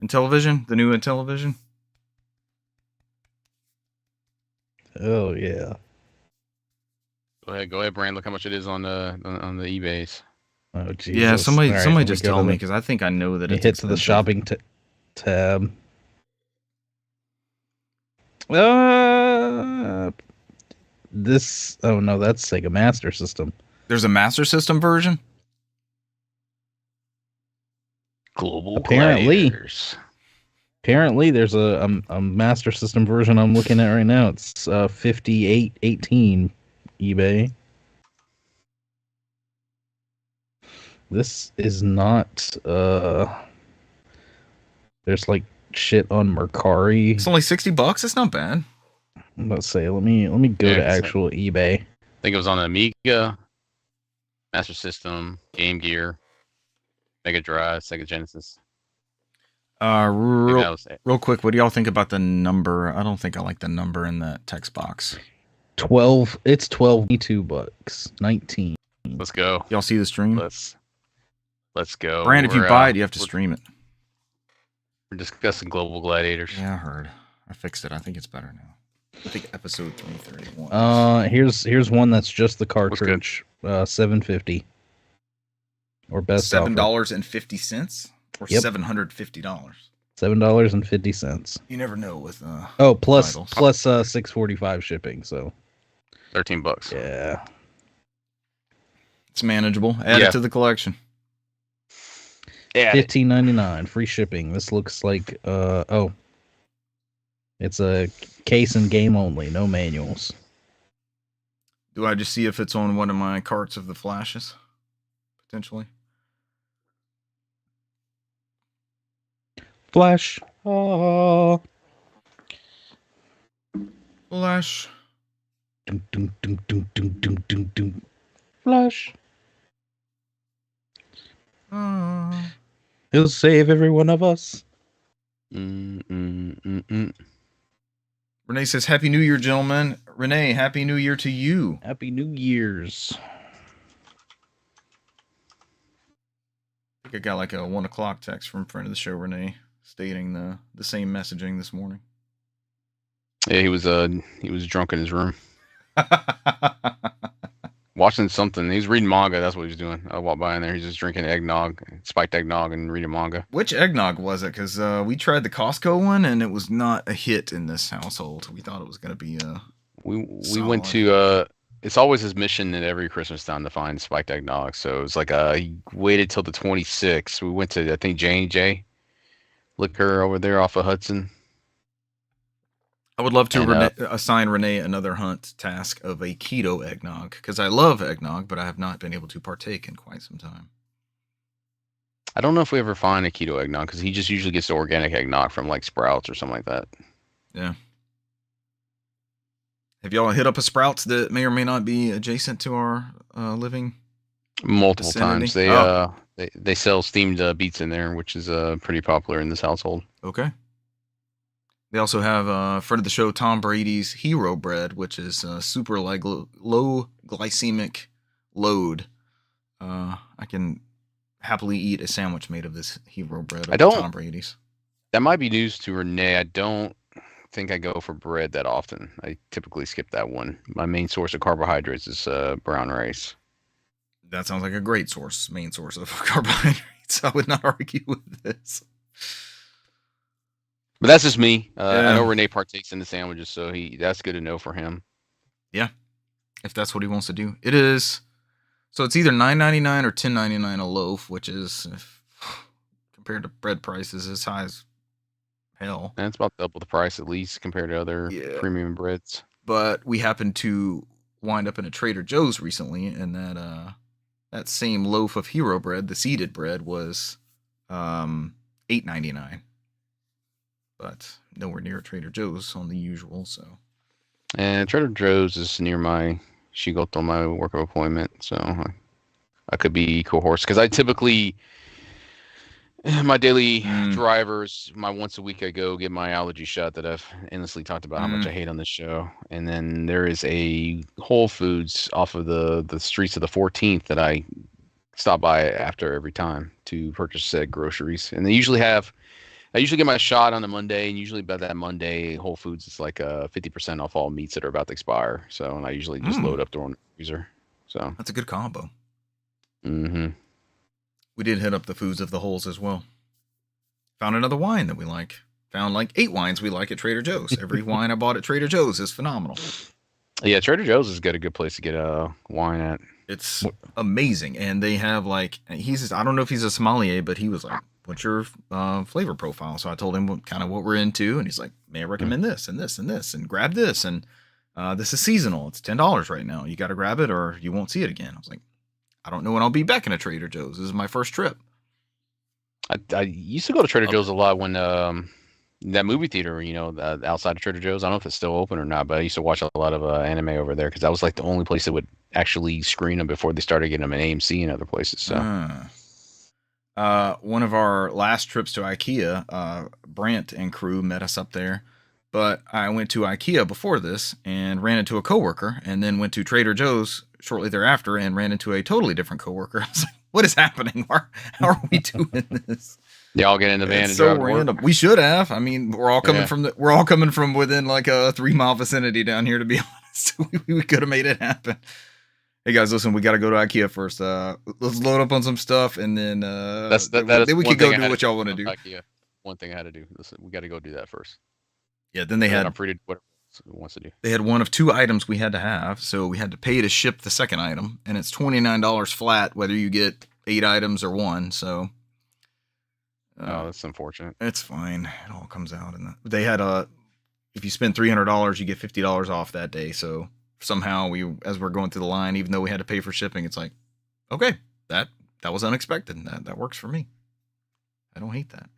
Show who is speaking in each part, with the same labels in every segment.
Speaker 1: Intellivision, the new Intellivision.
Speaker 2: Oh yeah.
Speaker 3: Go ahead, Brand. Look how much it is on the eBays.
Speaker 2: Oh Jesus.
Speaker 1: Yeah, somebody
Speaker 2: All right,
Speaker 1: somebody
Speaker 2: let me
Speaker 1: just
Speaker 2: go
Speaker 1: tell
Speaker 2: to
Speaker 1: me
Speaker 2: the-
Speaker 1: because I think I know that
Speaker 2: You
Speaker 1: it's
Speaker 2: hit to the
Speaker 1: expensive.
Speaker 2: shopping tab. This. Oh no, that's Sega Master System.
Speaker 1: There's a Master System version.
Speaker 3: Global
Speaker 2: Apparently.
Speaker 3: Gladiators.
Speaker 2: Apparently, there's a Master System version I'm looking at right now. It's 58.18 eBay. This is not. There's like shit on Mercari.
Speaker 1: It's only $60. It's not bad.
Speaker 2: Let's say. Let me go
Speaker 3: Yeah,
Speaker 2: to
Speaker 3: 'cause
Speaker 2: actual eBay.
Speaker 3: I think it was on Amiga, Master System, Game Gear, Mega Drive, Sega Genesis.
Speaker 1: Real quick, what do y'all think about the number? I don't think I like the number in that text box.
Speaker 2: 12. It's $22. 19.
Speaker 3: Let's go.
Speaker 1: Y'all see the stream?
Speaker 3: Let's go.
Speaker 1: Brand, if you buy it, you have to stream it.
Speaker 3: We're discussing Global Gladiators.
Speaker 1: Yeah, I heard. I fixed it. I think it's better now. I think episode 331.
Speaker 2: Here's one that's just the cartridge. $7.50. Or best
Speaker 1: $7.50 or
Speaker 2: Yep.
Speaker 1: $750.
Speaker 2: $7.50.
Speaker 1: You never know with
Speaker 2: plus
Speaker 1: titles.
Speaker 2: $6.45 shipping. So
Speaker 3: $13.
Speaker 2: yeah,
Speaker 1: It's manageable. Add it to the collection.
Speaker 3: Yeah.
Speaker 2: $15.99 free shipping. This looks like it's a case and game only, no manuals.
Speaker 1: Do I just see if it's on one of my carts of the flashes? Potentially.
Speaker 2: Flash. Oh.
Speaker 1: Flash.
Speaker 2: Dum, dum, dum, dum, dum, dum, dum, dum. Flash. He'll save every one of us.
Speaker 1: Renee says, Happy New Year, gentlemen. Renee, Happy New Year to you.
Speaker 2: Happy New Year's.
Speaker 1: I think I got like a 1 o'clock text from friend of the show, Renee, stating the same messaging this morning.
Speaker 3: Yeah, he was drunk in his room. Watching something. He was reading manga. That's what he was doing. I walked by in there. He's just drinking eggnog, spiked eggnog, and reading manga.
Speaker 1: Which eggnog was it? Because we tried the Costco one, and it was not a hit in this household. We thought it was going to be
Speaker 3: We went to it's always his mission at every Christmas time to find spiked eggnog. So it was like he waited till the 26th. We went to, I think, J&J Liquor over there off of Hudson.
Speaker 1: I would love to assign Renee another hunt task of a keto eggnog, because I love eggnog, but I have not been able to partake in quite some time.
Speaker 3: I don't know if we ever find a keto eggnog, because he just usually gets the organic eggnog from like Sprouts or something like that.
Speaker 1: Yeah. Have y'all hit up a Sprouts that may or may not be adjacent to our living?
Speaker 3: Multiple
Speaker 1: vicinity?
Speaker 3: times. They sell steamed beets in there, which is pretty popular in this household.
Speaker 1: Okay. They also have a friend of the show, Tom Brady's Hero Bread, which is super like low glycemic load. I can happily eat a sandwich made of this Hero Bread at Tom Brady's.
Speaker 3: That might be news to Renee. I don't think I go for bread that often. I typically skip that one. My main source of carbohydrates is brown rice.
Speaker 1: That sounds like a great main source of carbohydrates. I would not argue with this.
Speaker 3: But that's just me. I know Renee partakes in the sandwiches, so that's good to know for him.
Speaker 1: Yeah, if that's what he wants to do. It is. So it's either $9.99 or $10.99 a loaf, which is, compared to bread prices, as high as hell.
Speaker 3: And it's about double the price at least compared to other premium breads.
Speaker 1: But we happened to wind up in a Trader Joe's recently, and that same loaf of Hero Bread, the seeded bread, was $8.99. But nowhere near Trader Joe's on the usual, so.
Speaker 3: And Trader Joe's is near my Shigoto, my work of appointment, so I could be coerced. Because I typically, my daily drivers, my once a week I go get my allergy shot that I've endlessly talked about how much I hate on this show. And then there is a Whole Foods off of the streets of the 14th that I stop by after every time to purchase said groceries. And they usually have I usually get my shot on the Monday, and usually by that Monday, Whole Foods is like 50% off all meats that are about to expire. So, and I usually just load up the freezer. So
Speaker 1: that's a good combo.
Speaker 3: Mm-hmm.
Speaker 1: We did hit up the Foods of the Holes as well. Found another wine that we like. Found like 8 wines we like at Trader Joe's. Every wine I bought at Trader Joe's is phenomenal.
Speaker 3: Yeah, Trader Joe's is a good place to get a wine at.
Speaker 1: It's amazing, and they have like I don't know if he's a sommelier, but he was like, "What's your flavor profile?" So I told him what we're into, and he's like, "May I recommend this and this and this, and grab this, and this is seasonal. It's $10 right now. You got to grab it, or you won't see it again." I was like, "I don't know when I'll be back in a Trader Joe's. This is my first trip."
Speaker 3: I used to go to Trader Joe's a lot when that movie theater, outside of Trader Joe's. I don't know if it's still open or not, but I used to watch a lot of anime over there because that was like the only place that would actually screen them before they started getting them in AMC and other places. So,
Speaker 1: one of our last trips to IKEA, Brant and crew met us up there, but I went to IKEA before this and ran into a coworker, and then went to Trader Joe's shortly thereafter and ran into a totally different coworker. I was like, "What is happening? How are we doing this?"
Speaker 3: Y'all get in the van
Speaker 1: it's
Speaker 3: and
Speaker 1: so
Speaker 3: drive
Speaker 1: random. We should have. I mean, we're all coming from within like a 3-mile vicinity down here. To be honest, we could have made it happen. Hey guys, listen, we got to go to IKEA first. Let's load up on some stuff, and then then we could go do what y'all want to do.
Speaker 3: IKEA. One thing I had to do. Listen, we got to go do that first.
Speaker 1: Yeah. Then they had.
Speaker 3: I'm free to whatever it wants to do.
Speaker 1: They had one of 2 items we had to have, so we had to pay to ship the second item, and it's $29 flat whether you get 8 items or 1. So.
Speaker 3: Oh, that's unfortunate.
Speaker 1: It's fine. It all comes out. And they had if you spend $300, you get $50 off that day. So somehow as we're going through the line, even though we had to pay for shipping, it's like, okay, that was unexpected. That works for me. I don't hate that.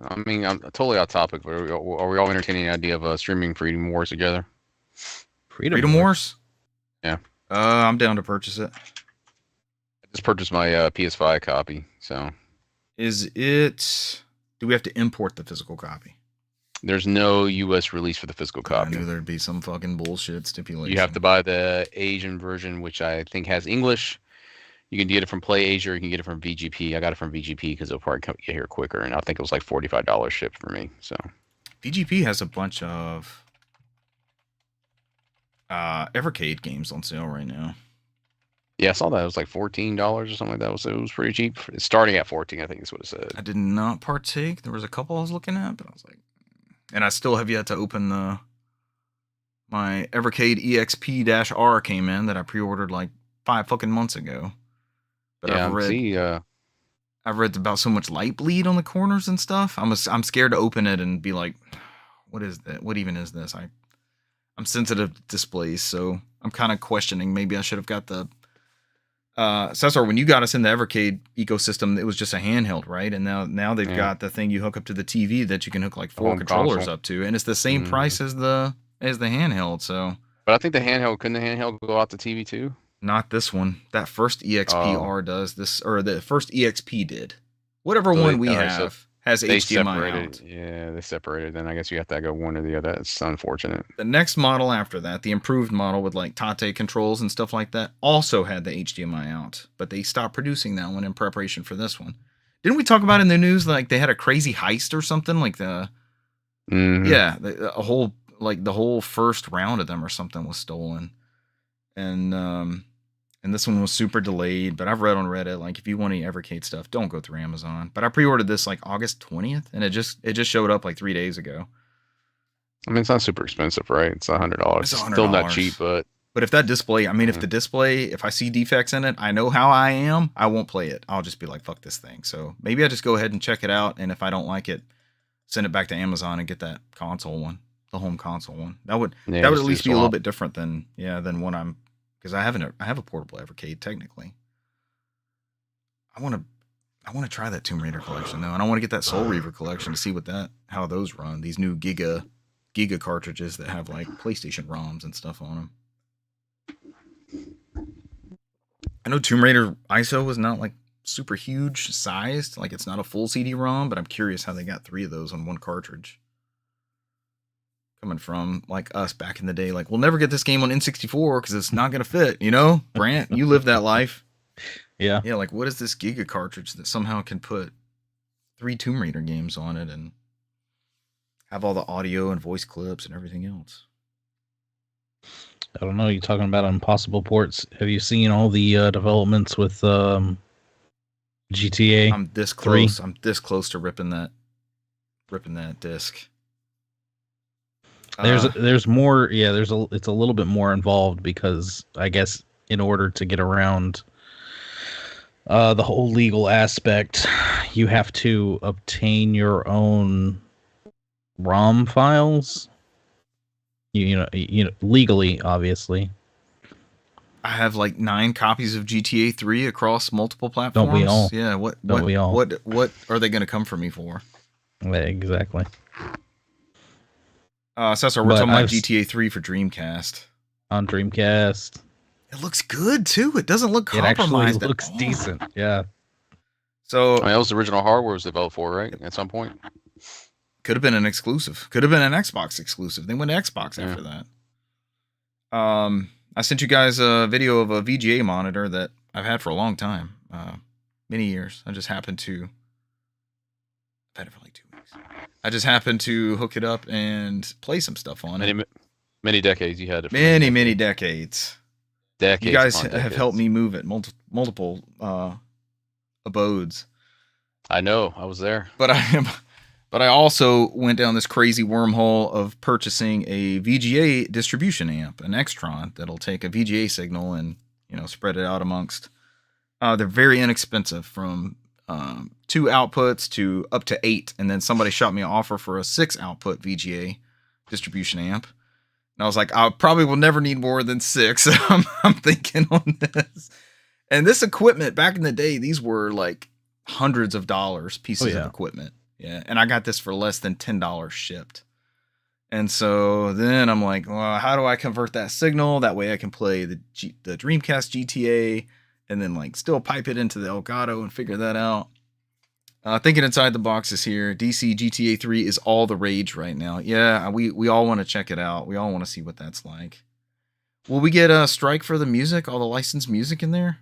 Speaker 3: I mean, I'm totally off topic, but are we all entertaining the idea of streaming Freedom Wars together?
Speaker 1: Freedom Wars?
Speaker 3: Yeah.
Speaker 1: I'm down to purchase it.
Speaker 3: I just purchased my PS5 copy, so.
Speaker 1: Do we have to import the physical copy?
Speaker 3: There's no U.S. release for the physical copy.
Speaker 1: I knew there'd be some fucking bullshit stipulation.
Speaker 3: You have to buy the Asian version, which I think has English. You can get it from Play Asia, or you can get it from VGP. I got it from VGP because it'll probably get here quicker, and I think it was like $45 shipped for me. So
Speaker 1: VGP has a bunch of Evercade games on sale right now.
Speaker 3: Yeah, I saw that. It was like $14 or something like that. It was pretty cheap. It's starting at 14, I think is what it said.
Speaker 1: I did not partake. There was a couple I was looking at, but I was like, and I still have yet to open my Evercade EXP-R came in that I pre-ordered like 5 fucking months ago. But
Speaker 3: yeah,
Speaker 1: I've read about so much light bleed on the corners and stuff. I'm scared to open it and be like, what is that? What even is this? I'm sensitive to displays, so I'm kind of questioning. Maybe I should have got the. Cesar, when you got us in the Evercade ecosystem, it was just a handheld, right? And now they've got the thing you hook up to the TV that you can hook like 4 controllers up to, and it's the same price as the handheld. So,
Speaker 3: but I think couldn't the handheld go out the TV too?
Speaker 1: Not this one. That first EXP-R does this, or the first EXP did. Whatever one we have has HDMI out.
Speaker 3: Yeah, they separated. Then I guess you have to go one or the other. It's unfortunate.
Speaker 1: The next model after that, the improved model with like Tate controls and stuff like that, also had the HDMI out, but they stopped producing that one in preparation for this one. Didn't we talk about in the news like they had a crazy heist or something like the whole first round of them or something was stolen, and this one was super delayed. But I've read on Reddit like if you want any Evercade stuff, don't go through Amazon. But I pre-ordered this like August 20th, and it just showed up like 3 days ago.
Speaker 3: I mean, it's not super expensive, right? It's $100. It's still not cheap, but
Speaker 1: if that display, I mean, if I see defects in it, I know how I am. I won't play it. I'll just be like, fuck this thing. So maybe I just go ahead and check it out, and if I don't like it, send it back to Amazon and get that console one, the home console one. That would at least be a little bit different than what I'm. Because I have a portable Evercade technically. I want to try that Tomb Raider collection though, and I want to get that Soul Reaver collection to see how those run. These new Giga cartridges that have like PlayStation ROMs and stuff on them. I know Tomb Raider ISO was not like super huge sized, like it's not a full CD-ROM, but I'm curious how they got 3 of those on one cartridge. Coming from like us back in the day, like we'll never get this game on N64 because it's not gonna fit, Brant, you lived that life.
Speaker 2: Yeah,
Speaker 1: like what is this Giga cartridge that somehow can put 3 Tomb Raider games on it and have all the audio and voice clips and everything else.
Speaker 2: I don't know. You're talking about impossible ports. Have you seen all the developments with GTA?
Speaker 1: I'm this close. I'm this close to ripping that disc.
Speaker 2: There's more. Yeah, it's a little bit more involved because I guess in order to get around the whole legal aspect, you have to obtain your own ROM files. You know, legally, obviously.
Speaker 1: I have like 9 copies of GTA 3 across multiple platforms.
Speaker 2: Don't we all?
Speaker 1: Yeah. What are they going to come for me for?
Speaker 2: Exactly.
Speaker 1: Cesar, we're talking about GTA 3 for Dreamcast.
Speaker 2: On Dreamcast.
Speaker 1: It looks good too. It doesn't look compromised.
Speaker 2: It actually looks decent. Yeah.
Speaker 1: So
Speaker 3: that was the original hardware was developed for, right? At some point.
Speaker 1: Could have been an exclusive. Could have been an Xbox exclusive. They went to Xbox after that. I sent you guys a video of a VGA monitor that I've had for a long time. Many years. I just happened to... I've had it for like 2 weeks. I just happened to hook it up and play some stuff on it.
Speaker 3: Many decades you had it.
Speaker 1: Many decades. You guys have
Speaker 3: decades.
Speaker 1: helped me move it multiple abodes.
Speaker 3: I know. I was there.
Speaker 1: But I also went down this crazy wormhole of purchasing a VGA distribution amp, an Extron that'll take a VGA signal and spread it out amongst. They're very inexpensive, from 2 outputs to up to 8, and then somebody shot me an offer for a 6 output VGA distribution amp. And I was like, I probably will never need more than 6. I'm thinking on this. And this equipment, back in the day, these were like hundreds of dollars pieces of equipment. Yeah. And I got this for less than $10 shipped. And so then I'm like, well, how do I convert that signal? That way I can play the Dreamcast GTA and then like still pipe it into the Elgato and figure that out. Thinking Inside the Box is here. DC GTA 3 is all the rage right now. Yeah, we all want to check it out. We all want to see what that's like. Will we get a strike for the music? All the licensed music in there?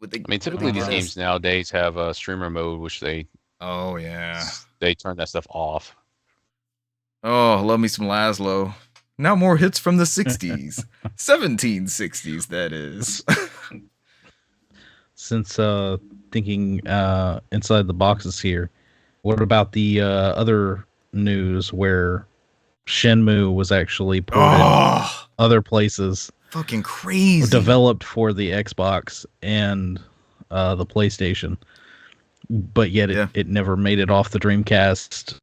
Speaker 3: Typically these games nowadays have a streamer mode, which they turn that stuff off.
Speaker 1: Oh, love me some Laszlo. Now more hits from the 60s. 1760s, that is.
Speaker 2: Since thinking Inside the Boxes here, what about the other news where Shenmue was actually ported other places?
Speaker 1: Fucking crazy.
Speaker 2: Developed for the Xbox and the PlayStation, but yet it never made it off the Dreamcast,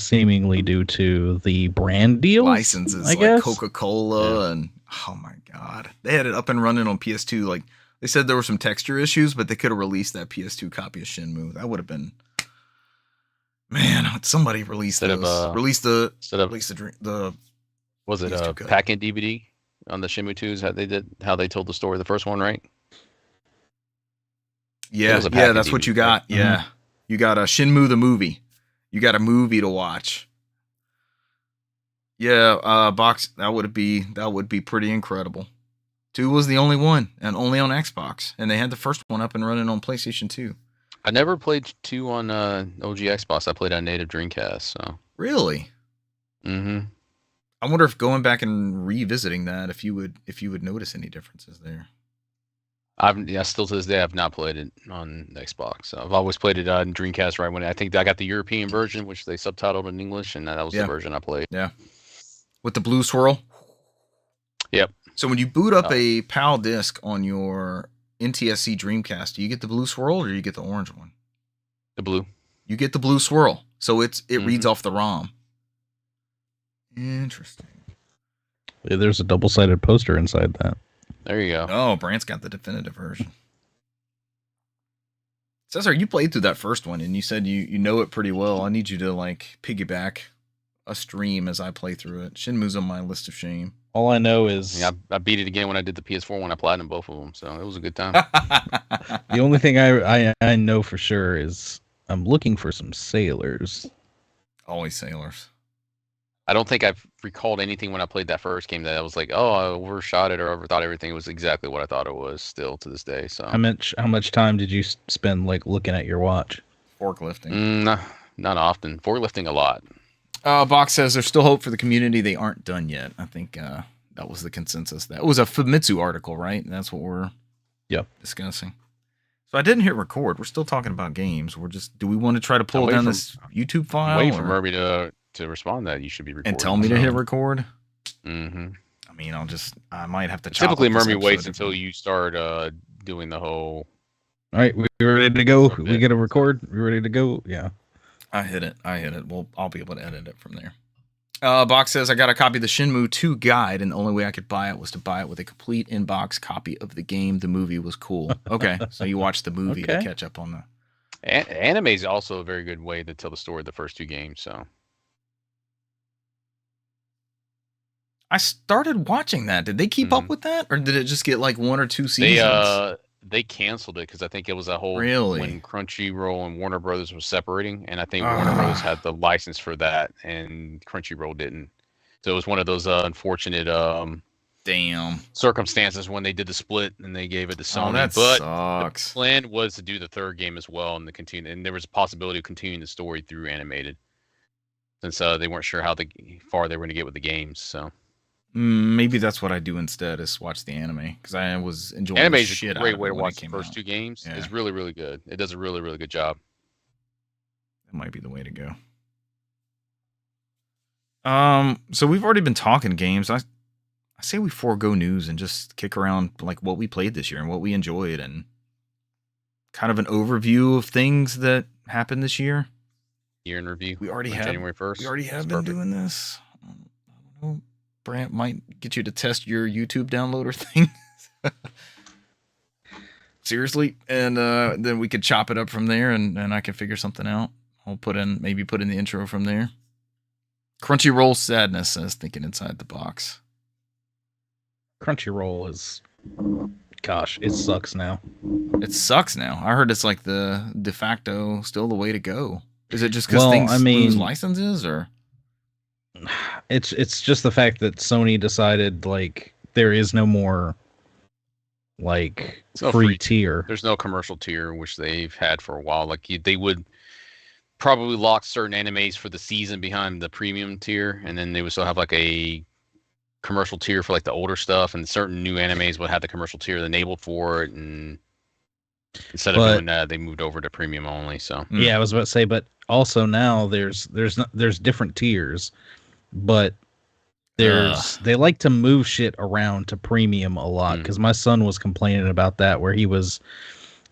Speaker 2: seemingly due to the brand deals.
Speaker 1: Licenses, like Coca-Cola and oh my god. They had it up and running on PS2, like they said there were some texture issues, but they could have released that PS2 copy of Shenmue. That would have been, man. Somebody released those.
Speaker 3: Was it a pack-in DVD on the Shenmue 2s? How they told the story, the first one, right?
Speaker 1: Yeah, that's what you got. Mm-hmm. Yeah, you got a Shenmue the movie. You got a movie to watch. Yeah, box. That would be pretty incredible. 2 was the only one, and only on Xbox, and they had the first one up and running on PlayStation 2.
Speaker 3: I never played 2 on OG Xbox. I played on native Dreamcast. So
Speaker 1: really,
Speaker 3: mm-hmm.
Speaker 1: I wonder if going back and revisiting that, if you would notice any differences there.
Speaker 3: Still to this day, I've not played it on Xbox. So I've always played it on Dreamcast. Right when I think I got the European version, which they subtitled in English, and that was the version I played.
Speaker 1: Yeah, with the blue swirl.
Speaker 3: Yep.
Speaker 1: So when you boot up a PAL disc on your NTSC Dreamcast, do you get the blue swirl or do you get the orange one?
Speaker 3: The blue.
Speaker 1: You get the blue swirl, so it reads off the ROM. Interesting.
Speaker 2: Yeah, there's a double-sided poster inside that.
Speaker 3: There you go.
Speaker 1: Oh, Brant's got the definitive version. Cesar, you played through that first one, and you said you know it pretty well. I need you to like piggyback a stream as I play through it. Shenmue's on my list of shame.
Speaker 2: All I know is...
Speaker 3: Yeah, I beat it again when I did the PS4 when I platinumed both of them, so it was a good time.
Speaker 2: The only thing I know for sure is I'm looking for some sailors.
Speaker 1: Always sailors.
Speaker 3: I don't think I've recalled anything when I played that first game that I was like, oh, I overshot it or overthought everything was exactly what I thought it was still to this day. So
Speaker 2: how much time did you spend like looking at your watch?
Speaker 1: Forklifting.
Speaker 3: Not often. Forklifting a lot.
Speaker 1: Box says there's still hope for the community. They aren't done yet. I think that was the consensus. That was a Famitsu article, right? That's what we're discussing. So I didn't hit record. We're still talking about games. Do we want to try to pull down this YouTube file?
Speaker 3: I'm waiting for Murray to respond that you should be recording.
Speaker 1: And tell me to hit record?
Speaker 3: Mm-hmm.
Speaker 1: I mean, I might have to chop
Speaker 3: Typically, Murray waits until you start doing the whole...
Speaker 2: All right, we ready to go? We got to record? We ready to go? Yeah.
Speaker 1: I hit it. Well, I'll be able to edit it from there. Box says, I got a copy of the Shenmue 2 guide, and the only way I could buy it was to buy it with a complete in-box copy of the game. The movie was cool. Okay, so you watched the movie to catch up on the...
Speaker 3: Anime is also a very good way to tell the story of the first 2 games, so...
Speaker 1: I started watching that. Did they keep up with that? Or did it just get like 1 or 2 seasons?
Speaker 3: They canceled it because I think it was a whole... When Crunchyroll and Warner Brothers was separating, and I think Warner Brothers had the license for that, and Crunchyroll didn't. So it was one of those unfortunate circumstances when they did the split and they gave it to Sony.
Speaker 1: That sucks.
Speaker 3: The plan was to do the 3rd game as well and there was a possibility of continuing the story through animated, since they weren't sure how far they were going to get with the games. So
Speaker 1: maybe that's what I do instead, is watch the anime, because I was enjoying
Speaker 3: anime
Speaker 1: the
Speaker 3: is
Speaker 1: shit
Speaker 3: a great
Speaker 1: out
Speaker 3: way
Speaker 1: of
Speaker 3: to
Speaker 1: it
Speaker 3: watch the first 2 games.
Speaker 1: Yeah.
Speaker 3: It's really, really good. It does a really, really good job.
Speaker 1: That might be the way to go. So we've already been talking games. I say we forego news and just kick around like what we played this year and what we enjoyed, and kind of an overview of things that happened this year.
Speaker 3: Year in review.
Speaker 1: We already have
Speaker 3: January 1st.
Speaker 1: We already have been doing this. I don't know. Brant might get you to test your YouTube downloader thing. Seriously. And then we could chop it up from there, and I can figure something out. I'll maybe put in the intro from there. Crunchyroll Sadness says, thinking inside the box.
Speaker 2: Crunchyroll is... Gosh, it sucks now.
Speaker 1: It sucks now. I heard it's like the de facto still the way to go. Is it just because things lose licenses, or...
Speaker 2: It's just the fact that Sony decided like there is no more like free tier.
Speaker 3: There's no commercial tier, which they've had for a while. Like they would probably lock certain animes for the season behind the premium tier, and then they would still have like a commercial tier for like the older stuff, and certain new animes would have the commercial tier enabled for it, and instead of doing that, they moved over to premium only. So
Speaker 2: yeah, I was about to say, but also now there's different tiers, but they like to move shit around to premium a lot, because my son was complaining about that, where he was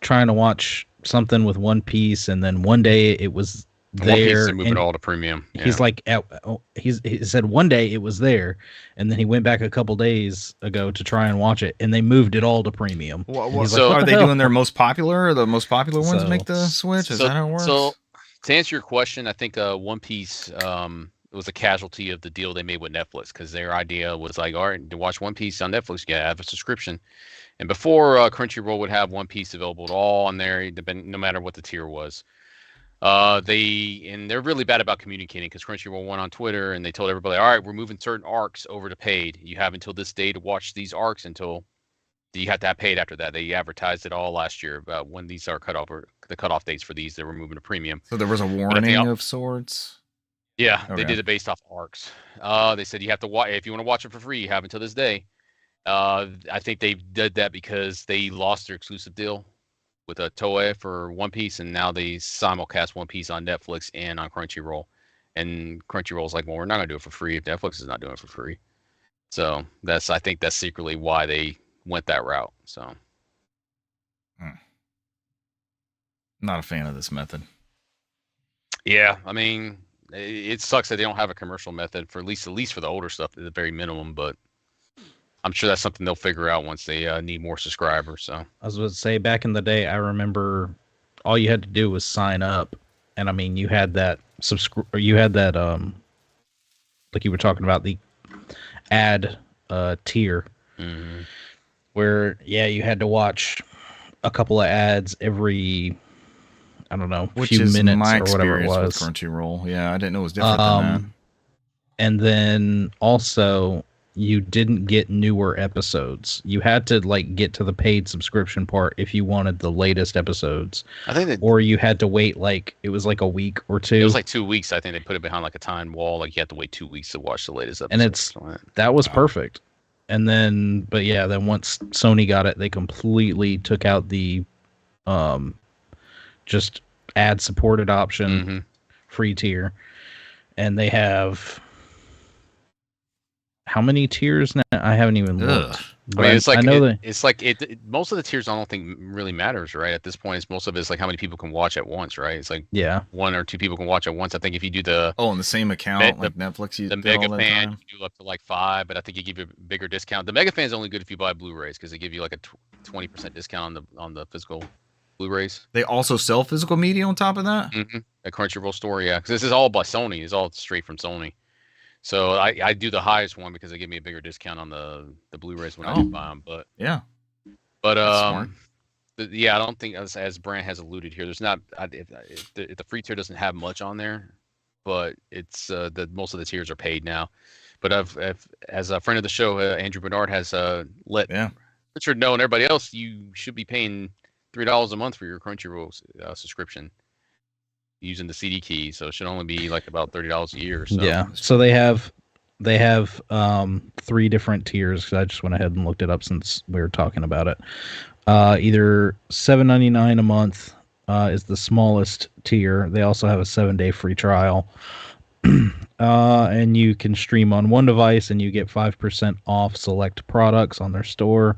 Speaker 2: trying to watch something with One Piece, and then one day it was there.
Speaker 3: One Piece and moving all to premium. Yeah.
Speaker 2: He's like, he said one day it was there, and then he went back a couple days ago to try and watch it, and they moved it all to premium.
Speaker 1: So are they doing their most popular, or the most popular ones make the switch? Is that how it works?
Speaker 3: So to answer your question, I think One Piece was a casualty of the deal they made with Netflix, because their idea was like, all right, to watch One Piece on Netflix, you gotta have a subscription. And before, Crunchyroll would have One Piece available all on there, no matter what the tier was. They're really bad about communicating, because Crunchyroll went on Twitter and they told everybody, all right, we're moving certain arcs over to paid. You have until this day to watch these arcs, until you have to have paid after that. They advertised it all last year about when these are cut off, or the cutoff dates for these. They were moving to premium.
Speaker 1: So there was a warning of sorts?
Speaker 3: Yeah, okay. They did it based off arcs. They said you have to watch, if you want to watch it for free, you have until this day. I think they did that because they lost their exclusive deal with Toei for One Piece, and now they simulcast One Piece on Netflix and on Crunchyroll. And Crunchyroll's like, well, we're not gonna do it for free if Netflix is not doing it for free. So I think that's secretly why they went that route. So,
Speaker 1: not a fan of this method.
Speaker 3: Yeah, I mean, it sucks that they don't have a commercial method for at least for the older stuff at the very minimum, but I'm sure that's something they'll figure out once they need more subscribers. So
Speaker 2: I was going to say, back in the day, I remember all you had to do was sign up, and I mean, you had that like you were talking about, the ad tier, where you had to watch a couple of ads every, I don't know,
Speaker 1: which
Speaker 2: few
Speaker 1: is
Speaker 2: minutes
Speaker 1: my
Speaker 2: or whatever it was.
Speaker 1: With Crunchyroll. Yeah, I didn't know it was different than that.
Speaker 2: And then also you didn't get newer episodes. You had to like get to the paid subscription part if you wanted the latest episodes.
Speaker 3: I think that
Speaker 2: Or you had to wait it was like a week or two.
Speaker 3: It was like 2 weeks. I think they put it behind like a time wall. Like you had to wait 2 weeks to watch the latest episode.
Speaker 2: And that was perfect. And then once Sony got it, they completely took out the just ad supported option, free tier. And they have how many tiers now? I haven't even looked.
Speaker 3: I mean, it's like most of the tiers I don't think really matters, right? At this point, most of it is like how many people can watch at once, right? It's like 1 or 2 people can watch at once. I think if you do
Speaker 1: in the same account like Netflix,
Speaker 3: the Mega Fan, you do up to like 5, but I think you give you a bigger discount. The Mega Fan is only good if you buy Blu-rays because they give you like a 20% discount on the physical Blu-rays.
Speaker 1: They also sell physical media on top of that.
Speaker 3: A Crunchyroll store, yeah, because this is all by Sony. It's all straight from Sony. So I do the highest one because they give me a bigger discount on the Blu-rays when I do buy them. But
Speaker 1: yeah,
Speaker 3: I don't think as Brant has alluded here, there's not if the free tier doesn't have much on there, but it's most of the tiers are paid now. But as a friend of the show, Andrew Bernard has let Richard know and everybody else, you should be paying $3 a month for your Crunchyroll subscription. Using the CD key, so it should only be like about $30 a year. So.
Speaker 2: Yeah, so they have 3 different tiers. Cause I just went ahead and looked it up since we were talking about it. Either $7.99 a month is the smallest tier. They also have a 7-day free trial, and you can stream on one device, and you get 5% off select products on their store.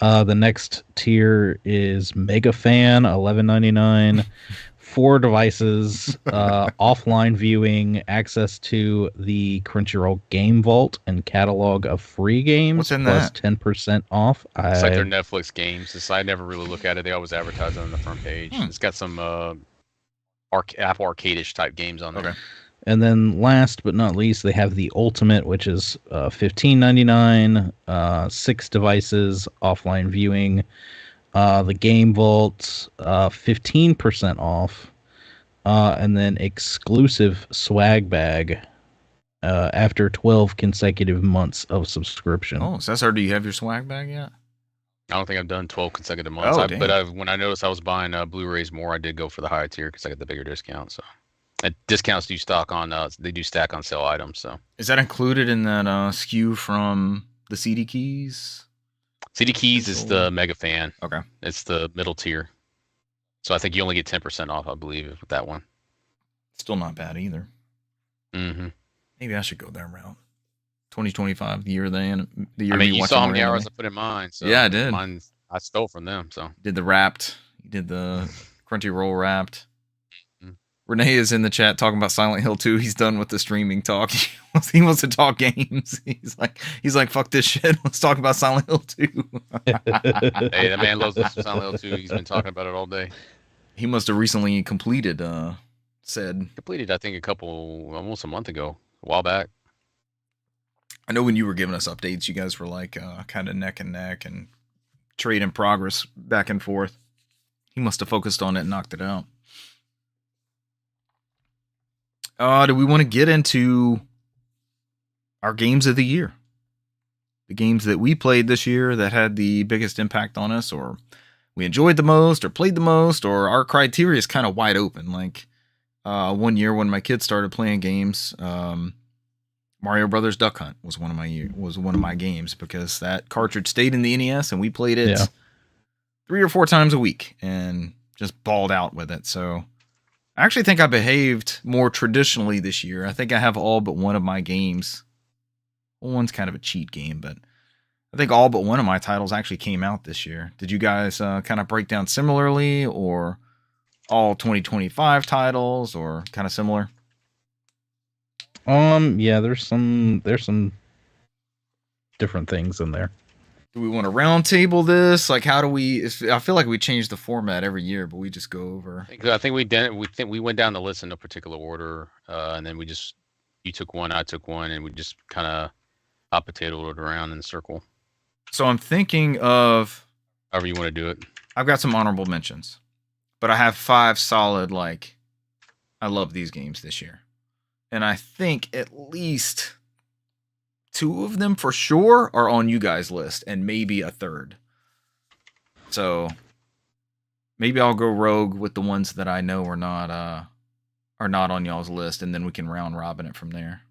Speaker 2: The next tier is Mega Fan, $11.99. 4 devices, offline viewing, access to the Crunchyroll Game Vault and catalog of free games.
Speaker 1: What's in
Speaker 2: plus
Speaker 1: that?
Speaker 2: 10% off.
Speaker 3: It's like their Netflix games. I never really look at it. They always advertise it on the front page. It's got some Apple Arcade-ish type games on there.
Speaker 1: Okay.
Speaker 2: And then last but not least, they have the Ultimate, which is $15.99, 6 devices, offline viewing. The Game Vault, 15% off, and then exclusive swag bag after 12 consecutive months of subscription.
Speaker 1: Oh, Cesar, do you have your swag bag yet?
Speaker 3: I don't think I've done 12 consecutive months. When I noticed I was buying Blu-rays more, I did go for the higher tier because I got the bigger discount. So, discounts do stack on sale items. So,
Speaker 1: is that included in that SKU from the CD keys?
Speaker 3: CD keys is the Mega Fan.
Speaker 1: Okay.
Speaker 3: It's the middle tier. So I think you only get 10% off, I believe, with that one.
Speaker 1: Still not bad either.
Speaker 3: Mm-hmm.
Speaker 1: Maybe I should go that route. 2025, the year
Speaker 3: you saw how many hours I put in mine. So
Speaker 1: yeah, I did.
Speaker 3: Mine, I stole from them. So
Speaker 1: did the Wrapped. You did the Crunchyroll Wrapped. Renee is in the chat talking about Silent Hill 2. He's done with the streaming talk. He wants to talk games. He's like, fuck this shit. Let's talk about Silent Hill 2.
Speaker 3: Hey, that man loves this Silent Hill 2. He's been talking about it all day.
Speaker 1: He must have recently completed,
Speaker 3: Completed, I think, almost a month ago, a while back.
Speaker 1: I know when you were giving us updates, you guys were like kind of neck and neck and trade in progress back and forth. He must have focused on it and knocked it out. Do we want to get into our games of the year? The games that we played this year that had the biggest impact on us, or we enjoyed the most, or played the most, or our criteria is kind of wide open. Like one year when my kids started playing games, Mario Brothers Duck Hunt was one of my games because that cartridge stayed in the NES and we played it 3 or 4 times a week and just balled out with it. So I actually think I behaved more traditionally this year. I think I have all but one of my games. Well, one's kind of a cheat game, but I think all but one of my titles actually came out this year. Did you guys kind of break down similarly, or all 2025 titles, or kind of similar?
Speaker 2: Yeah, there's some different things in there.
Speaker 1: Do we want to round table this? Like, how do we? I feel like we change the format every year, but we just go over.
Speaker 3: I think we did. We went down the list in no particular order, and then you took one, I took one, and we just kind of hot potatoed it around in a circle.
Speaker 1: So I'm thinking of
Speaker 3: however you want to do it.
Speaker 1: I've got some honorable mentions, but I have 5 solid. Like, I love these games this year, and I think at least 2 of them for sure are on you guys' list, and maybe a third. So maybe I'll go rogue with the ones that I know are not on y'all's list, and then we can round robin it from there.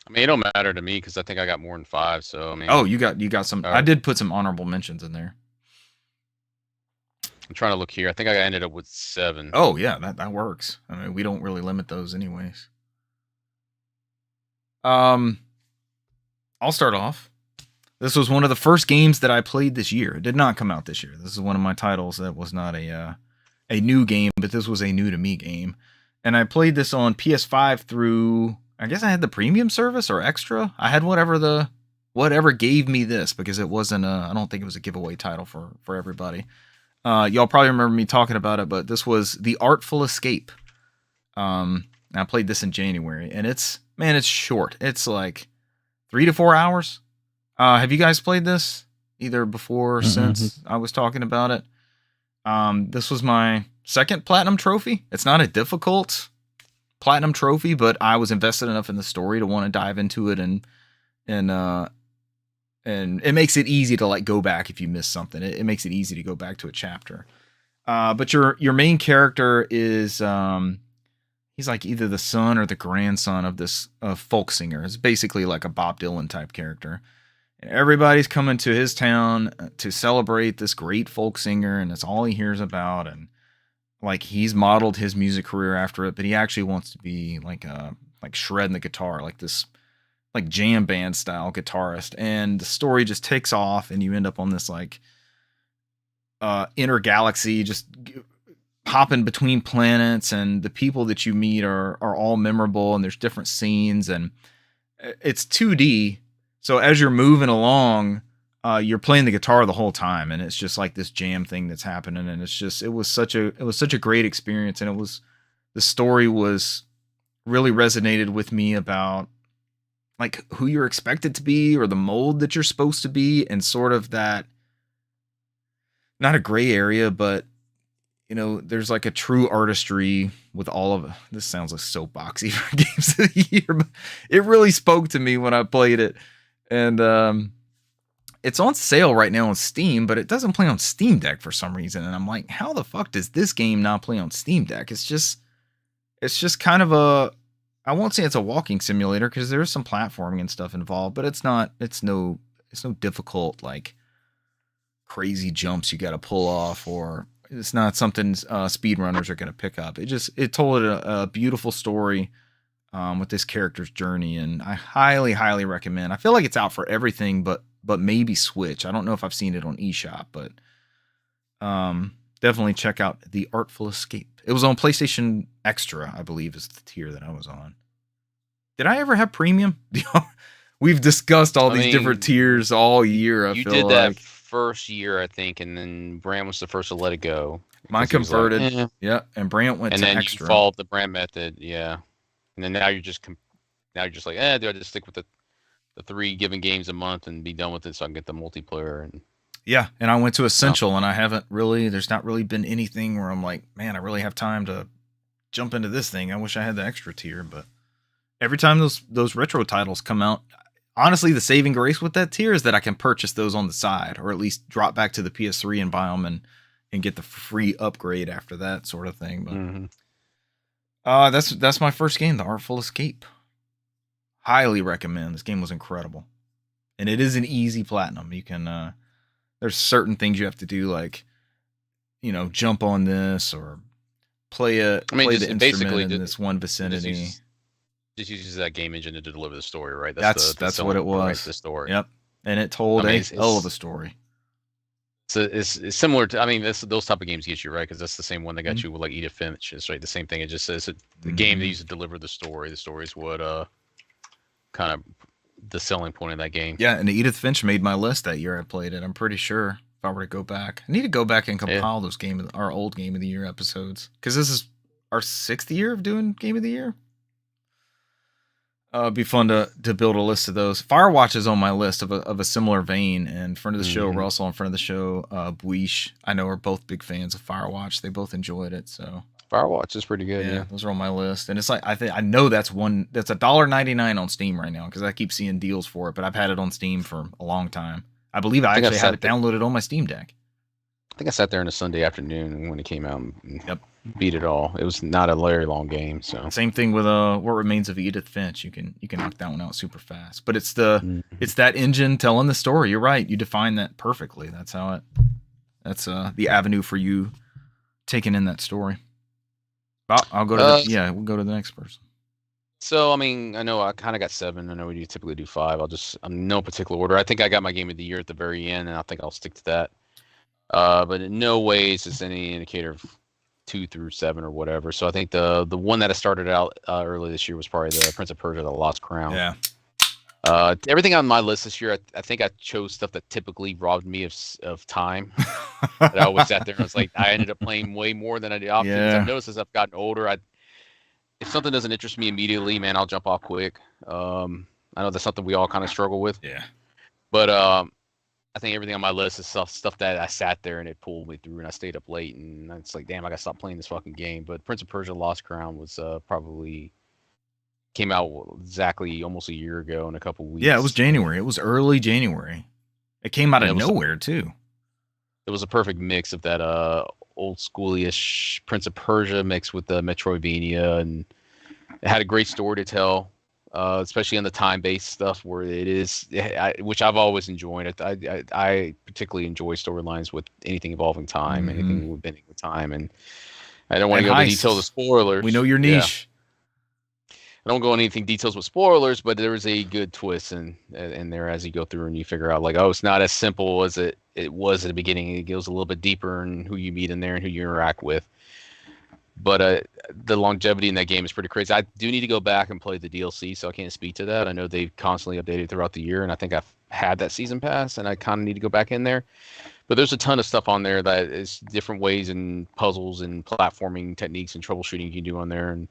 Speaker 3: I mean, it don't matter to me because I think I got more than 5. So I mean,
Speaker 1: oh, you got some. I did put some honorable mentions in there.
Speaker 3: I'm trying to look here. I think I ended up with 7.
Speaker 1: Oh yeah, that works. I mean, we don't really limit those anyways. I'll start off. This was one of the first games that I played this year. It did not come out this year. This is one of my titles that was not a new game, but this was a new to me game. And I played this on PS5 through, I guess I had the premium service or extra. I had whatever gave me this, because it wasn't I don't think it was a giveaway title for everybody. Y'all probably remember me talking about it, but this was The Artful Escape. I played this in January, and it's short. It's like 3 to 4 hours. Have you guys played this either before or since I was talking about it? This was my second platinum trophy. It's not a difficult platinum trophy, but I was invested enough in the story to want to dive into it, and it makes it easy to like go back if you miss something. It makes it easy to go back to a chapter. But your main character is he's like either the son or the grandson of this folk singer. It's basically like a Bob Dylan type character. And everybody's coming to his town to celebrate this great folk singer, and it's all he hears about. And like he's modeled his music career after it, but he actually wants to be like shredding the guitar, like this like jam band style guitarist. And the story just takes off, and you end up on this like inner galaxy, just hopping between planets, and the people that you meet are all memorable, and there's different scenes, and it's 2D. So as you're moving along, you're playing the guitar the whole time, and it's just like this jam thing that's happening, and it was such a great experience, and the story was really resonated with me about like who you're expected to be, or the mold that you're supposed to be, and sort of that, not a gray area, but you know, there's like a true artistry with all of it. This sounds like soapboxy for games of the year, but it really spoke to me when I played it. And it's on sale right now on Steam, but it doesn't play on Steam Deck for some reason. And I'm like, how the fuck does this game not play on Steam Deck? It's just kind of I won't say it's a walking simulator, because there's some platforming and stuff involved, but it's no difficult like crazy jumps you got to pull off, or it's not something speedrunners are going to pick up. It told a beautiful story with this character's journey, and I highly, highly recommend. I feel like it's out for everything, but maybe Switch. I don't know if I've seen it on eShop, but definitely check out The Artful Escape. It was on PlayStation Extra, I believe, is the tier that I was on. Did I ever have premium? We've discussed all these different tiers all year.
Speaker 3: You did that first year, I think, and then Brand was the first to let it go.
Speaker 1: Mine converted, like, yeah, and Brand went to extra. And then you
Speaker 3: followed the Brand method, yeah. And then now you're just like, do I just stick with the 3 given games a month and be done with it, so I can get the multiplayer? And
Speaker 1: yeah, and I went to Essential, and I haven't really. There's not really been anything where I'm like, man, I really have time to jump into this thing. I wish I had the extra tier, but every time those retro titles come out, honestly, the saving grace with that tier is that I can purchase those on the side, or at least drop back to the PS3 and buy them and get the free upgrade after that sort of thing. But that's my first game, The Artful Escape. Highly recommend. This game was incredible, and it is an easy platinum. You can there's certain things you have to do, like jump on this or play the instrument in this one vicinity.
Speaker 3: Just uses that game engine to deliver the story, right?
Speaker 1: That's what it was.
Speaker 3: Right, the story.
Speaker 1: Yep, and it told a hell of a story.
Speaker 3: So it's similar to, those type of games get you, right? Because that's the same one that got you with like Edith Finch. It's right, the same thing. It just says the game that used to deliver the story. The story is what kind of the selling point of that game.
Speaker 1: Yeah, and Edith Finch made my list that year I played it. I'm pretty sure if I were to go back, I need to go back and compile those our old Game of the Year episodes, because this is our 6th year of doing Game of the Year. It'd be fun to build a list of those. Firewatch is on my list of a similar vein, and friend of the show, Russell, and friend of the show, Buish, I know are both big fans of Firewatch. They both enjoyed it. So
Speaker 3: Firewatch is pretty good. Yeah.
Speaker 1: Those are on my list, and it's like I know that's $1.99 on Steam right now because I keep seeing deals for it. But I've had it on Steam for a long time. I believe I actually have it downloaded on my Steam Deck.
Speaker 3: I think I sat there on a Sunday afternoon when it came out and
Speaker 1: Yep.
Speaker 3: beat it all. It was not a very long game. So
Speaker 1: same thing with What Remains of Edith Finch. You can knock that one out super fast. But it's that engine telling the story. You're right. You define that perfectly. That's the avenue for you taking in that story. I'll go to we'll go to the next person.
Speaker 3: So, I mean, I know I kind of got 7. I know we typically do 5. I'm in no particular order. I think I got my game of the year at the very end, and I think I'll stick to that. But in no way is this any indicator of 2 through 7 or whatever. So I think the one that I started out early this year was probably the Prince of Persia: The Lost Crown.
Speaker 1: Yeah.
Speaker 3: Everything on my list this year, I think I chose stuff that typically robbed me of time. That I always sat there and I was like, I ended up playing way more than I did often.
Speaker 1: Yeah.
Speaker 3: I've noticed as I've gotten older, if something doesn't interest me immediately, man, I'll jump off quick. I know that's something we all kind of struggle with.
Speaker 1: Yeah.
Speaker 3: But I think everything on my list is stuff that I sat there and it pulled me through, and I stayed up late, and it's like, damn, I gotta stop playing this fucking game. But Prince of Persia: Lost Crown was probably came out exactly almost a year ago in a couple weeks.
Speaker 1: Yeah, it was January. It was early January. It came out of nowhere too.
Speaker 3: It was a perfect mix of that old school-ish Prince of Persia mixed with the Metroidvania, and it had a great story to tell, especially on the time-based stuff where it is, which I've always enjoyed. I particularly enjoy storylines with anything involving time, anything with bending with time, and I don't want to go into details of spoilers.
Speaker 1: We know your niche.
Speaker 3: Yeah. I don't go into anything details with spoilers, but there is a good twist in there as you go through and you figure out, like, oh, it's not as simple as it was at the beginning. It goes a little bit deeper in who you meet in there and who you interact with. But the longevity in that game is pretty crazy. I do need to go back and play the DLC, so I can't speak to that. I know they've constantly updated throughout the year, and I think I've had that season pass, and I kind of need to go back in there. But there's a ton of stuff on there that is different ways and puzzles and platforming techniques and troubleshooting you can do on there, and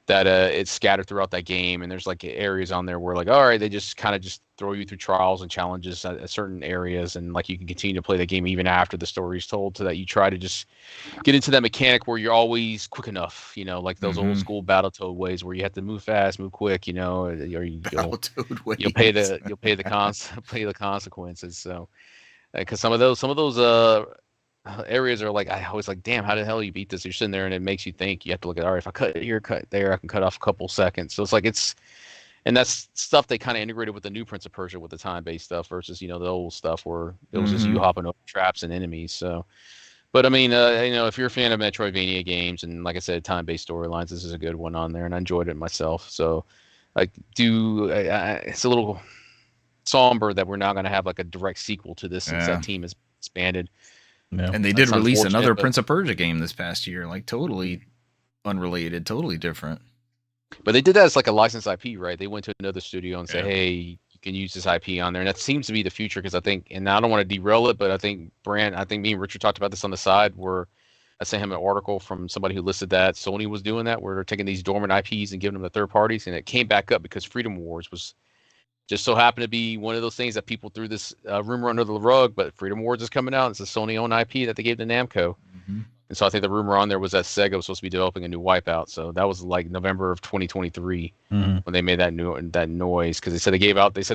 Speaker 3: that it's scattered throughout that game. And there's like areas on there where, like, all right, they just kind of just throw you through trials and challenges at certain areas, and like you can continue to play the game even after the story's told, so that you try to just get into that mechanic where you're always quick enough, like those old school Battletoad ways where you have to move fast, move quick, or you'll pay the consequences. So because some of those areas are like, I always like, damn, how the hell you beat this? You're sitting there and it makes you think. You have to look at, all right, if I cut here, cut there, I can cut off a couple seconds. So it's like and that's stuff they kind of integrated with the new Prince of Persia with the time-based stuff versus the old stuff where it was just you hopping over traps and enemies. So, but I mean, if you're a fan of Metroidvania games and, like I said, time-based storylines, this is a good one on there, and I enjoyed it myself. So, it's a little somber that we're not going to have like a direct sequel to this since that team has expanded.
Speaker 1: Yeah. And they did release another Prince of Persia game this past year, like totally unrelated, totally different.
Speaker 3: But they did that as like a licensed IP, right? They went to another studio and said, hey, you can use this IP on there. And that seems to be the future, because I think, and I don't want to derail it, but I think me and Richard talked about this on the side, where I sent him an article from somebody who listed that Sony was doing that, where they're taking these dormant IPs and giving them to third parties. And it came back up because Freedom Wars was just so happened to be one of those things that people threw this rumor under the rug, but Freedom Wars is coming out. It's a Sony-owned IP that they gave to Namco. And so I think the rumor on there was that Sega was supposed to be developing a new Wipeout. So that was like November of 2023 when they made that noise, because they said they're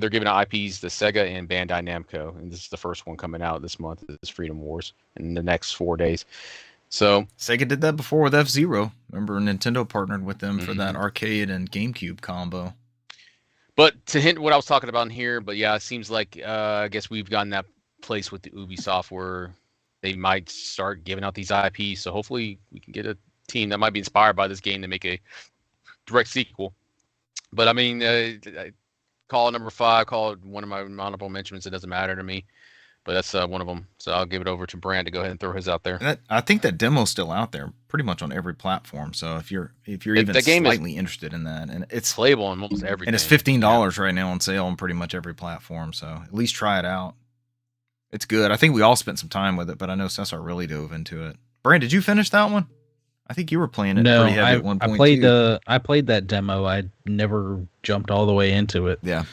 Speaker 3: giving out IPs to Sega and Bandai Namco, and this is the first one coming out this month. Is Freedom Wars in the next 4 days. So
Speaker 1: Sega did that before with F-Zero. Remember, Nintendo partnered with them for that arcade and GameCube combo.
Speaker 3: But to hint what I was talking about in here, but yeah, it seems like I guess we've gotten that place with the Ubisoft where they might start giving out these IPs. So hopefully we can get a team that might be inspired by this game to make a direct sequel. But I mean, call it number 5, call it one of my honorable mentions. It doesn't matter to me, but that's one of them. So I'll give it over to Brand to go ahead and throw his out there.
Speaker 1: I think that demo's still out there pretty much on every platform. So if you're even slightly interested in that, and it's
Speaker 3: playable on almost everything,
Speaker 1: and it's $15 right now on sale on pretty much every platform. So at least try it out. It's good. I think we all spent some time with it, but I know Cesar really dove into it. Brand, did you finish that one? I think you were playing it pretty heavy at one point.
Speaker 2: I played that demo. I never jumped all the way into it.
Speaker 1: Yeah.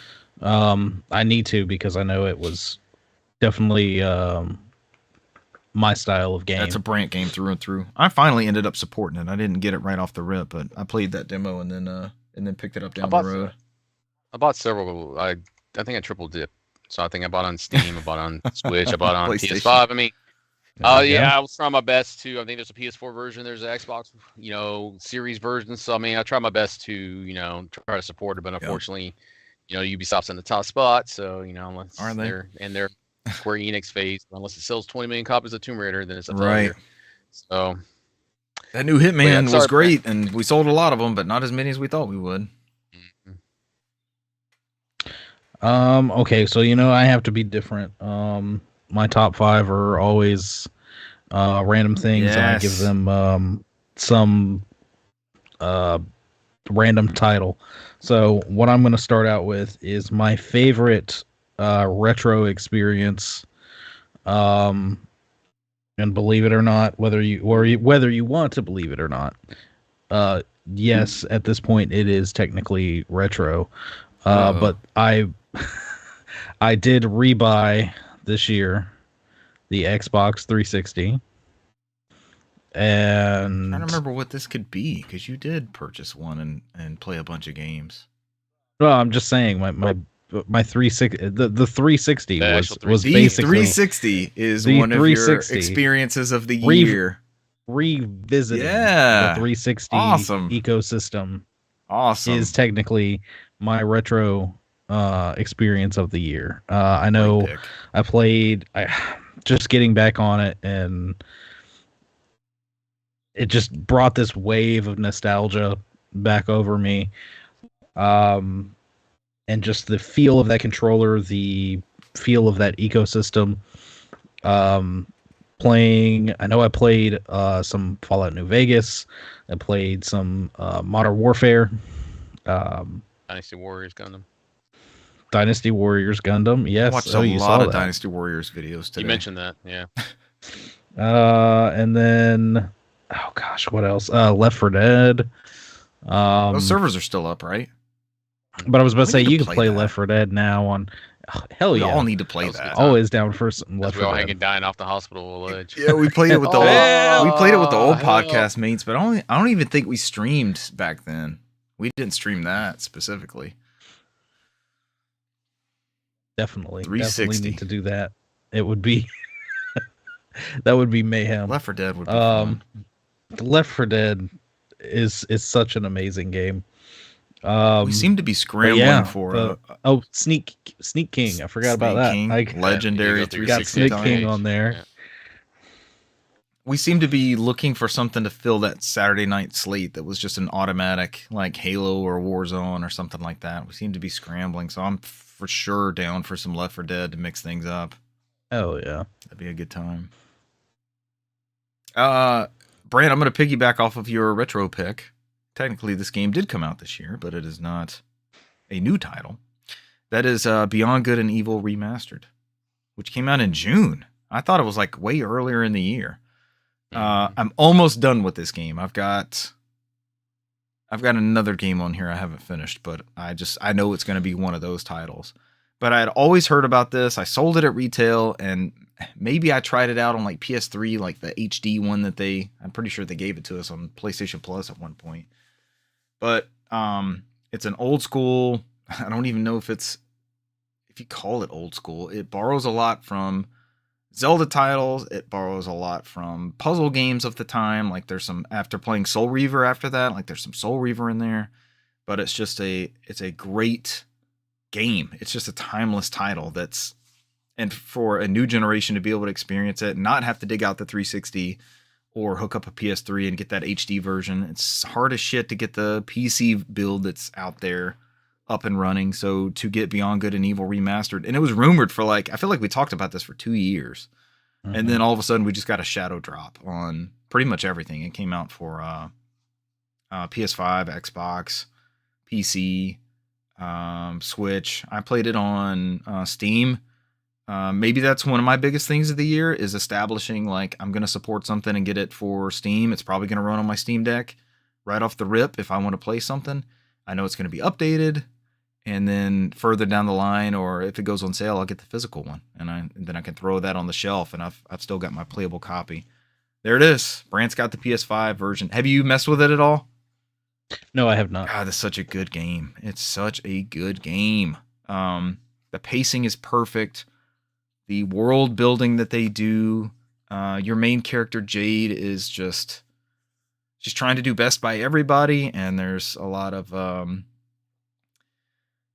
Speaker 2: I need to, because I know it was definitely my style of game.
Speaker 1: That's a Brant game through and through. I finally ended up supporting it. I didn't get it right off the rip, but I played that demo and then picked it up down the road.
Speaker 3: I bought several. I think I triple dip. So I think I bought on Steam, I bought on Switch, I bought on PS5. I mean, I was trying my best to. I think there's a PS4 version, there's an Xbox, series version. So I mean, I try my best to, try to support it, but unfortunately, Ubisoft's in the top spot. So unless they're in their Square Enix phase, unless it sells 20 million copies of Tomb Raider, then it's a failure. So
Speaker 1: that new Hitman was great, and we sold a lot of them, but not as many as we thought we would.
Speaker 2: Okay, so I have to be different. My top 5 are always random things, and I give them some random title. So what I'm going to start out with is my favorite retro experience. And believe it or not, whether you want to believe it or not, yes, at this point it is technically retro. But I did rebuy this year the Xbox 360. And
Speaker 1: I don't remember what this could be, because you did purchase one and play a bunch of games.
Speaker 2: No, I'm just saying my 360 the 360 was
Speaker 1: the
Speaker 2: basically
Speaker 1: 360 is one of your experiences of the year.
Speaker 2: Revisiting the 360 ecosystem is technically my retro experience of the year. I know just getting back on it, and it just brought this wave of nostalgia back over me. And just the feel of that controller, the feel of that ecosystem. I know I played some Fallout New Vegas. I played some Modern Warfare.
Speaker 3: Dynasty Warriors Gundam.
Speaker 1: I
Speaker 2: Yes.
Speaker 1: watched a lot of Dynasty Warriors videos today.
Speaker 3: You mentioned that, yeah.
Speaker 2: And then, oh gosh, what else? Left 4 Dead.
Speaker 1: Those servers are still up, right?
Speaker 2: But I was about to say, you can play Left 4 Dead now on. Oh, hell yeah!
Speaker 1: We all need to play that.
Speaker 2: Always down for some Left 4 Dead.
Speaker 3: We all hanging dying off the hospital ledge.
Speaker 1: Yeah, we played it with the old podcast mates, but I don't even think we streamed back then. We didn't stream that specifically.
Speaker 2: Definitely
Speaker 1: 360
Speaker 2: need to do that. It would be that would be mayhem.
Speaker 1: Left 4 Dead would be fun.
Speaker 2: Left 4 Dead is such an amazing game.
Speaker 1: We seem to be scrambling for
Speaker 2: Sneak King. I forgot about that.
Speaker 1: Legendary 360
Speaker 2: got Sneak King on there. Yeah.
Speaker 1: We seem to be looking for something to fill that Saturday night slate that was just an automatic, like Halo or Warzone or something like that. We seem to be scrambling, so I'm for sure down for some Left 4 Dead to mix things up.
Speaker 2: Oh yeah,
Speaker 1: that'd be a good time. Brand, I'm going to piggyback off of your retro pick. Technically, this game did come out this year, but it is not a new title. That is Beyond Good and Evil Remastered, which came out in June. I thought it was like way earlier in the year. I'm almost done with this game. I've got another game on here I haven't finished, but I know it's going to be one of those titles. But I had always heard about this. I sold it at retail, and maybe I tried it out on like PS3, like the HD one that I'm pretty sure they gave it to us on PlayStation Plus at one point. But it's an old school. I don't even know if you call it old school. It borrows a lot from Zelda titles. It borrows a lot from puzzle games of the time. Like there's some, after playing Soul Reaver after that, like there's some Soul Reaver in there. But it's a great game. It's just a timeless title and for a new generation to be able to experience it, not have to dig out the 360 or hook up a PS3 and get that HD version. It's hard as shit to get the PC build that's out there up and running. So to get Beyond Good and Evil Remastered, and it was rumored for I feel like we talked about this for 2 years. Mm-hmm. And then all of a sudden we just got a shadow drop on pretty much everything. It came out for PS5, Xbox, PC, Switch. I played it on Steam. Maybe that's one of my biggest things of the year is establishing I'm going to support something and get it for Steam. It's probably going to run on my Steam Deck right off the rip if I want to play something. I know it's going to be updated, and then further down the line, or if it goes on sale, I'll get the physical one, and then I can throw that on the shelf, and I've still got my playable copy. There it is. Brant's got the PS5 version. Have you messed with it at all?
Speaker 2: No, I have not.
Speaker 1: God, that's such a good game. It's such a good game. The pacing is perfect. The world building that they do. Your main character Jade is just she's trying to do best by everybody, and there's a lot of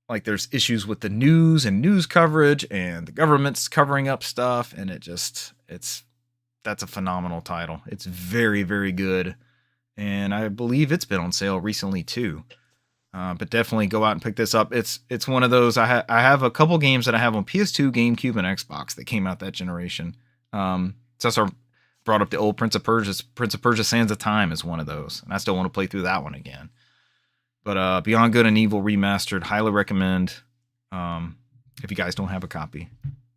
Speaker 1: like there's issues with the news and news coverage, and the government's covering up stuff, and that's a phenomenal title. It's very, very good, and I believe it's been on sale recently too. But definitely go out and pick this up. It's one of those. I have a couple games that I have on PS2, GameCube, and Xbox that came out that generation. Cesar brought up the old Prince of Persia. Prince of Persia: Sands of Time is one of those, and I still want to play through that one again. But Beyond Good and Evil Remastered, highly recommend. If you guys don't have a copy,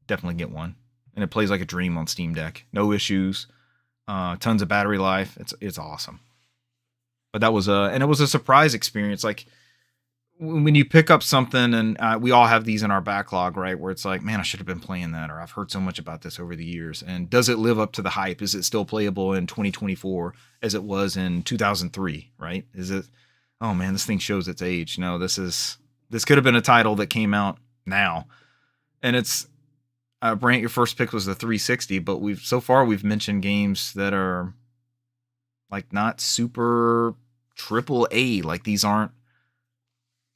Speaker 1: definitely get one. And it plays like a dream on Steam Deck. No issues. Tons of battery life. It's awesome. But that was and it was a surprise experience. Like when you pick up something, and we all have these in our backlog, right? Where it's like, man, I should have been playing that, or I've heard so much about this over the years. And does it live up to the hype? Is it still playable in 2024 as it was in 2003? Right? Is it? Oh man, this thing shows its age. No, this could have been a title that came out now, and it's Brant. Your first pick was the 360, but we've mentioned games that are like not super triple A. Like these aren't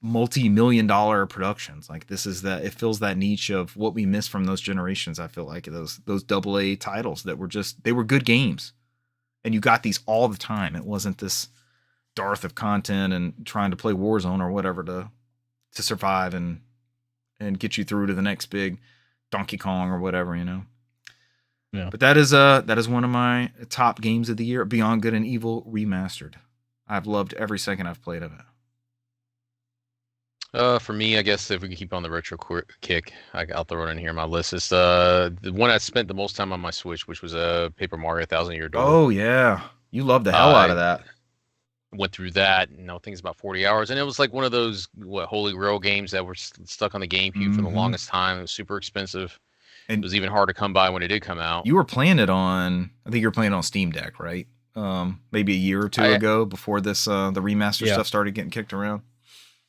Speaker 1: multi-million-dollar productions. Like this is it fills that niche of what we missed from those generations. I feel like those double A titles that they were good games, and you got these all the time. It wasn't this dearth of content and trying to play Warzone or whatever to survive and get you through to the next big Donkey Kong or whatever, you know.
Speaker 2: Yeah.
Speaker 1: But that is one of my top games of the year, Beyond Good and Evil Remastered. I've loved every second I've played of it.
Speaker 3: For me, I guess if we can keep on the retro kick, I'll throw it in here on my list. It's the one I spent the most time on my Switch, which was Paper Mario: Thousand Year Door.
Speaker 1: Oh yeah, you love the hell out of that.
Speaker 3: Went through that, I think it's about 40 hours, and it was like one of those holy grail games that were stuck on the GameCube for the longest time. It was super expensive. And it was even hard to come by when it did come out.
Speaker 1: You were playing it on, I think you were playing it on Steam Deck, right? Maybe a year or two ago, before this the remaster stuff started getting kicked around.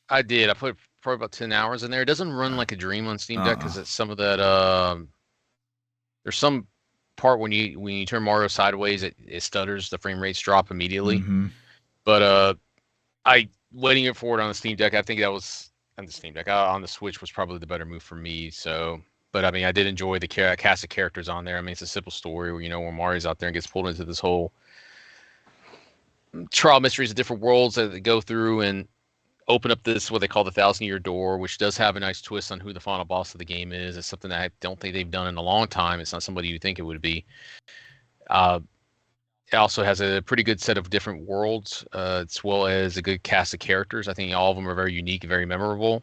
Speaker 3: I did. I put probably about 10 hours in there. It doesn't run like a dream on Steam Deck because it's some of that. There's some part when you turn Mario sideways, it stutters. The frame rates drop immediately.
Speaker 1: Mm-hmm.
Speaker 3: But waiting it for it on the Steam Deck, I think that was on the Steam Deck. On the Switch was probably the better move for me. So, but I mean, I did enjoy the cast of characters on there. I mean, it's a simple story where Mario's out there and gets pulled into this whole trial mysteries of different worlds that they go through and open up this what they call the 1,000-Year Door, which does have a nice twist on who the final boss of the game is. It's something that I don't think they've done in a long time. It's not somebody you think it would be. It also has a pretty good set of different worlds, as well as a good cast of characters. I think all of them are very unique and very memorable,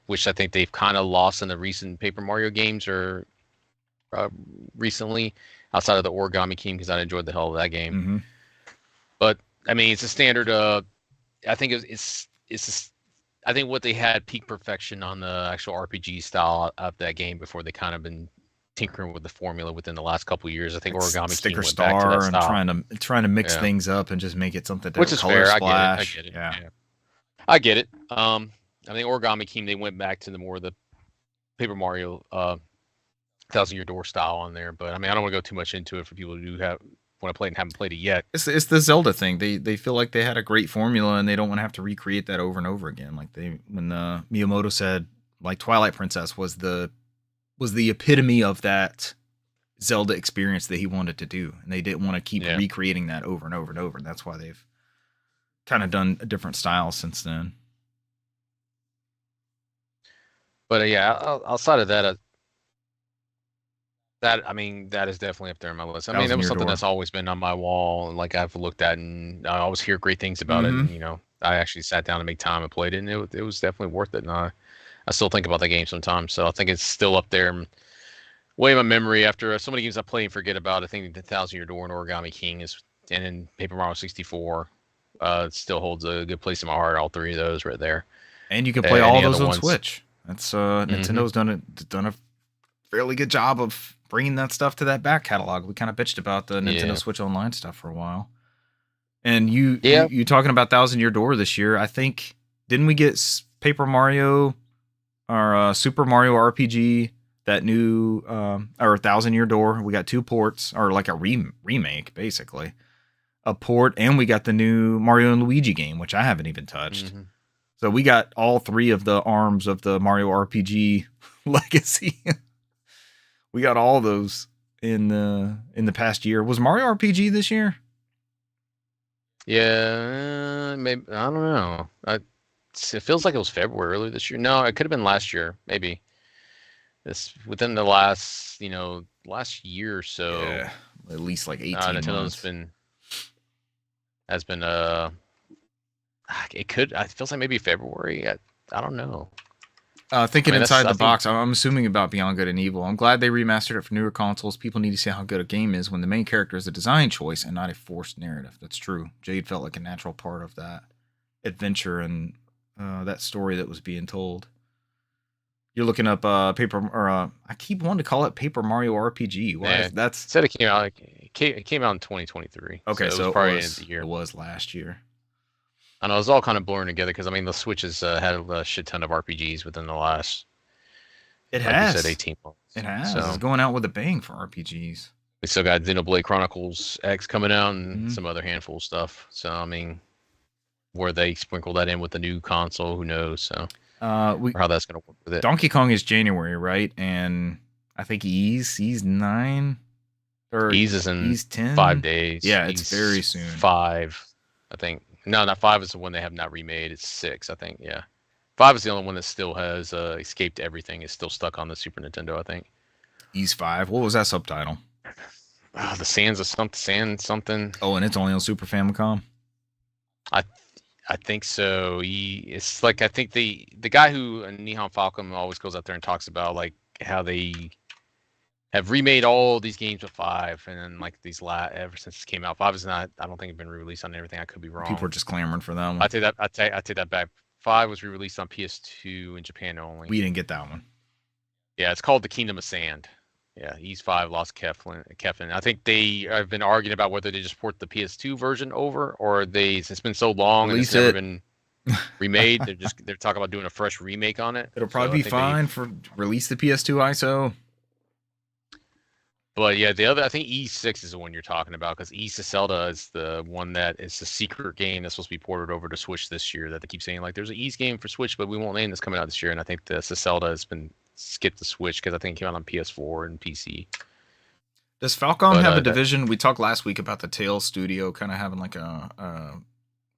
Speaker 3: which I think they've kind of lost in the recent Paper Mario games or recently, outside of the Origami King, because I enjoyed the hell of that game.
Speaker 1: Mm-hmm.
Speaker 3: But I mean, it's a standard. I think I think what they had peak perfection on the actual RPG style of that game before they kind of been tinkering with the formula within the last couple of years. I think Origami King went back to that style.
Speaker 1: And trying to mix things up and just make it something different.
Speaker 3: Which is fair.
Speaker 1: Splash.
Speaker 3: I get it. Yeah. I get it. I think Origami King, they went back to the Paper Mario 1,000-Year Door style on there. But I mean, I don't want to go too much into it for people who want to play it and haven't played it yet.
Speaker 1: It's the Zelda thing. They feel like they had a great formula and they don't want to have to recreate that over and over again. Like when Miyamoto said like Twilight Princess was the epitome of that Zelda experience that he wanted to do, and they didn't want to keep recreating that over and over and over. And that's why they've kind of done a different style since then. But
Speaker 3: outside of that, that is definitely up there on my list. I mean, that was something that's always been on my wall, and like I've looked at, and I always hear great things about it. And I actually sat down and made time and played it, and it was definitely worth it. And I still think about that game sometimes, so I think it's still up there, way in my memory. After so many games I play and forget about, I think the 1,000-Year Door and Origami King and then Paper Mario 64, it still holds a good place in my heart. All three of those right there.
Speaker 1: And you can play all
Speaker 3: any
Speaker 1: those
Speaker 3: other
Speaker 1: on
Speaker 3: ones.
Speaker 1: Switch. That's Nintendo's done a fairly good job of bringing that stuff to that back catalog. We kind of bitched about the Nintendo Switch Online stuff for a while. And you talking about Thousand Year Door this year? I think didn't we get Paper Mario or Super Mario RPG, that new or Thousand Year Door? We got 2 ports, or like a remake basically, a port, and we got the new Mario and Luigi game, which I haven't even touched.
Speaker 3: Mm-hmm.
Speaker 1: So we got all 3 of the arms of the Mario RPG legacy. We got all those in the past year. Was Mario RPG this year?
Speaker 3: Yeah, maybe, I don't know. It feels like it was February earlier this year. No, it could have been last year, maybe. This within the last year or so.
Speaker 1: Yeah, at least like 18
Speaker 3: Nintendo's
Speaker 1: months.
Speaker 3: has been it feels like maybe February. I don't know.
Speaker 1: Thinking inside the box, I'm assuming about Beyond Good and Evil. I'm glad they remastered it for newer consoles. People need to see how good a game is when the main character is a design choice and not a forced narrative. That's true. Jade felt like a natural part of that adventure and that story that was being told. You're looking up I keep wanting to call it Paper Mario RPG. Why? That's
Speaker 3: said it came out. It came out in 2023.
Speaker 1: Okay,
Speaker 3: so it was probably the end of the year.
Speaker 1: It was last year.
Speaker 3: I know, it was all kind of blurring together because, I mean, the Switch has had a shit ton of RPGs within the last,
Speaker 1: It has.
Speaker 3: You said 18 months.
Speaker 1: It has.
Speaker 3: So,
Speaker 1: it's going out with a bang for RPGs.
Speaker 3: We still got Xenoblade Chronicles X coming out and some other handful of stuff. So, I mean, where they sprinkle that in with the new console, who knows? So, or how that's going to work with it.
Speaker 1: Donkey Kong is January, right? And I think Ease 9. Or
Speaker 3: Ease is in
Speaker 1: Ease 10?
Speaker 3: 5 days.
Speaker 1: Yeah, it's very soon.
Speaker 3: 5, I think. No, not 5 is the one they have not remade. It's 6, I think. Yeah, 5 is the only one that still has escaped everything. It's still stuck on the Super Nintendo, I think.
Speaker 1: Ease 5. What was that subtitle?
Speaker 3: The Sands of something.
Speaker 1: Oh, and it's only on Super Famicom.
Speaker 3: I think so. It's like, I think the guy who Nihon Falcom always goes out there and talks about like how they have remade all these games with 5, and then like ever since it came out, 5 is not. I don't think it's been re-released on everything. I could be wrong.
Speaker 1: People are just clamoring for that one.
Speaker 3: I take that back. 5 was re-released on PS2 in Japan only.
Speaker 1: We didn't get that one.
Speaker 3: Yeah, it's called The Kingdom of Sand. Yeah, Ease 5 lost Keflin. I think they have been arguing about whether they just port the PS2 version over, or it's been so long and it's never been remade. They're talking about doing a fresh remake on it.
Speaker 1: It'll probably be fine for release the PS2 ISO.
Speaker 3: But yeah, I think E6 is the one you're talking about, because East of Zelda is the one that is the secret game that's supposed to be ported over to Switch this year. That they keep saying like there's an East game for Switch, but we won't name this coming out this year. And I think the Zelda has been skipped to Switch because I think it came out on PS4 and PC.
Speaker 1: Does Falcom have a division? We talked last week about the Tales studio kind of having like a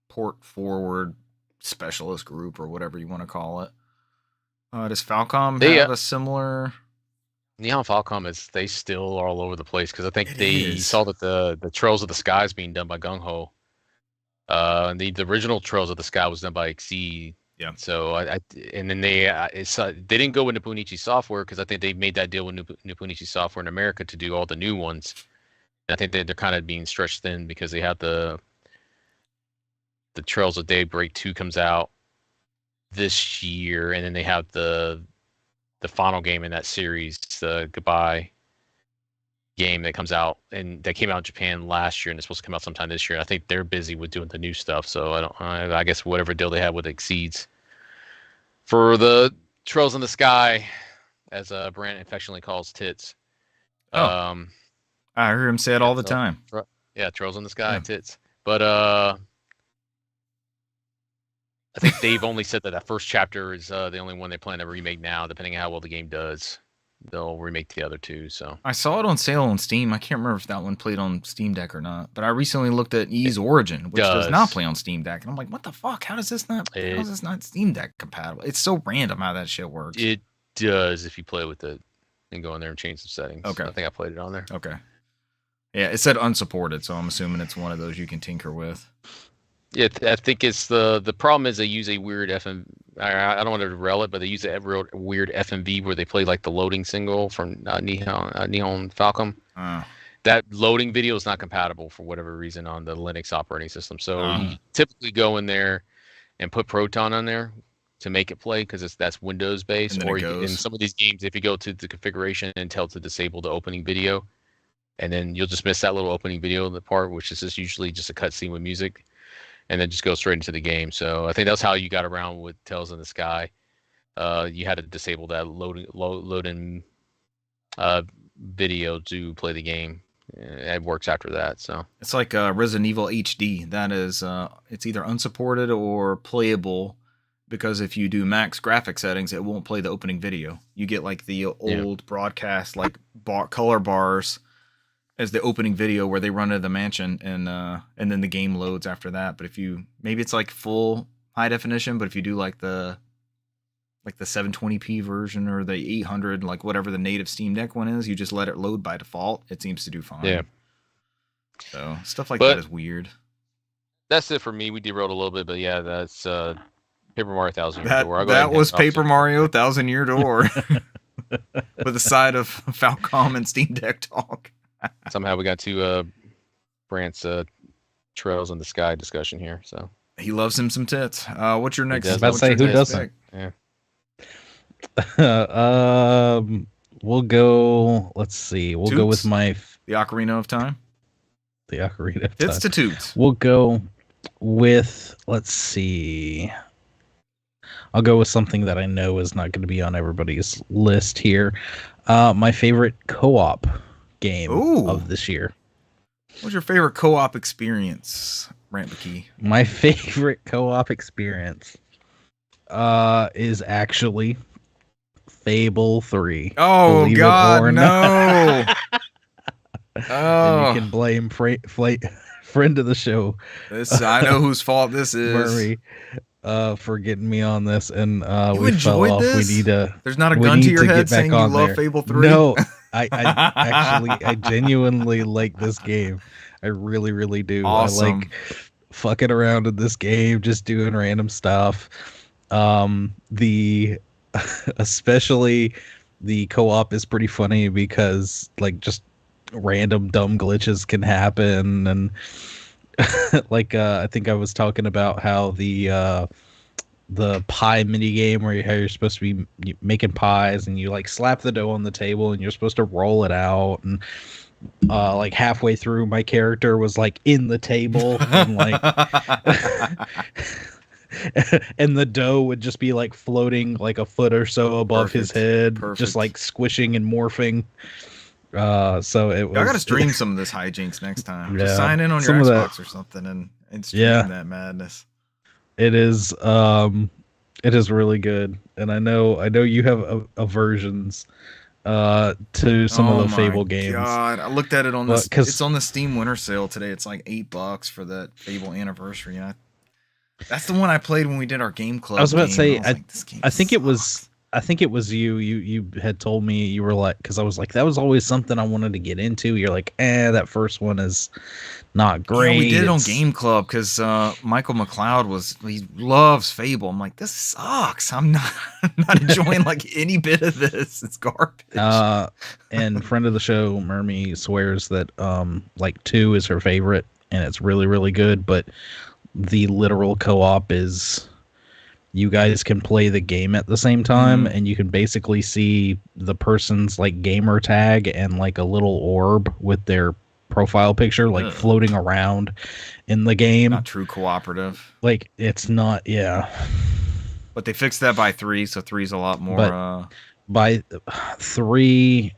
Speaker 1: port forward specialist group or whatever you want to call it. Does Falcom have a similar?
Speaker 3: Nihon Falcom they still are all over the place, because I think you saw that the Trails of the Sky is being done by Gung Ho. And the original Trails of the Sky was done by Exceed.
Speaker 1: Yeah.
Speaker 3: So and then they didn't go with Nipponichi Software, because I think they made that deal with Nipponichi Software in America to do all the new ones. And I think they're kind of being stretched thin because they have the Trails of Daybreak 2 comes out this year, and then they have the final game in that series, the Goodbye game that comes out, and that came out in Japan last year, and it's supposed to come out sometime this year. I think they're busy with doing the new stuff, so I guess whatever deal they have with Exceeds for the Trails in the Sky, as Brant affectionately calls tits.
Speaker 1: I hear him say it all the time.
Speaker 3: Yeah, Trails in the Sky, tits. But I think they've only said that first chapter is the only one they plan to remake now. Depending on how well the game does, they'll remake the other 2. So
Speaker 1: I saw it on sale on Steam. I can't remember if that one played on Steam Deck or not. But I recently looked at Ys Origin, which does not play on Steam Deck, and I'm like, what the fuck? How is this not Steam Deck compatible? It's so random how that shit works.
Speaker 3: It does if you play with it and go in there and change the settings.
Speaker 1: Okay,
Speaker 3: I think I played it on there.
Speaker 1: Okay. Yeah, it said unsupported, so I'm assuming it's one of those you can tinker with.
Speaker 3: Yeah, I think it's the problem is they use a weird FM. I don't want to derail it, but they use a weird FMV where they play like the loading single from Nihon Falcom. That loading video is not compatible for whatever reason on the Linux operating system. So you typically go in there and put Proton on there, to make it play because that's Windows based.
Speaker 1: And then
Speaker 3: Or
Speaker 1: it
Speaker 3: in
Speaker 1: goes.
Speaker 3: some of these games, if you go to the configuration and tell to disable the opening video, and then you'll just miss that little opening video in the part, which is just usually just a cutscene with music, and then just go straight into the game. So I think that's how you got around with Tales in the Sky. You had to disable that load-in video to play the game. It works after that. So
Speaker 1: It's like Resident Evil HD. That is, it's either unsupported or playable, because if you do max graphic settings, it won't play the opening video. You get like the old broadcast like color bars as the opening video where they run into the mansion, and then the game loads after that. But if you, maybe it's like full high definition, but if you do like the 720p version or the 800, like whatever the native Steam Deck one is, you just let it load by default. It seems to do fine.
Speaker 3: yeah.
Speaker 1: So stuff like that is weird.
Speaker 3: That's it for me. We derailed a little bit, but yeah, that's Paper Mario Thousand Year Door.
Speaker 1: That was Paper Mario Thousand Year Door with a side of Falcom and Steam Deck talk.
Speaker 3: Somehow we got to Brant's Trails in the Sky discussion here. So
Speaker 1: he loves him some tits. What's your next?
Speaker 2: I was about to say, who doesn't?
Speaker 3: Yeah.
Speaker 2: We'll go. Let's see. We'll go with
Speaker 1: the Ocarina of Time.
Speaker 2: The Ocarina of
Speaker 1: Tits
Speaker 2: Time.
Speaker 1: to toots.
Speaker 2: We'll go with. Let's see. I'll go with something that I know is not going to be on everybody's list here. My favorite co-op game of this year.
Speaker 1: What's your favorite co-op experience, Rant McKee?
Speaker 2: My favorite co-op experience is actually Fable 3.
Speaker 1: Oh, God, no.
Speaker 2: And you can blame friend of the show.
Speaker 1: I know whose fault this is.
Speaker 2: Murray, for getting me on this. And
Speaker 1: you
Speaker 2: we fell off.
Speaker 1: This?
Speaker 2: We need to.
Speaker 1: There's not a gun to your head saying you love Fable 3?
Speaker 2: No, I genuinely like this game. I really, really do.
Speaker 1: Awesome.
Speaker 2: I like fucking around in this game, just doing random stuff. Especially the co-op is pretty funny because like just random dumb glitches can happen, and like I think I was talking about how the pie mini game where how you're supposed to be making pies and you like slap the dough on the table and you're supposed to roll it out, and like halfway through my character was like in the table and like and the dough would just be like floating like a foot or so above his head. Just like squishing and morphing. So it was.
Speaker 1: I gotta stream some of this hijinks next time.
Speaker 2: Yeah,
Speaker 1: just sign in on your Xbox or something and stream that madness.
Speaker 2: It is really good, and I know you have aversions to some of the Fable games.
Speaker 1: God, I looked at it on this. It's on the Steam Winter Sale today. It's like $8 for that Fable Anniversary. That's the one I played when we did our game club.
Speaker 2: I was about to say,
Speaker 1: I think
Speaker 2: it was you. You had told me, you were like, because I was like, that was always something I wanted to get into. You're like, that first one is not great.
Speaker 1: Yeah, we did it on Game Club because Michael McLeod he loves Fable. I'm like, this sucks. I'm not enjoying like any bit of this. It's garbage.
Speaker 2: And friend of the show, Mermy, swears that like 2 is her favorite, and it's really, really good. But the literal co-op is you guys can play the game at the same time, and you can basically see the person's like gamer tag and like a little orb with their profile picture like floating around in the game.
Speaker 1: Not true cooperative.
Speaker 2: Like it's not, yeah.
Speaker 1: But they fixed that by 3, so 3 is a lot more.
Speaker 2: But by 3,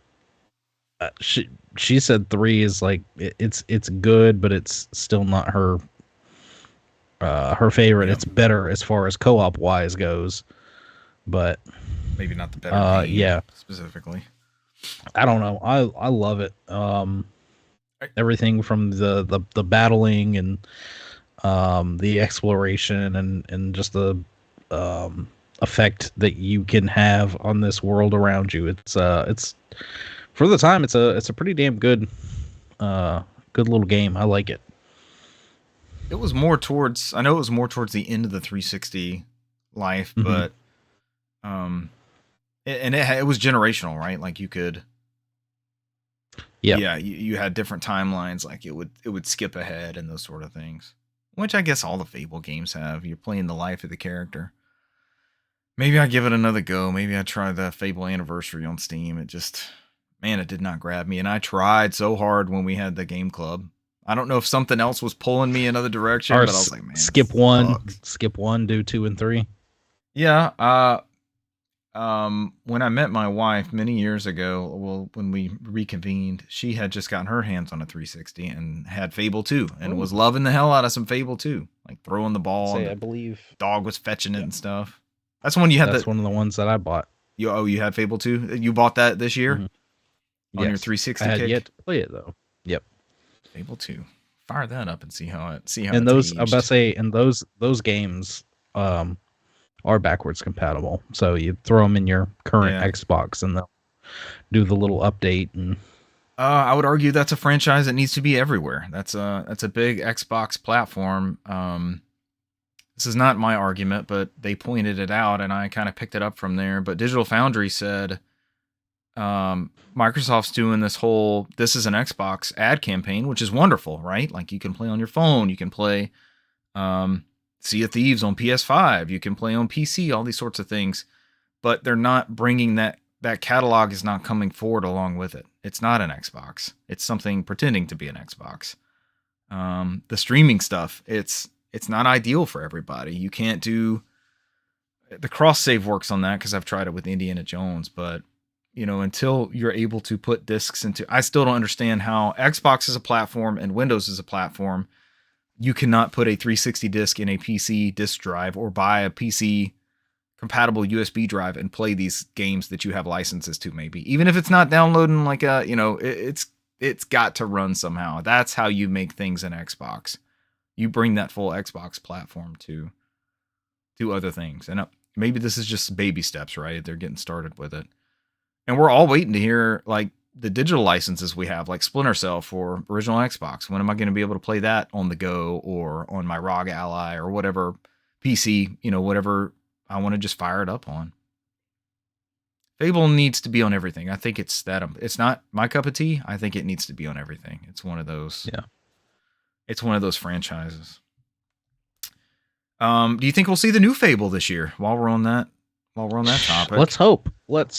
Speaker 2: she said 3 is like it's good, but it's still not her favorite. It's better as far as co-op wise goes, but
Speaker 1: maybe not the better game,
Speaker 2: yeah,
Speaker 1: specifically.
Speaker 2: I don't know. I love it. Everything from the battling and the exploration and just the effect that you can have on this world around you. It's for the time it's a pretty damn good little game. I like it.
Speaker 1: It was more towards. I know it was more towards the end of the 360 life, but it was generational, right? Like you could, you had different timelines. Like it would skip ahead and those sort of things, which I guess all the Fable games have. You're playing the life of the character. Maybe I give it another go. Maybe I try the Fable Anniversary on Steam. It just, man, it did not grab me. And I tried so hard when we had the game club. I don't know if something else was pulling me another direction,
Speaker 2: Or
Speaker 1: but I was like, man,
Speaker 2: skip one, do 2 and 3.
Speaker 1: Yeah. When I met my wife many years ago, well, when we reconvened, she had just gotten her hands on a 360 and had Fable 2 and was loving the hell out of some Fable 2, like throwing the ball.
Speaker 2: I believe
Speaker 1: dog was fetching it and stuff. That's when you had.
Speaker 2: That's one of the ones that I bought.
Speaker 1: You had Fable 2? You bought that this year?
Speaker 2: Mm-hmm.
Speaker 1: On your 360
Speaker 2: I had
Speaker 1: kick?
Speaker 2: yet to play it though. Yep.
Speaker 1: Fable 2. Fire that up and see how
Speaker 2: and those, I'm about to say, and those games are backwards compatible. So you throw them in your current Xbox and they'll do the little update. And
Speaker 1: I would argue that's a franchise that needs to be everywhere. That's a big Xbox platform. This is not my argument, but they pointed it out and I kind of picked it up from there. But Digital Foundry said Microsoft's doing this is an Xbox ad campaign, which is wonderful, right? Like you can play on your phone, you can play Sea of Thieves on PS5, you can play on PC, all these sorts of things. But they're not bringing that catalog is not coming forward along with it. It's not an Xbox. It's something pretending to be an Xbox. The streaming stuff, it's not ideal for everybody. You can't do the cross save works on that because I've tried it with Indiana Jones, but until you're able to put discs into, I still don't understand how Xbox is a platform and Windows is a platform. You cannot put a 360 disc in a PC disc drive or buy a PC compatible USB drive and play these games that you have licenses to, maybe. Even if it's not downloading like it's got to run somehow. That's how you make things in Xbox. You bring that full Xbox platform to other things. And maybe this is just baby steps, right? They're getting started with it. And we're all waiting to hear like the digital licenses we have, like Splinter Cell for original Xbox. When am I going to be able to play that on the go or on my ROG Ally or whatever PC, whatever I want to just fire it up on? Fable needs to be on everything. I think it's not my cup of tea. I think it needs to be on everything. It's one of those.
Speaker 2: Yeah.
Speaker 1: It's one of those franchises. Do you think we'll see the new Fable this year? While we're on that topic,
Speaker 2: let's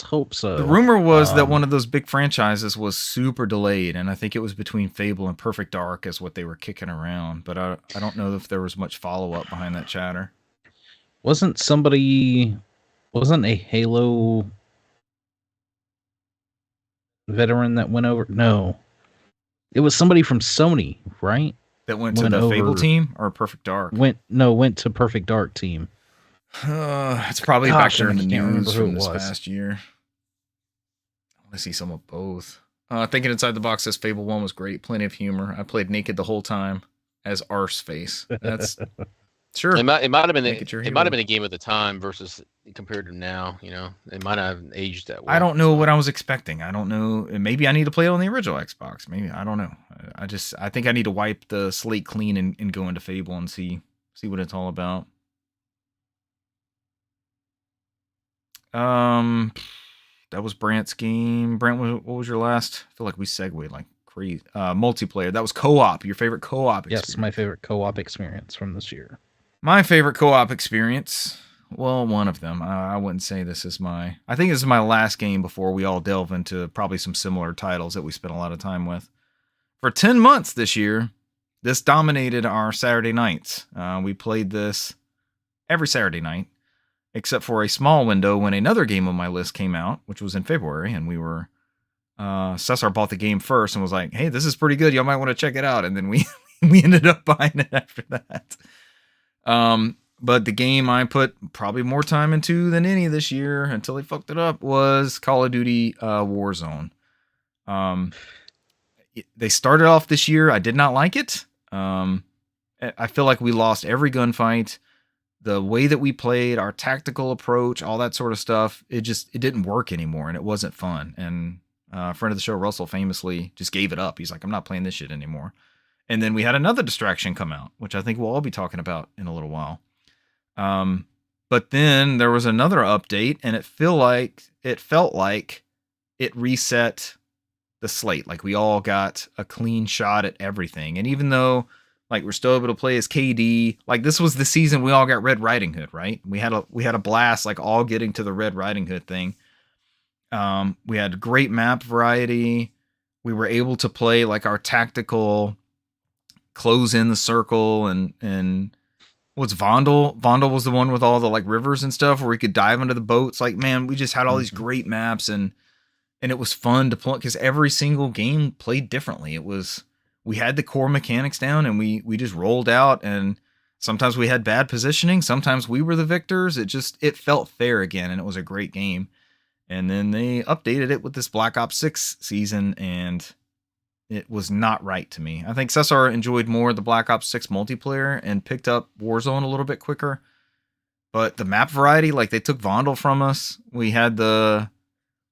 Speaker 2: hope so.
Speaker 1: The rumor was that one of those big franchises was super delayed, and I think it was between Fable and Perfect Dark is what they were kicking around. But I don't know if there was much follow up behind that chatter.
Speaker 2: Wasn't a Halo veteran that went over? No, it was somebody from Sony, right?
Speaker 1: That went to the Fable team or Perfect Dark?
Speaker 2: Went to Perfect Dark team.
Speaker 1: It's probably back there in the news from this past year. I want to see some of both. Thinking Inside the Box says Fable 1 was great. Plenty of humor. I played naked the whole time as Arseface. That's sure.
Speaker 3: It might have been a game at the time versus compared to now. It might not have aged that well.
Speaker 1: I don't know what I was expecting. I don't know. Maybe I need to play it on the original Xbox. Maybe I don't know. I think I need to wipe the slate clean and go into Fable and see what it's all about. That was Brant's game. Brant, what was your last? I feel like we segued like crazy. Multiplayer. That was co-op. Your favorite co-op experience?
Speaker 2: Yes, my favorite co-op experience from this year.
Speaker 1: My favorite co-op experience. Well, one of them. I wouldn't say this is my. I think this is my last game before we all delve into probably some similar titles that we spent a lot of time with. For 10 months this year, this dominated our Saturday nights. We played this every Saturday night, except for a small window when another game on my list came out, which was in February, and we were Cesar bought the game first and was like, hey, this is pretty good, y'all might want to check it out. And then we ended up buying it after that. But the game I put probably more time into than any this year until they fucked it up was Call of Duty Warzone. They started off this year, I did not like it. I feel like we lost every gunfight. The way that we played, our tactical approach, all that sort of stuff, it didn't work anymore, and it wasn't fun. And a friend of the show, Russell, famously just gave it up. He's like, I'm not playing this shit anymore. And then we had another distraction come out, which I think we'll all be talking about in a little while. But then there was another update, and it felt like it reset the slate. Like we all got a clean shot at everything. And even though Like, we're still able to play as KD. Like, this was the season we all got Red Riding Hood, right? We had a blast, like, all getting to the Red Riding Hood thing. We had great map variety. We were able to play like our tactical close in the circle and what's Vondel? Vondel was the one with all the like rivers and stuff where we could dive into the boats. Like, man, we just had all these great maps and it was fun to play because every single game played differently. We had the core mechanics down and we just rolled out, and sometimes we had bad positioning. Sometimes we were the victors. It felt fair again, and it was a great game. And then they updated it with this Black Ops 6 season, and it was not right to me. I think Cesar enjoyed more the Black Ops 6 multiplayer and picked up Warzone a little bit quicker. But the map variety, like, they took Vondel from us. We had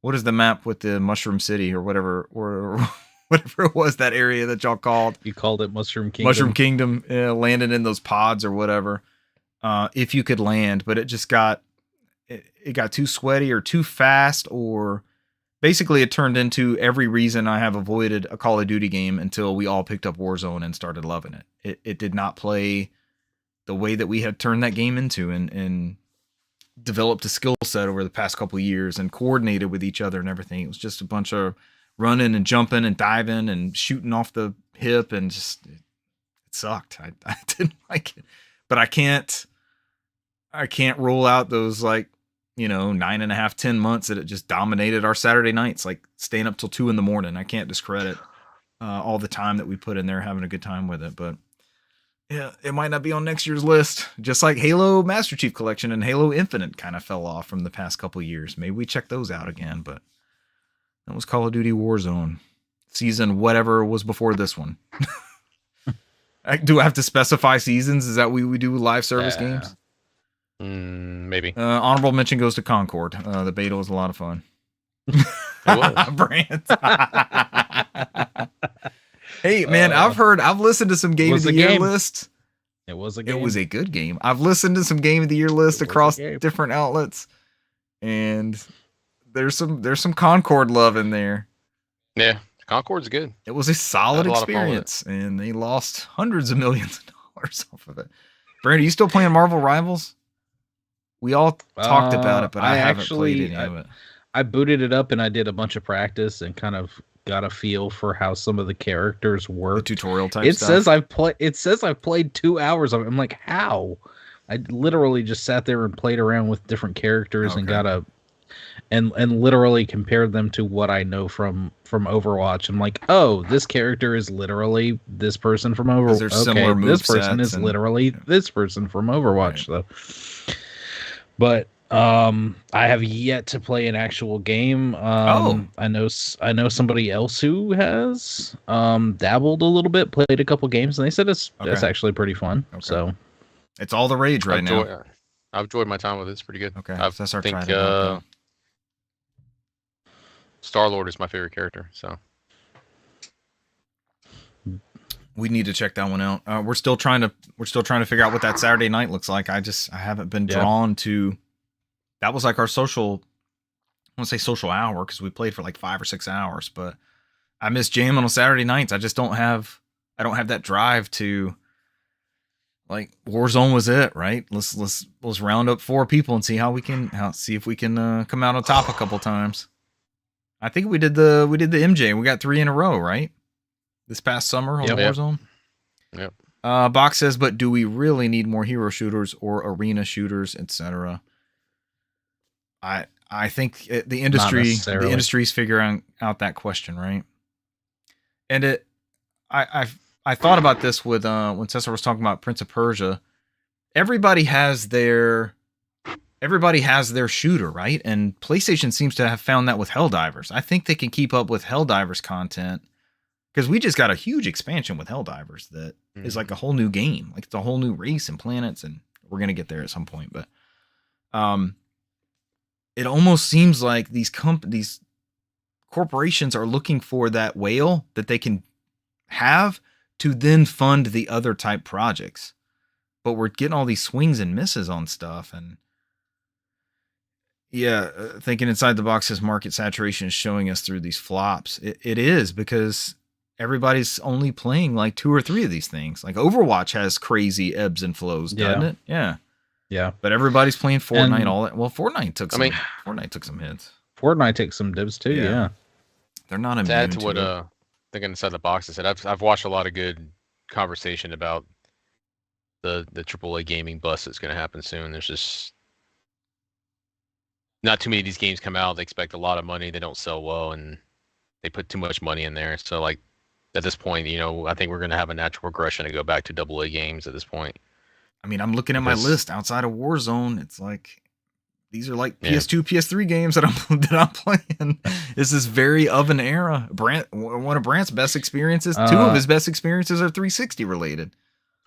Speaker 1: what is the map with the Mushroom City or whatever, or whatever it was, that area that y'all called.
Speaker 2: You called it Mushroom Kingdom.
Speaker 1: Mushroom Kingdom, landing in those pods or whatever. If you could land, but it just got too sweaty or too fast, or basically it turned into every reason I have avoided a Call of Duty game until we all picked up Warzone and started loving it. It did not play the way that we had turned that game into and developed a skill set over the past couple of years and coordinated with each other and everything. It was just a bunch of running and jumping and diving and shooting off the hip, and just it sucked. I didn't like it, but I can't rule out those, like, 9.5, 10 months that it just dominated our Saturday nights, like staying up till 2 a.m. I can't discredit all the time that we put in there having a good time with it, but yeah, it might not be on next year's list. Just like Halo Master Chief Collection and Halo Infinite kind of fell off from the past couple years. Maybe we check those out again, but that was Call of Duty Warzone season whatever was before this one. Do I have to specify seasons? Is that we do live service games?
Speaker 3: Maybe.
Speaker 1: Honorable mention goes to Concord. The beta was a lot of fun.
Speaker 3: It was.
Speaker 1: Brant. Hey, man, I've listened to some Game of the Year lists.
Speaker 2: It was a game.
Speaker 1: It was a good game. I've listened to some Game of the Year lists across different outlets, and there's some Concord love in there.
Speaker 3: Yeah, Concord's good.
Speaker 1: It was a solid experience, and they lost hundreds of millions of dollars off of it. Brandon, are you still playing Marvel Rivals? We all talked about it, but I haven't played any of it.
Speaker 2: I booted it up and I did a bunch of practice and kind of got a feel for how some of the characters work.
Speaker 1: The tutorial type stuff.
Speaker 2: It says I've played 2 hours of it. I'm like, how? I literally just sat there and played around with different characters and got and literally compared them to what I know from Overwatch. I'm like, oh, this character is literally this person from Overwatch.
Speaker 1: Similar move
Speaker 2: this person is literally this person from Overwatch. Right. So, but I have yet to play an actual game. I know somebody else who has dabbled a little bit, played a couple games, and they said it's actually pretty fun. Okay. So
Speaker 1: it's all the rage right now.
Speaker 3: I've enjoyed my time with it. It's pretty good.
Speaker 1: Okay,
Speaker 3: I think Star-Lord is my favorite character. So
Speaker 1: we need to check that one out. We're still trying to figure out what that Saturday night looks like. I haven't been drawn to. That was like our social, I want to say social hour, because we played for like 5 or 6 hours, but I miss jamming on Saturday nights. I just don't have that drive to, like, Warzone was it, right? Let's round up 4 people and see if we can come out on top a couple times. I think we did the MJ. We got 3 in a row, right? This past summer on Warzone.
Speaker 3: Yep.
Speaker 1: Box says, but do we really need more hero shooters or arena shooters, etc.? I think the industry's figuring out that question, right? And I thought about this with when Cesar was talking about Prince of Persia. Everybody has their shooter, right? And PlayStation seems to have found that with Helldivers. I think they can keep up with Helldivers content because we just got a huge expansion with Helldivers that is like a whole new game, like it's a whole new race and planets, and we're gonna get there at some point, but it almost seems like these corporations are looking for that whale that they can have to then fund the other type projects. But we're getting all these swings and misses on stuff. And thinking inside the box says market saturation is showing us through these flops. It is, because everybody's only playing like 2 or 3 of these things. Like Overwatch has crazy ebbs and flows, doesn't it? Yeah.
Speaker 2: Yeah.
Speaker 1: But everybody's playing Fortnite
Speaker 2: And-
Speaker 1: all that. Well, Fortnite took some hits.
Speaker 2: Fortnite takes some dibs too. Yeah.
Speaker 1: They're not
Speaker 3: To
Speaker 1: immune
Speaker 3: add to
Speaker 1: to
Speaker 3: what
Speaker 1: it.
Speaker 3: thinking inside the box, I said I've watched a lot of good conversation about the AAA gaming bust that's going to happen soon. There's just not too many of these games come out. They expect a lot of money. They don't sell well, and they put too much money in there. So like at this point, I think we're going to have a natural progression to go back to AA games at this point.
Speaker 1: I mean, I'm looking at my list outside of Warzone. It's like these are like PS2, PS3 games that I'm playing. This is very of an era. One of Brant's best experiences, 2 of his best experiences are 360 related.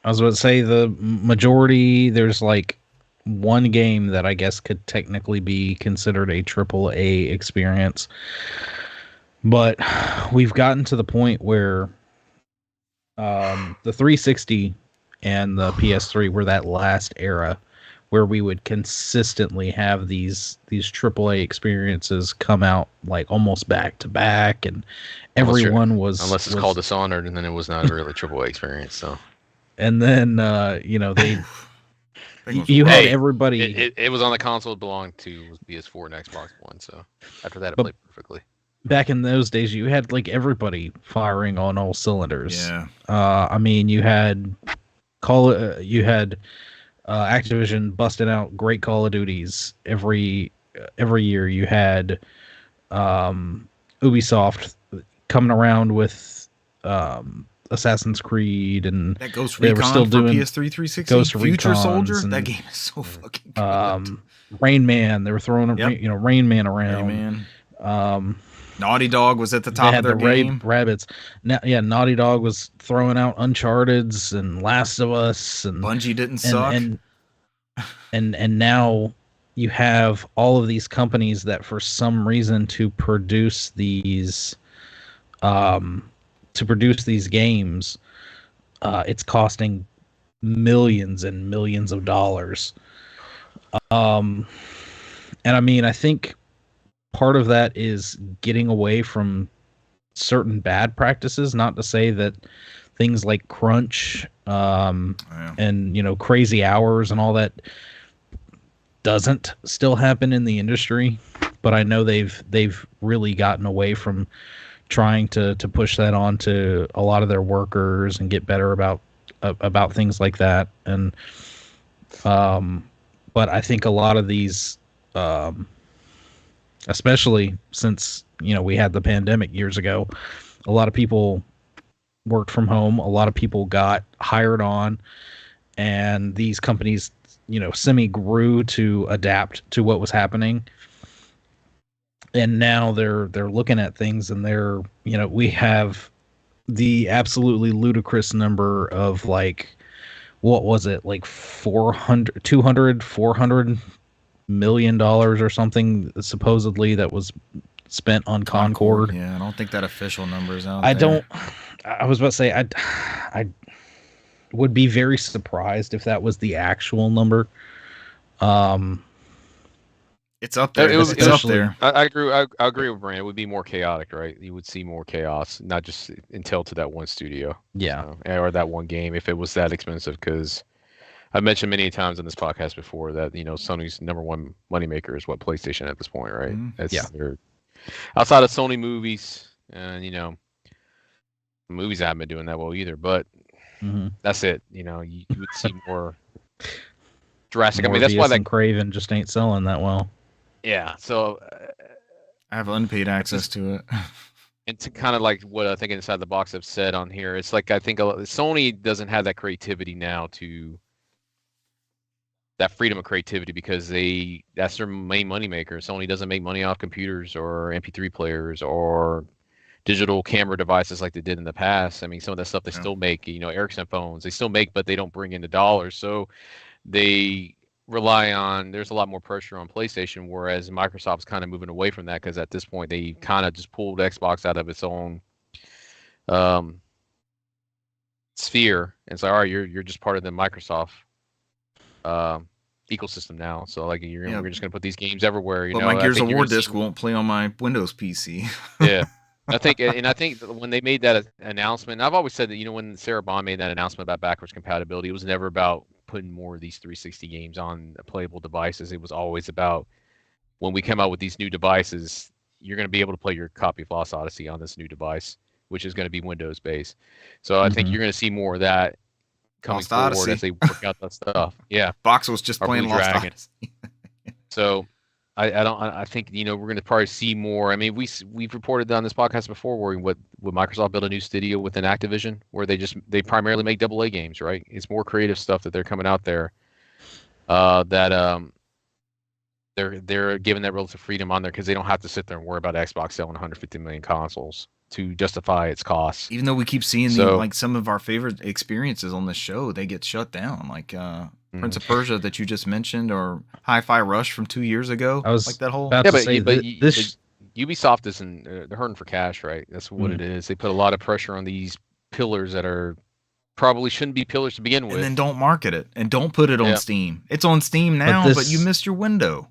Speaker 2: I was about to say the majority. There's like one game that I guess could technically be considered a AAA experience, but we've gotten to the point where the 360 and the PS3 were that last era where we would consistently have these AAA experiences come out like almost back to back, and everyone
Speaker 3: unless it's called Dishonored, and then it was not really a AAA experience. So,
Speaker 2: and then you had everybody.
Speaker 3: It was on the console. It belonged to PS4 and Xbox One. So after that, it played perfectly.
Speaker 2: Back in those days, you had like everybody firing on all cylinders.
Speaker 1: Yeah.
Speaker 2: I mean, you had Activision busting out great Call of Duties every year. You had Ubisoft coming around with Assassin's Creed, and
Speaker 1: that Ghost
Speaker 2: they
Speaker 1: Recon
Speaker 2: were still doing
Speaker 1: PS3 360.
Speaker 2: Ghost
Speaker 1: Future Soldier.
Speaker 2: and,
Speaker 1: that game is so fucking good.
Speaker 2: Rain Man. They were throwing Rain Man around.
Speaker 1: Rain Man. Naughty Dog was at the top of their game.
Speaker 2: Rabbits. Naughty Dog was throwing out Uncharted's and Last of Us, and
Speaker 1: Bungie didn't suck.
Speaker 2: And now you have all of these companies that, for some reason, to produce these games, it's costing millions and millions of dollars. And I mean, I think part of that is getting away from certain bad practices. Not to say that things like crunch and crazy hours and all that doesn't still happen in the industry, but I know they've really gotten away from trying to push that on to a lot of their workers and get better about things like that. And but I think a lot of these especially since we had the pandemic years ago, a lot of people worked from home, a lot of people got hired on, and these companies semi grew to adapt to what was happening. And now they're looking at things, and we have the absolutely ludicrous number of like, what was it, like 400 million dollars or something supposedly that was spent on Concord.
Speaker 1: Yeah, I don't think that official number is out there.
Speaker 2: I was about to say I would be very surprised if that was the actual number.
Speaker 1: It's up there. It's up there.
Speaker 3: I agree with Brand. It would be more chaotic, right? You would see more chaos, not just entailed to that one studio.
Speaker 2: Yeah.
Speaker 3: Or that one game if it was that expensive, because I've mentioned many times on this podcast before that Sony's number one moneymaker is PlayStation at this point, right? They're outside of Sony movies, and movies haven't been doing that well either. But that's it. You would see more drastic.
Speaker 2: Morbius, that's why Craven just ain't selling that well.
Speaker 3: Yeah. So
Speaker 1: I have unpaid access to it.
Speaker 3: And to kind of like what I think Inside the Box have said on here, it's like I think Sony doesn't have that creativity now that freedom of creativity, because that's their main moneymaker. Sony doesn't make money off computers or MP3 players or digital camera devices like they did in the past. I mean, some of that stuff they still make, Ericsson phones, they still make, but they don't bring in the dollars. So they rely on, there's a lot more pressure on PlayStation, whereas Microsoft's kind of moving away from that, because at this point they kind of just pulled Xbox out of its own sphere and say, all right, you're just part of the Microsoft ecosystem now. So like we're just gonna put these games everywhere.
Speaker 1: But my Gears of War disc won't play on my Windows PC.
Speaker 3: Yeah. I think that when they made that announcement, and I've always said that, when Sarah Bond made that announcement about backwards compatibility, it was never about putting more of these 360 games on playable devices. It was always about, when we come out with these new devices, you're going to be able to play your copy of Lost Odyssey on this new device, which is going to be Windows based. So I think you're going to see more of that coming
Speaker 1: Lost
Speaker 3: forward
Speaker 1: Odyssey.
Speaker 3: as they work out that stuff. Yeah.
Speaker 1: Box was just
Speaker 3: Or
Speaker 1: playing
Speaker 3: Blue
Speaker 1: Lost
Speaker 3: Dragon.
Speaker 1: Odyssey.
Speaker 3: So I think, we're going to probably see more. I mean, we've reported on this podcast before where would Microsoft build a new studio within Activision where they primarily make AA games, right? It's more creative stuff that they're coming out there. That they're given that relative freedom on there because they don't have to sit there and worry about Xbox selling 150 million consoles to justify its costs.
Speaker 1: Even though we keep seeing some of our favorite experiences on the show, they get shut down, like Prince of Persia that you just mentioned, or Hi-Fi Rush from 2 years ago.
Speaker 2: I was
Speaker 1: like that whole.
Speaker 2: about to say
Speaker 3: but
Speaker 2: this.
Speaker 3: Ubisoft isn't. They're hurting for cash, right? That's what it is. They put a lot of pressure on these pillars that are probably shouldn't be pillars to begin with.
Speaker 1: And then don't market it and don't put it on Steam. It's on Steam now, but you missed your window.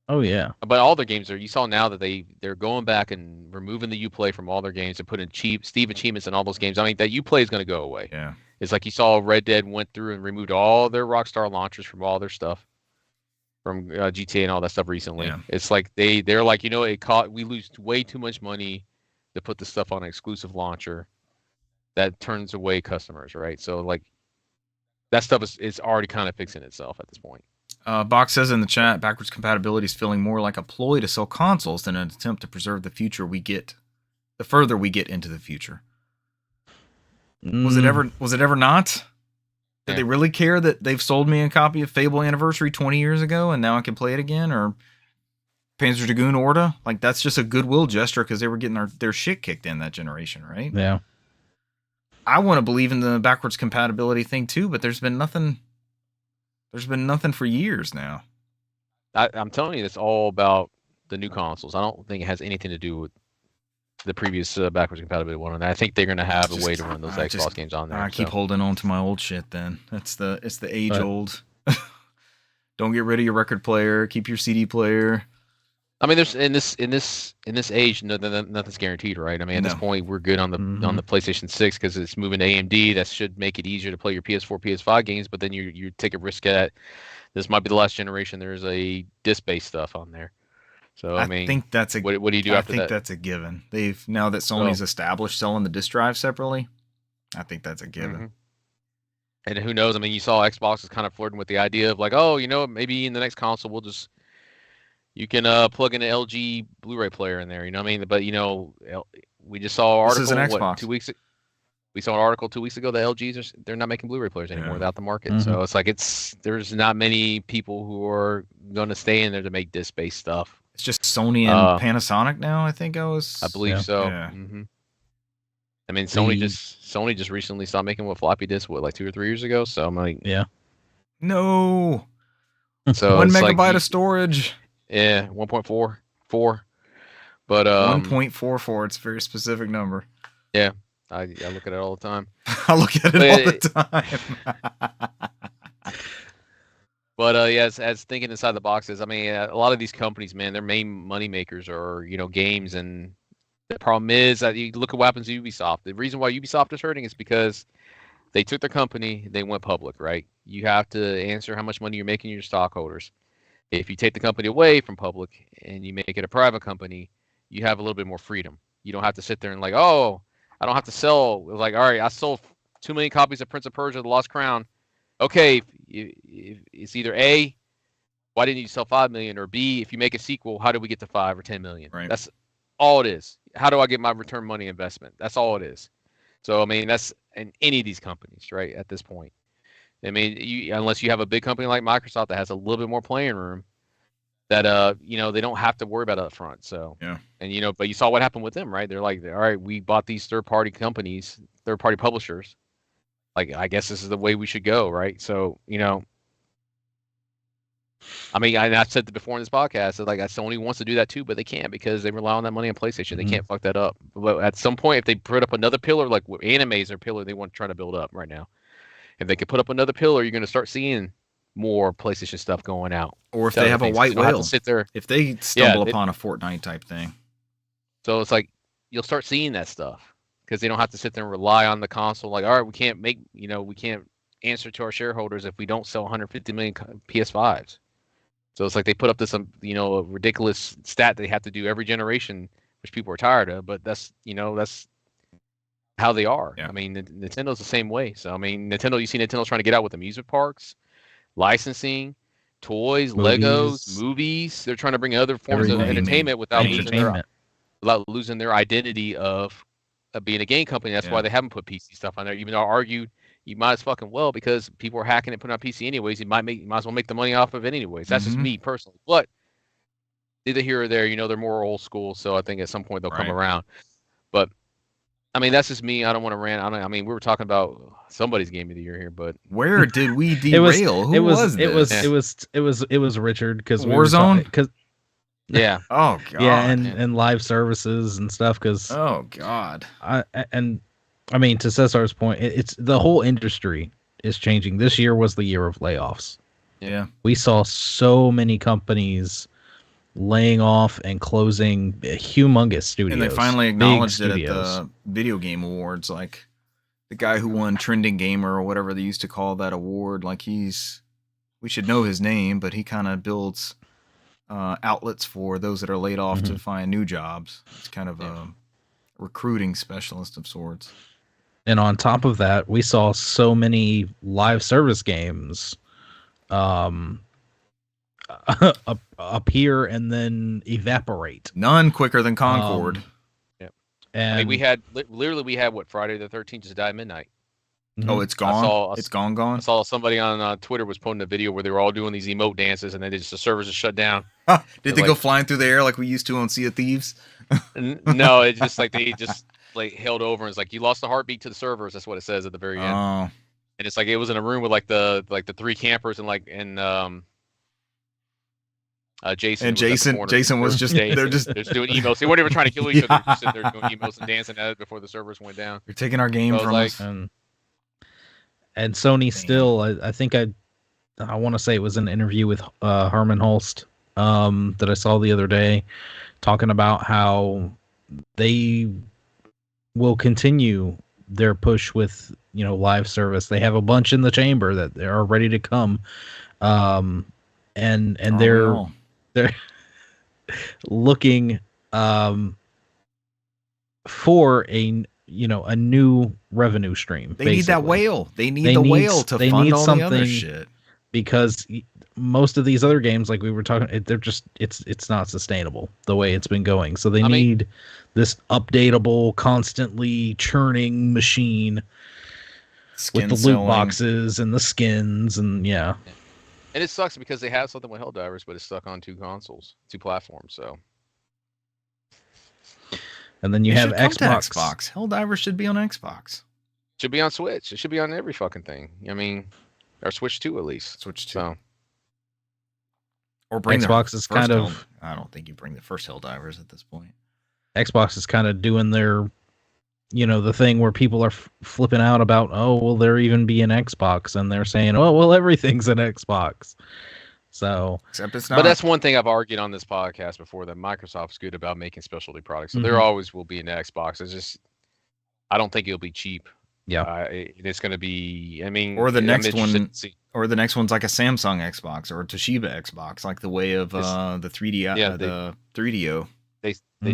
Speaker 2: Oh yeah.
Speaker 3: But all their games you saw now that they're going back and removing the Uplay from all their games and putting Steam achievements in all those games. I mean, that Uplay is going to go away.
Speaker 1: Yeah.
Speaker 3: It's like you saw Red Dead went through and removed all their Rockstar launchers from all their stuff, from GTA and all that stuff recently. Yeah. It's like they're like, we lose way too much money to put this stuff on an exclusive launcher that turns away customers, right? So like that stuff is already kind of fixing itself at this point.
Speaker 1: Box says in the chat, backwards compatibility is feeling more like a ploy to sell consoles than an attempt to preserve the future the further we get into the future. Was it ever not? Did they really care that they've sold me a copy of Fable Anniversary 20 years ago and now I can play it again? Or Panzer Dragoon Orta? Like, that's just a goodwill gesture because they were getting their shit kicked in that generation, right?
Speaker 2: Yeah.
Speaker 1: I want to believe in the backwards compatibility thing too, but there's been nothing for years now.
Speaker 3: I'm telling you, it's all about the new consoles. I don't think it has anything to do with the previous backwards compatibility one. And I think they're going to have a way to run those Xbox games on there.
Speaker 1: I keep holding on to my old shit then. It's the age old. Don't get rid of your record player. Keep your CD player.
Speaker 3: I mean, there's in this age, nothing's guaranteed, right? I mean, at this point, we're good on the PlayStation 6 because it's moving to AMD. That should make it easier to play your PS4, PS5 games. But then you take a risk at this might be the last generation. There's a disc-based stuff on there. So I mean,
Speaker 1: think that's
Speaker 3: what do you do after that?
Speaker 1: I think that's a given. Now that Sony's established selling the disc drive separately, I think that's a given.
Speaker 3: Mm-hmm. And who knows? I mean, you saw Xbox is kind of flirting with the idea of like, maybe in the next console you can plug in an LG Blu-ray player in there. You know what I mean? But we just saw an article.
Speaker 1: This is an Xbox.
Speaker 3: 2 weeks. We saw an article 2 weeks ago that LG's they're not making Blu-ray players anymore without the market. So it's like there's not many people who are going to stay in there to make disc-based stuff.
Speaker 1: It's just Sony and Panasonic now. I
Speaker 3: believe so.
Speaker 1: Yeah.
Speaker 3: Mm-hmm. I mean, Sony just recently stopped making floppy disks like 2 or 3 years ago. So I'm like,
Speaker 1: no.
Speaker 3: So
Speaker 1: 1 megabyte of storage.
Speaker 3: Yeah, 1.44. But
Speaker 1: 1.44. It's a very specific number.
Speaker 3: Yeah, I look at it all the time.
Speaker 1: I look at it all the time.
Speaker 3: But as thinking inside the boxes, I mean, a lot of these companies, man, their main money makers are games, and the problem is that you look at what happens to Ubisoft. The reason why Ubisoft is hurting is because they took their company, they went public, right? You have to answer how much money you're making your stockholders. If you take the company away from public and you make it a private company, you have a little bit more freedom. You don't have to sit there and like, I don't have to sell. Like, all right, I sold 2 million copies of Prince of Persia: The Lost Crown. Okay, if it's either A, why didn't you sell 5 million, or B, if you make a sequel, how do we get to 5 or 10 million?
Speaker 1: Right.
Speaker 3: That's all it is. How do I get my return money investment? That's all it is. So I mean, that's in any of these companies, right? At this point, I mean, unless you have a big company like Microsoft that has a little bit more playing room, that they don't have to worry about it up front. So
Speaker 1: yeah,
Speaker 3: and but you saw what happened with them, right? They're like, all right, we bought these third-party companies, third-party publishers. Like, I guess this is the way we should go, right? So, I mean, I've said it before in this podcast that like Sony wants to do that too, but they can't because they rely on that money on PlayStation. They can't fuck that up. But at some point, if they put up another pillar, like anime is their pillar, they want to try to build up right now. If they could put up another pillar, you're going to start seeing more PlayStation stuff going out.
Speaker 1: Or if they have a white whale,
Speaker 3: sit there.
Speaker 1: If they stumble upon a Fortnite type thing.
Speaker 3: So it's like, you'll start seeing that stuff because they don't have to sit there and rely on the console. Like, all right, we can't answer to our shareholders if we don't sell 150 million PS5s. So it's like they put up this, a ridiculous stat they have to do every generation, which people are tired of. But that's how they are.
Speaker 1: Yeah.
Speaker 3: I mean, Nintendo's the same way. So I mean, you see Nintendo's trying to get out with amusement parks, licensing, toys, Legos, movies. They're trying to bring other forms of entertainment without losing their identity of being a game company. That's why they haven't put PC stuff on there. Even though I argued you might as fucking well, because people are hacking and putting on PC anyways. You might as well make the money off of it anyways. That's just me personally. But neither here or there. They're more old school, so I think at some point they'll come around. But I mean, that's just me. I don't want to rant. I mean, we were talking about somebody's game of the year here, but
Speaker 1: where did we derail? Who was this?
Speaker 2: It was Richard, because
Speaker 1: Warzone.
Speaker 3: Yeah.
Speaker 1: Oh god.
Speaker 2: Yeah, and live services and stuff. Because
Speaker 1: oh god.
Speaker 2: I mean, to Cesar's point, it's the whole industry is changing. This year was the year of layoffs.
Speaker 1: Yeah.
Speaker 2: We saw so many companies laying off and closing humongous studios.
Speaker 1: And they finally acknowledged it at the Video Game Awards. Like, the guy who won Trending Gamer or whatever they used to call that award, like, we should know his name, but he kind of builds outlets for those that are laid off to find new jobs. It's kind of a recruiting specialist of sorts.
Speaker 2: And on top of that, we saw so many live service games appear and then evaporate.
Speaker 1: None quicker than Concord.
Speaker 3: And I mean, we had what, Friday the 13th just died at midnight.
Speaker 1: Oh, it's gone. It's gone.
Speaker 3: I saw somebody on Twitter was posting a video where they were all doing these emote dances, and then the servers just shut down.
Speaker 1: Did they go flying through the air like we used to on Sea of Thieves?
Speaker 3: No, it's just like they just like held over, and it's like you lost the heartbeat to the servers. That's what it says at the very end.
Speaker 1: Oh.
Speaker 3: And it's like it was in a room with like the three campers and Jason.
Speaker 1: And Jason was just they're just
Speaker 3: doing emotes. They weren't even trying to kill each other. They're just sitting there doing emotes and dancing at it before the servers went down.
Speaker 1: You're taking our game from us.
Speaker 2: And Sony still, I think I want to say it was an interview with Herman Holst that I saw the other day, talking about how they will continue their push with live service. They have a bunch in the chamber that they are ready to come, and they're looking for a new revenue stream.
Speaker 1: They need that whale. They need the whale to fund all the other shit.
Speaker 2: Because most of these other games, like we were talking, they're just it's not sustainable the way it's been going. So they need this updatable, constantly churning machine with the loot boxes and the skins and And
Speaker 3: it sucks because they have something with Helldivers, but it's stuck on two platforms. So.
Speaker 2: And then you have
Speaker 1: Xbox. Helldivers should be on Xbox.
Speaker 3: Should be on Switch. It should be on every fucking thing. I mean, or Switch 2 at least.
Speaker 1: Switch 2.
Speaker 3: So.
Speaker 1: Or bring
Speaker 2: Xbox is kind of.
Speaker 1: I don't think you bring the first Helldivers at this point.
Speaker 2: Xbox is kind of doing their, the thing where people are flipping out about, oh, will there even be an Xbox? And they're saying, oh, well, everything's an Xbox. So,
Speaker 1: except it's not.
Speaker 3: But that's one thing I've argued on this podcast before, that Microsoft's good about making specialty products. So there always will be an Xbox. It's just, I don't think it'll be cheap.
Speaker 2: Yeah,
Speaker 3: it's going to be. I mean,
Speaker 1: or the next one, or the next one's like a Samsung Xbox or a Toshiba Xbox, like the way of the 3D, the 3DO.
Speaker 3: They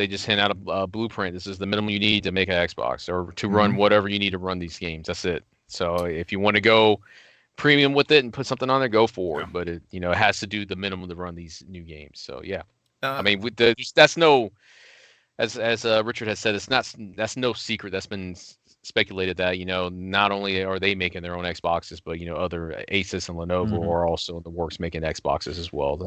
Speaker 3: just hand out a blueprint. This is the minimum you need to make an Xbox or to run whatever you need to run these games. That's it. So if you want to go premium with it and put something on there, go for it. But it has to do the minimum to run these new games. So yeah, I mean, that's no, as Richard has said, that's no secret. That's been speculated that not only are they making their own Xboxes, but other Asus and Lenovo are also in the works making Xboxes as well.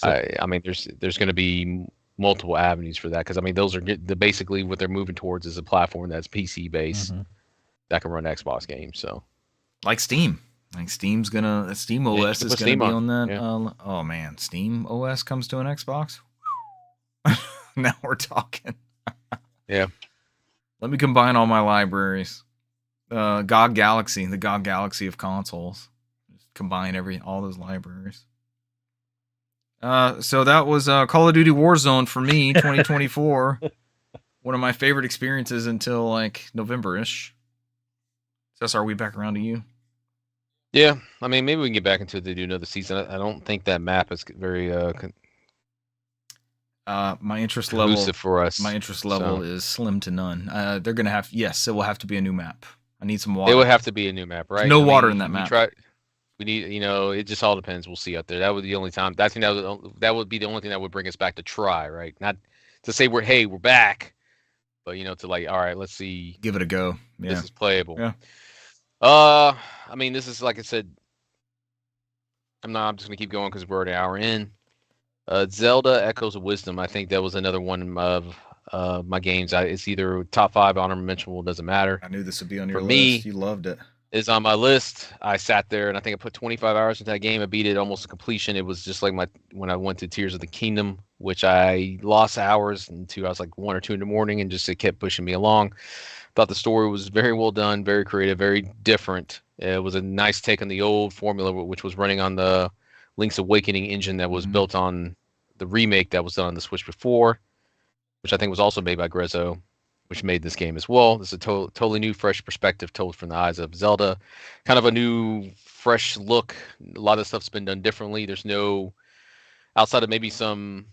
Speaker 3: I mean, there's going to be multiple avenues for that, because I mean those are basically what they're moving towards is a platform that's PC based that can run Xbox games. So.
Speaker 1: Like Steam. Steam OS is going to be on that. Yeah. Oh man, Steam OS comes to an Xbox. Now we're talking.
Speaker 3: Yeah.
Speaker 1: Let me combine all my libraries. GOG Galaxy, the GOG Galaxy of consoles. Just combine all those libraries. So that was Call of Duty Warzone for me, 2024. One of my favorite experiences until like November-ish. Cesar, are we back around to you?
Speaker 3: Yeah, I mean, maybe we can get back into it to do another season. I don't think that map is very
Speaker 1: my interest level
Speaker 3: for us.
Speaker 1: My interest level is slim to none. They're gonna have it will have to be a new map. I need some water.
Speaker 3: It would have to be a new map, right?
Speaker 1: There's no water in that map.
Speaker 3: We need, it just all depends. We'll see out there. That would be the only time. That would be the only thing that would bring us back to try, right? Not to say we're back, but to like, all right, let's see.
Speaker 1: Give it a go. Yeah.
Speaker 3: This is playable.
Speaker 1: Yeah.
Speaker 3: I mean, this is like I said. I'm just gonna keep going because we're an hour in. Zelda Echoes of Wisdom. I think that was another one of my games. It's either top 5, honorable mention, doesn't matter.
Speaker 1: I knew this would be on your
Speaker 3: list.
Speaker 1: Me, you loved it.
Speaker 3: Is on my list. I sat there and I think I put 25 hours into that game. I beat it almost to completion. It was just like when I went to Tears of the Kingdom, which I lost hours into. I was like 1 or 2 in the morning, and just it kept pushing me along. Thought the story was very well done, very creative, very different. It was a nice take on the old formula, which was running on the Link's Awakening engine that was built on the remake that was done on the Switch before, which I think was also made by Grezzo, which made this game as well. This is a totally new, fresh perspective told from the eyes of Zelda. Kind of a new, fresh look. A lot of stuff's been done differently. There's no, outside of maybe some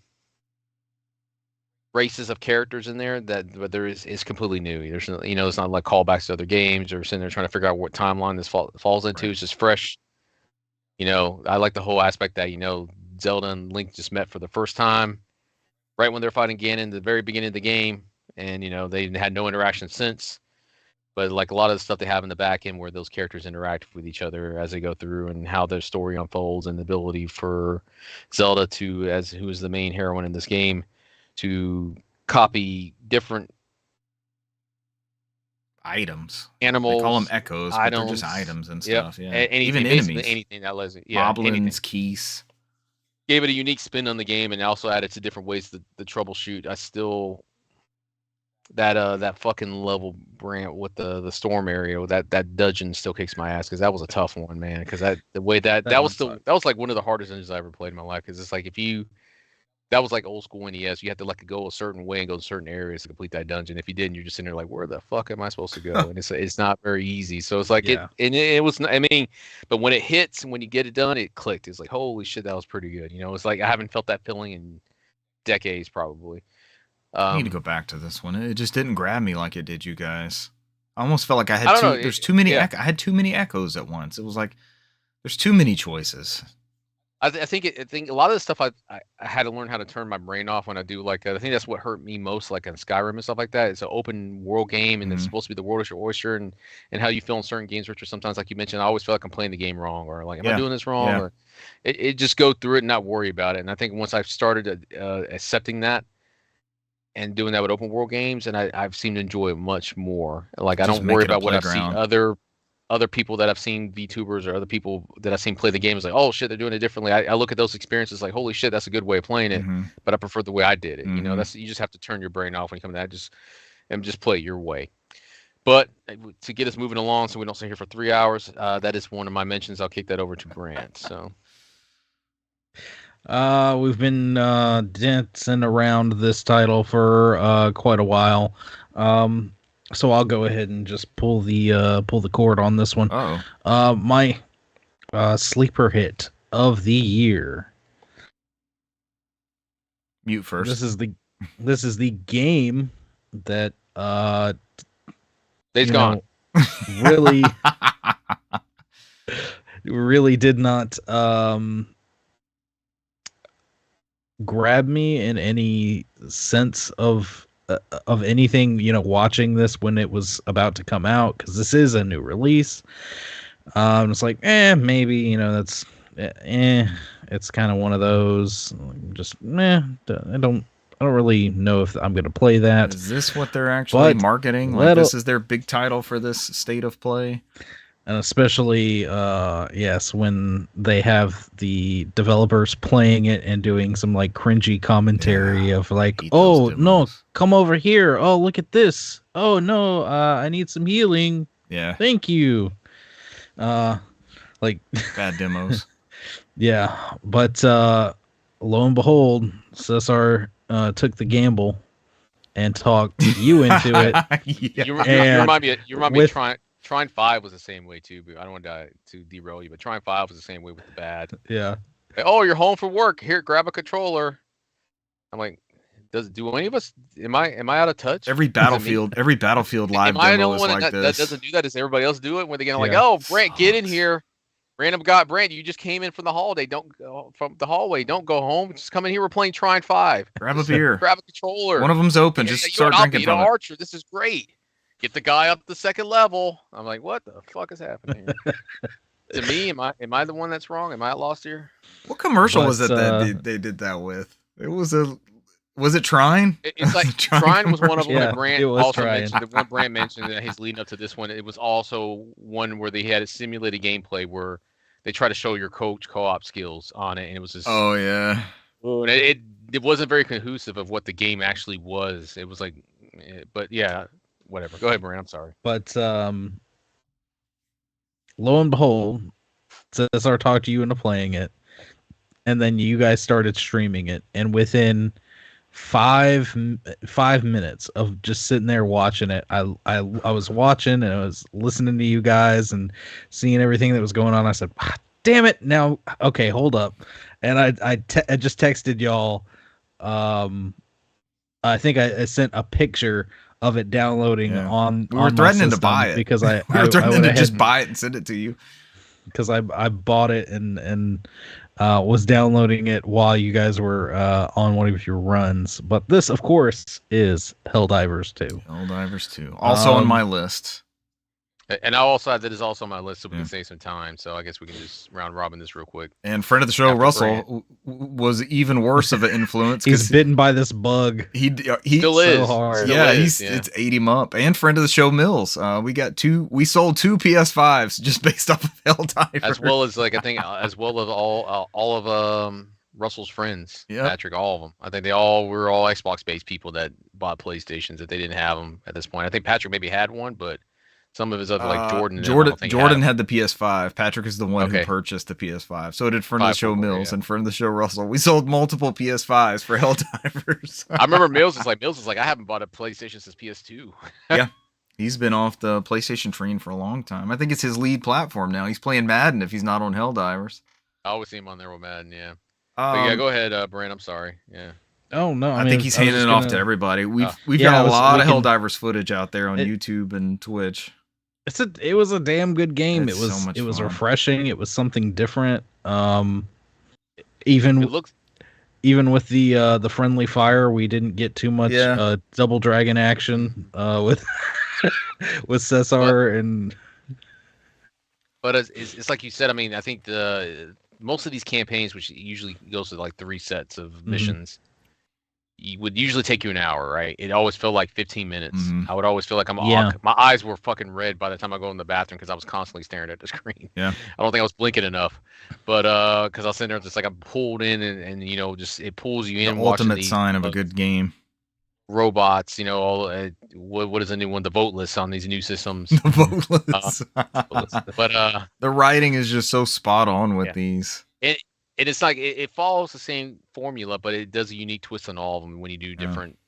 Speaker 3: races of characters in there, but there is completely new. There's no, it's not like callbacks to other games or sitting there trying to figure out what timeline this falls into. Right. It's just fresh. I like the whole aspect that, Zelda and Link just met for the first time right when they're fighting Ganon, the very beginning of the game. And, they had no interaction since. But like a lot of the stuff they have in the back end where those characters interact with each other as they go through and how their story unfolds, and the ability for Zelda who is the main heroine in this game, to copy different
Speaker 1: items,
Speaker 3: animals.
Speaker 1: They call them echoes, but they're just items and stuff. Yep. Yeah,
Speaker 3: even enemies, anything that lets it. Yeah,
Speaker 1: Moblins, keys.
Speaker 3: Gave it a unique spin on the game, and also added to different ways to troubleshoot. I still that fucking level Brant with the storm area, that dungeon still kicks my ass because that was a tough one, man. Because that was like one of the hardest dungeons I ever played in my life. Because it's like that was like old school NES. You had to like go a certain way and go to certain areas to complete that dungeon. If you didn't, you're just in there like, where the fuck am I supposed to go? And it's not very easy. So it's like it was. I mean, but when it hits and when you get it done, it clicked. It's like, holy shit, that was pretty good. It's like I haven't felt that feeling in decades, probably.
Speaker 1: I need to go back to this one. It just didn't grab me like it did you guys. I almost felt like I had there's too many. I had too many echoes at once. It was like there's too many choices.
Speaker 3: I think a lot of the stuff I had to learn how to turn my brain off when I do like I think that's what hurt me most, like in Skyrim and stuff like that. It's an open world game, and it's supposed to be the world is your oyster, and how you feel in certain games, Richard. Sometimes, like you mentioned, I always feel like I'm playing the game wrong, or like, am I doing this wrong? Or it just go through it and not worry about it. And I think once I've started accepting that and doing that with open world games, and I've seemed to enjoy it much more. Like I don't worry about what I've seen other people that I've seen VTubers or other people that I've seen play the game is like, oh shit, they're doing it differently. I look at those experiences like, holy shit, that's a good way of playing it, but I prefer the way I did it. You just have to turn your brain off when you come to that, just play it your way. But to get us moving along, so we don't sit here for 3 hours, that is one of my mentions. I'll kick that over to Grant. So.
Speaker 2: We've been dancing around this title for quite a while. So I'll go ahead and just pull the cord on this one. My sleeper hit of the year.
Speaker 1: Mute first.
Speaker 2: This is the game that
Speaker 3: Days Gone.
Speaker 2: really did not grab me in any sense of anything, watching this when it was about to come out, because this is a new release. It's like, maybe, that's, it's kind of one of those, just, I don't really know if I'm going to play that.
Speaker 1: Is this what they're actually marketing? Like, this is their big title for this state of play?
Speaker 2: And especially, yes, when they have the developers playing it and doing some like cringy commentary of like, oh no, come over here. Oh, look at this. Oh no, I need some healing.
Speaker 1: Yeah.
Speaker 2: Thank you. Like
Speaker 1: bad demos.
Speaker 2: Yeah, but lo and behold, Cesar took the gamble and talked you into it.
Speaker 1: Yeah.
Speaker 3: You
Speaker 2: And
Speaker 3: remind me. You remind me.
Speaker 2: with-
Speaker 3: Trine 5 was the same way too. But I don't want to derail you, but Trine 5 was the same way with the bad.
Speaker 2: Yeah.
Speaker 3: Like, oh, you're home from work. Here, grab a controller. I'm like, do any of us? Am I out of touch?
Speaker 1: Every Battlefield live
Speaker 3: Am I the
Speaker 1: demo
Speaker 3: only
Speaker 1: is
Speaker 3: one
Speaker 1: like
Speaker 3: that
Speaker 1: this.
Speaker 3: doesn't do that? Does everybody else do it when they get like,
Speaker 2: Yeah.
Speaker 3: oh, Brant, get in here. Random guy, Brant, you just came in from the hallway. Don't go from the hallway. Don't go home. Just come in here. We're playing Trine 5.
Speaker 1: Grab
Speaker 3: Just
Speaker 1: a beer.
Speaker 3: Grab a controller.
Speaker 1: One of them's open.
Speaker 3: Yeah,
Speaker 1: Just
Speaker 3: you
Speaker 1: start
Speaker 3: know what,
Speaker 1: drinking
Speaker 3: I'll
Speaker 1: from
Speaker 3: be
Speaker 1: it.
Speaker 3: an archer. This is great. Get the guy up the second level. I'm like, what the fuck is happening here? To me, am I the one that's wrong? Am I lost here?
Speaker 1: What commercial
Speaker 2: But,
Speaker 1: was it that they did that with? It was it Trine?
Speaker 3: It's like
Speaker 1: Trine
Speaker 3: Trine was one of them
Speaker 2: Yeah,
Speaker 3: that Brant
Speaker 2: it was
Speaker 3: also
Speaker 2: Trine.
Speaker 3: mentioned. The one Brant mentioned that he's leading up to this one. It was also one where they had a simulated gameplay where they try to show your coach co-op skills on it, and it was just
Speaker 1: Oh yeah.
Speaker 3: and it wasn't very cohesive of what the game actually was. It was like, but yeah, whatever. Go ahead, Brant. I'm sorry.
Speaker 2: But lo and behold, Cesar talked you into playing it, and then you guys started streaming it, and within 5 minutes of just sitting there watching it, I was watching and I was listening to you guys and seeing everything that was going on. I said, damn it, now okay, hold up. And I just texted y'all. I think I sent a picture of it downloading on.
Speaker 1: We were
Speaker 2: on my
Speaker 1: threatening to
Speaker 2: system
Speaker 1: buy it
Speaker 2: because I
Speaker 1: we were threatening
Speaker 2: went
Speaker 1: to
Speaker 2: ahead
Speaker 1: just
Speaker 2: and-
Speaker 1: buy it and send it to you.
Speaker 2: because I bought it and was downloading it while you guys were on one of your runs. But this, of course, is Helldivers 2.
Speaker 1: Helldivers 2. Also on my list.
Speaker 3: And I also have that is also on my list, so we
Speaker 1: Yeah.
Speaker 3: can save some time. So I guess we can just round robin this real quick.
Speaker 1: And friend of the show,
Speaker 3: After
Speaker 1: Russell, was even worse of an influence.
Speaker 2: He's
Speaker 1: 'cause
Speaker 2: bitten by this bug.
Speaker 1: he
Speaker 3: Still
Speaker 2: so
Speaker 3: is.
Speaker 2: hard.
Speaker 3: Still
Speaker 1: yeah,
Speaker 3: is,
Speaker 1: it's ate him up. And friend of the show, Mills. We sold 2 PS5s just based off of Helldivers.
Speaker 3: As well as like I think as well as all of Russell's friends,
Speaker 1: Yep.
Speaker 3: Patrick, all of them. I think we're all Xbox based people that bought PlayStations that they didn't have them at this point. I think Patrick maybe had one, but some of his other like Jordan. and them, I don't think
Speaker 1: Jordan
Speaker 3: had
Speaker 1: had the PS5. Patrick is the one who
Speaker 3: Okay.
Speaker 1: purchased the PS5. So did friend of the show
Speaker 3: 544,
Speaker 1: Mills
Speaker 3: yeah.
Speaker 1: and friend of the show Russell. We sold multiple PS5s for Helldivers.
Speaker 3: I remember Mills is like I haven't bought a PlayStation since PS2.
Speaker 1: He's been off the PlayStation train for a long time. I think it's his lead platform now. He's playing Madden if he's not on Helldivers.
Speaker 3: I always see him on there with Madden, yeah. But yeah, go ahead, Brent. I'm sorry. Yeah.
Speaker 2: Oh no!
Speaker 1: I think he's handing it off to everybody. We've
Speaker 2: Yeah,
Speaker 1: got a lot of
Speaker 2: we can-
Speaker 1: Helldivers footage out there on
Speaker 2: It-
Speaker 1: YouTube and Twitch.
Speaker 2: It was a damn good game.
Speaker 1: It's
Speaker 2: It was
Speaker 1: so much fun.
Speaker 2: refreshing. It was something different.
Speaker 3: It
Speaker 2: Even
Speaker 3: looks
Speaker 2: with the friendly fire, we didn't get too much
Speaker 1: Yeah.
Speaker 2: double dragon action with with Cesar and
Speaker 3: But it's like you said. I mean, I think most of these campaigns, which usually goes to like 3 sets of missions, would usually take you an hour, right? It always felt like 15 minutes.
Speaker 1: Mhm.
Speaker 3: I would always feel like
Speaker 2: Yeah.
Speaker 3: my eyes were fucking red by the time I go in the bathroom because I was constantly staring at the screen.
Speaker 1: Yeah.
Speaker 3: I don't think I was blinking enough, but because I was sitting there just like I'm pulled in and just it pulls you
Speaker 1: The
Speaker 3: in. watching
Speaker 1: ultimate
Speaker 3: these,
Speaker 1: sign of a good game.
Speaker 3: robots, all what is the new one? The voteless on these new systems.
Speaker 1: The voteless.
Speaker 3: But
Speaker 1: the writing is just so spot on with
Speaker 3: Yeah.
Speaker 1: these.
Speaker 3: and it's like it follows the same formula, but it does a unique twist on all of them when you do different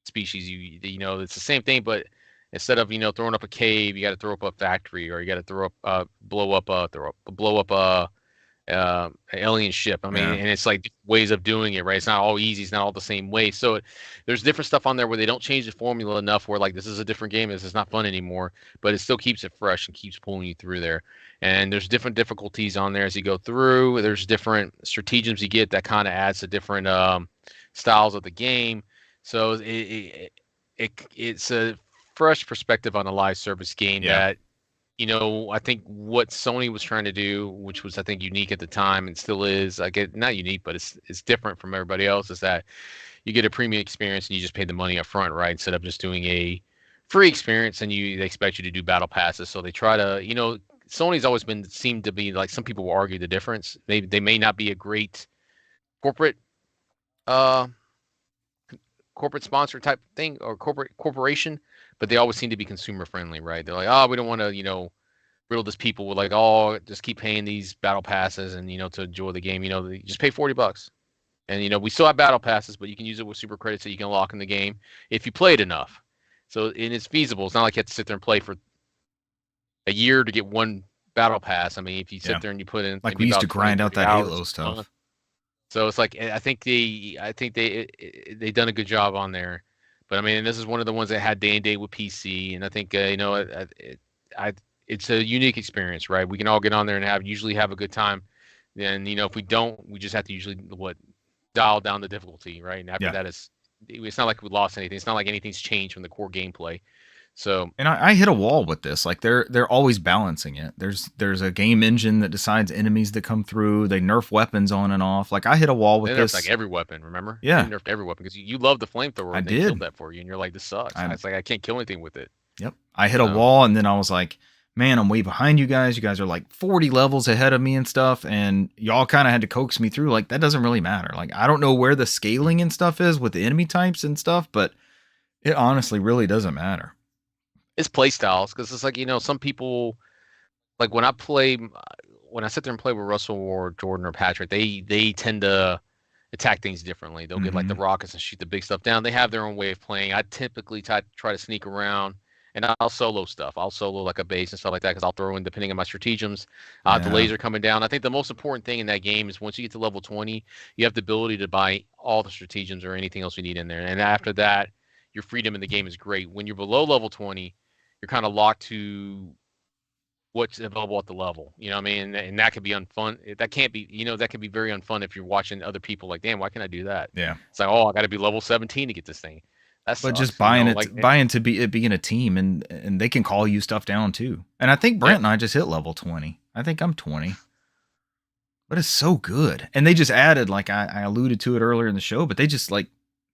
Speaker 3: species. It's the same thing, but instead of throwing up a cave, you got to throw up a factory, or you got to blow up an alien ship. I mean,
Speaker 1: Yeah.
Speaker 3: and it's like ways of doing it, right? It's not all easy. It's not all the same way. So there's different stuff on there where they don't change the formula enough where like this is a different game. This is not fun anymore, but it still keeps it fresh and keeps pulling you through there. And there's different difficulties on there as you go through. There's different stratagems you get that kind of adds to different styles of the game. So it's a fresh perspective on a live service game
Speaker 1: Yeah.
Speaker 3: that I think what Sony was trying to do, which was I think unique at the time and still is, not unique, but it's different from everybody else, is that you get a premium experience and you just pay the money up front, right? Instead of just doing a free experience and they expect you to do battle passes. So they try to, Sony's always seemed to be like, some people will argue the difference. They may not be a great corporate sponsor type thing or corporation, but they always seem to be consumer friendly, right? They're like, oh, we don't want to, riddle this people with like, oh, just keep paying these battle passes and to enjoy the game. You just pay $40. And we still have battle passes, but you can use it with super credits that you can unlock in the game if you played enough. So and it's feasible. It's not like you have to sit there and play for a year to get one battle pass. I mean, if you sit there and you put in
Speaker 1: like
Speaker 3: maybe
Speaker 1: we used
Speaker 3: about
Speaker 1: to grind out that Halo stuff.
Speaker 3: So it's like I think they done a good job on there. But I mean, this is one of the ones that had day and date with PC, and I think it's a unique experience, right? We can all get on there and usually have a good time. Then if we don't, we just have to usually dial down the difficulty, right? And after that, it's not like we lost anything. It's not like anything's changed from the core gameplay. So,
Speaker 1: and I hit a wall with this. Like they're always balancing it. There's a game engine that decides enemies that come through. They nerf weapons on and off. Like I hit a wall with this.
Speaker 3: Like every weapon, remember?
Speaker 1: Yeah,
Speaker 3: they nerfed every weapon because you love the flamethrower. And they killed that for you, and you're like, this sucks. It's like I can't kill anything with it.
Speaker 1: Yep. I hit a wall, and then I was like, man, I'm way behind you guys. You guys are like 40 levels ahead of me and stuff, and y'all kind of had to coax me through. Like that doesn't really matter. Like I don't know where the scaling and stuff is with the enemy types and stuff, but it honestly really doesn't matter.
Speaker 3: It's play styles because it's like some people like when I sit there and play with Russell or Jordan or Patrick, they tend to attack things differently. They'll get like the rockets and shoot the big stuff down. They have their own way of playing. I typically try to sneak around and I'll solo stuff. I'll solo like a base and stuff like that because I'll throw in depending on my stratagems. The laser coming down. I think the most important thing in that game is once you get to level 20, you have the ability to buy all the stratagems or anything else you need in there. And after that, your freedom in the game is great. When you're below level 20, you're kind of locked to what's available at the level. You know what I mean? And that can be unfun. That can't be, that can be very unfun if you're watching other people like, damn, why can't I do that?
Speaker 1: Yeah.
Speaker 3: It's like, oh, I got to be level 17 to get this thing.
Speaker 1: But just buying it being a team and they can call you stuff down too. And I think Brent and I just hit level 20. I think I'm 20. But it's so good. And they just added, like I alluded to it earlier in the show, but they just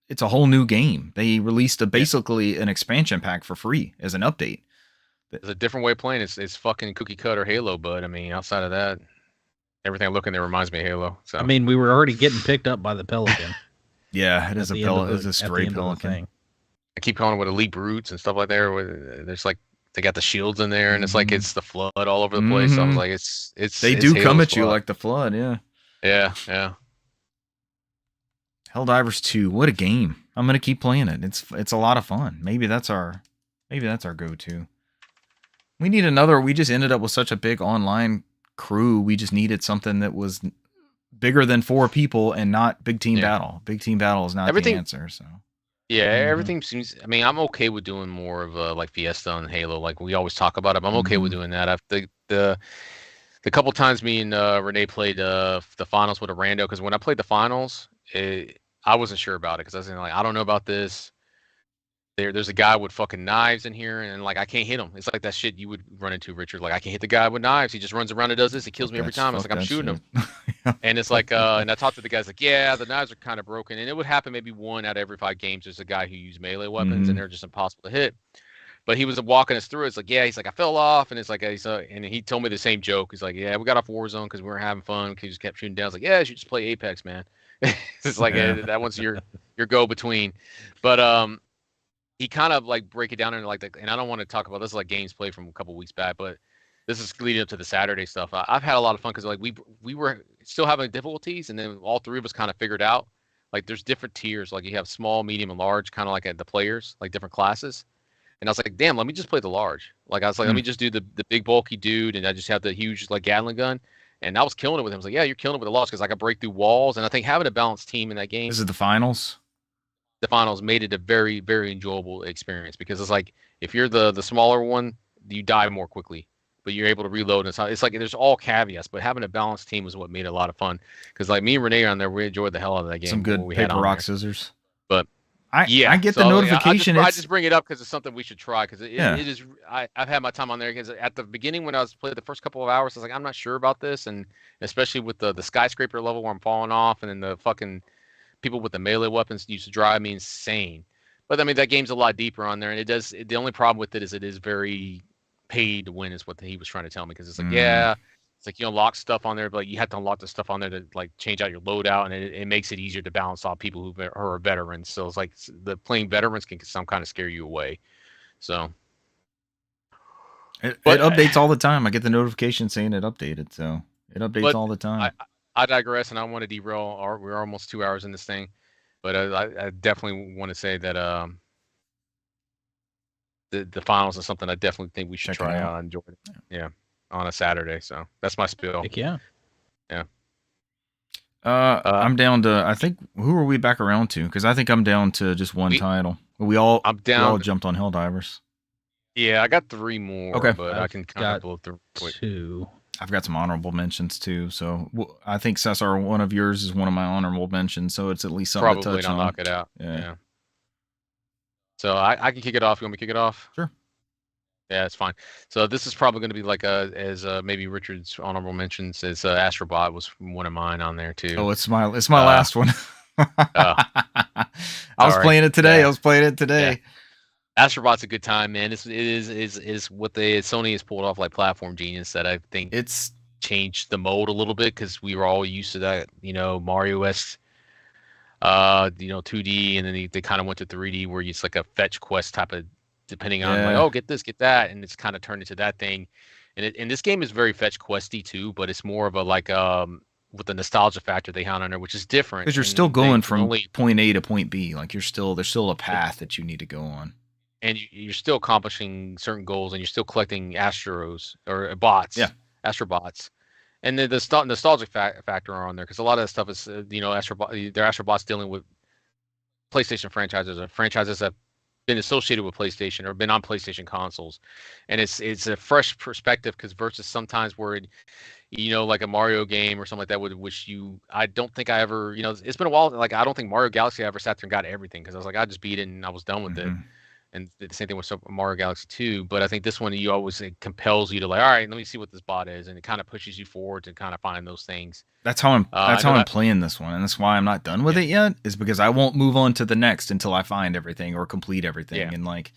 Speaker 1: it's a whole new game. They released basically an expansion pack for free as an update.
Speaker 3: There's a different way of playing. It's fucking cookie cutter Halo, but I mean, outside of that, everything I look in there reminds me of Halo. So
Speaker 2: I mean, we were already getting picked up by the Pelican.
Speaker 1: Yeah, it is a stray Pelican.
Speaker 3: I keep calling it with elite brutes and stuff like that. There's like they got the shields in there, and it's like it's the flood all over the place. So I was like, it's.
Speaker 1: They do come at you like the flood, yeah.
Speaker 3: Yeah.
Speaker 1: Helldivers 2, what a game! I'm gonna keep playing it. It's a lot of fun. Maybe that's our go-to. We need another. We just ended up with such a big online crew. We just needed something that was bigger than 4 people and not big team battle. Big team battle is not the answer. So
Speaker 3: yeah, everything seems. I mean, I'm okay with doing more of like Fiesta and Halo, like we always talk about it. I'm okay with doing that. The couple times me and Renee played the finals with a rando, because when I played the finals, I wasn't sure about it because I was like, I don't know about this. There's a guy with fucking knives in here, and like I can't hit him. It's like that shit you would run into, Richard. Like I can't hit the guy with knives. He just runs around and does this. He kills me every time. It's like I'm shooting him. And it's like, and I talked to the guys like, yeah, the knives are kind of broken, and it would happen maybe 1 out of every 5 games. There's a guy who used melee weapons, and they're just impossible to hit. But he was walking us through. It's like, yeah, he's like, I fell off, and it's like, and he told me the same joke. He's like, yeah, we got off Warzone because we were having fun. He just kept shooting down. I was like, yeah, you should just play Apex, man. It's like that one's your go between, but he kind of like break it down into like and I don't want to talk about this like games played from a couple weeks back, but this is leading up to the Saturday stuff. I've had a lot of fun because like we were still having difficulties, and then all 3 of us kind of figured out like there's different tiers. Like you have small, medium, and large, kind of like at the players, like different classes. And I was like, damn, let me just play the large. Like I was like, let me just do the big bulky dude, and I just have the huge like Gatling gun. And I was killing it with him. I was like, yeah, you're killing it with the large because I could break through walls. And I think having a balanced team in that game.
Speaker 1: This is the finals.
Speaker 3: The finals made it a very, very enjoyable experience because it's like if you're the smaller one, you die more quickly, but you're able to reload. And it's like there's all caveats, but having a balanced team was what made it a lot of fun. Because like me and Renee on there, we enjoyed the hell out of that game.
Speaker 1: Some good paper, rock, scissors.
Speaker 3: But
Speaker 1: I get the notification.
Speaker 3: I just bring it up because it's something we should try because it is. I've had my time on there because at the beginning when I was playing the first couple of hours, I was like, I'm not sure about this, and especially with the skyscraper level where I'm falling off, and then the fucking people with the melee weapons used to drive me insane. But I mean, that game's a lot deeper on there, and it does. The only problem with it is very paid to win, is what he was trying to tell me. Because it's like, it's like you unlock stuff on there, but you have to unlock the stuff on there to like change out your loadout, and it makes it easier to balance off people who are veterans. So it's like the playing veterans can some kind of scare you away. So
Speaker 1: it updates all the time. I get the notification saying it updated, so it updates all the time.
Speaker 3: I digress, and I want to derail. We're almost 2 hours in this thing, but I definitely want to say that the finals is something I definitely think we should
Speaker 1: Check it
Speaker 3: try
Speaker 1: out.
Speaker 3: out and enjoy. Yeah, on a Saturday. So that's my spiel.
Speaker 2: Heck yeah.
Speaker 3: Yeah.
Speaker 1: I'm down to. I think who are we back around to? Because I think I'm down to just one title. We all jumped on Helldivers.
Speaker 3: Yeah, I got 3 more,
Speaker 1: Okay.
Speaker 3: but I can kind of blow through quick.
Speaker 2: 2.
Speaker 1: I've got some honorable mentions too. So I think Cesar, one of yours is one of my honorable mentions. So it's at least something to touch on.
Speaker 3: Knock it out. Yeah. So I can kick it off. You want me to kick it off?
Speaker 1: Sure.
Speaker 3: Yeah, it's fine. So this is probably going to be like as maybe Richard's honorable mentions as Astrobot was one of mine on there too.
Speaker 1: Oh, it's my last one. I was playing it today.
Speaker 3: Yeah.
Speaker 1: I was playing it today.
Speaker 3: Yeah. Astrobot's a good time, man. It is what Sony has pulled off like platform genius that I think
Speaker 1: it's
Speaker 3: changed the mold a little bit because we were all used to that, Mario-esque 2D, and then they kind of went to 3D where it's like a fetch quest type of, depending on like, oh, get this, get that, and it's kind of turned into that thing. And this game is very fetch questy too, but it's more of a like with the nostalgia factor they had on there, which is different.
Speaker 1: Because you're still going from point A to point B. Like there's still a path that you need to go on.
Speaker 3: And you're still accomplishing certain goals, and you're still collecting Astros or bots.
Speaker 1: Yeah.
Speaker 3: Astrobots. And then the nostalgic factor on there, because a lot of that stuff is, they're Astrobots dealing with PlayStation franchises or franchises that have been associated with PlayStation or been on PlayStation consoles. And it's a fresh perspective because versus sometimes where, like a Mario game or something like that, which I don't think I ever, it's been a while. Like, I don't think Mario Galaxy I ever sat there and got everything because I was like, I just beat it and I was done with it. And the same thing with Mario Galaxy 2. But I think this one, it compels you to like, all right, let me see what this bot is. And it kind of pushes you forward to kind of find those things.
Speaker 1: That's how I'm playing this one. And that's why I'm not done with it yet, is because I won't move on to the next until I find everything or complete everything. Yeah. And like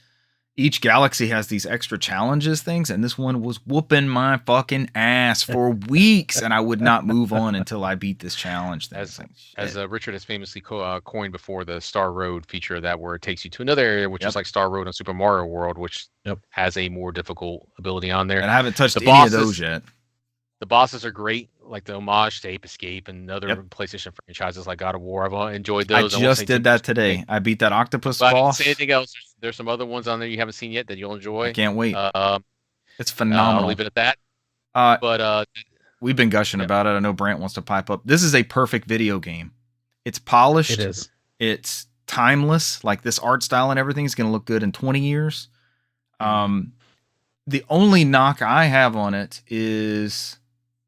Speaker 1: each galaxy has these extra challenges things. And this one was whooping my fucking ass for weeks. And I would not move on until I beat this challenge thing.
Speaker 3: As Richard has famously coined before, the Star Road feature of that, where it takes you to another area, which is like Star Road on Super Mario World, which has a more difficult ability on there.
Speaker 1: And I haven't touched any of those yet.
Speaker 3: The bosses are great, like the homage to Ape Escape and other PlayStation franchises like God of War. I've enjoyed those.
Speaker 1: I just did that today. I beat that octopus boss.
Speaker 3: I didn't say anything else. There's some other ones on there you haven't seen yet that you'll enjoy.
Speaker 1: I can't wait. It's phenomenal.
Speaker 3: I'll leave it at that. But
Speaker 1: we've been gushing about it. I know Brant wants to pipe up. This is a perfect video game. It's polished.
Speaker 2: It is.
Speaker 1: It's timeless. Like this art style and everything is going to look good in 20 years. The only knock I have on it is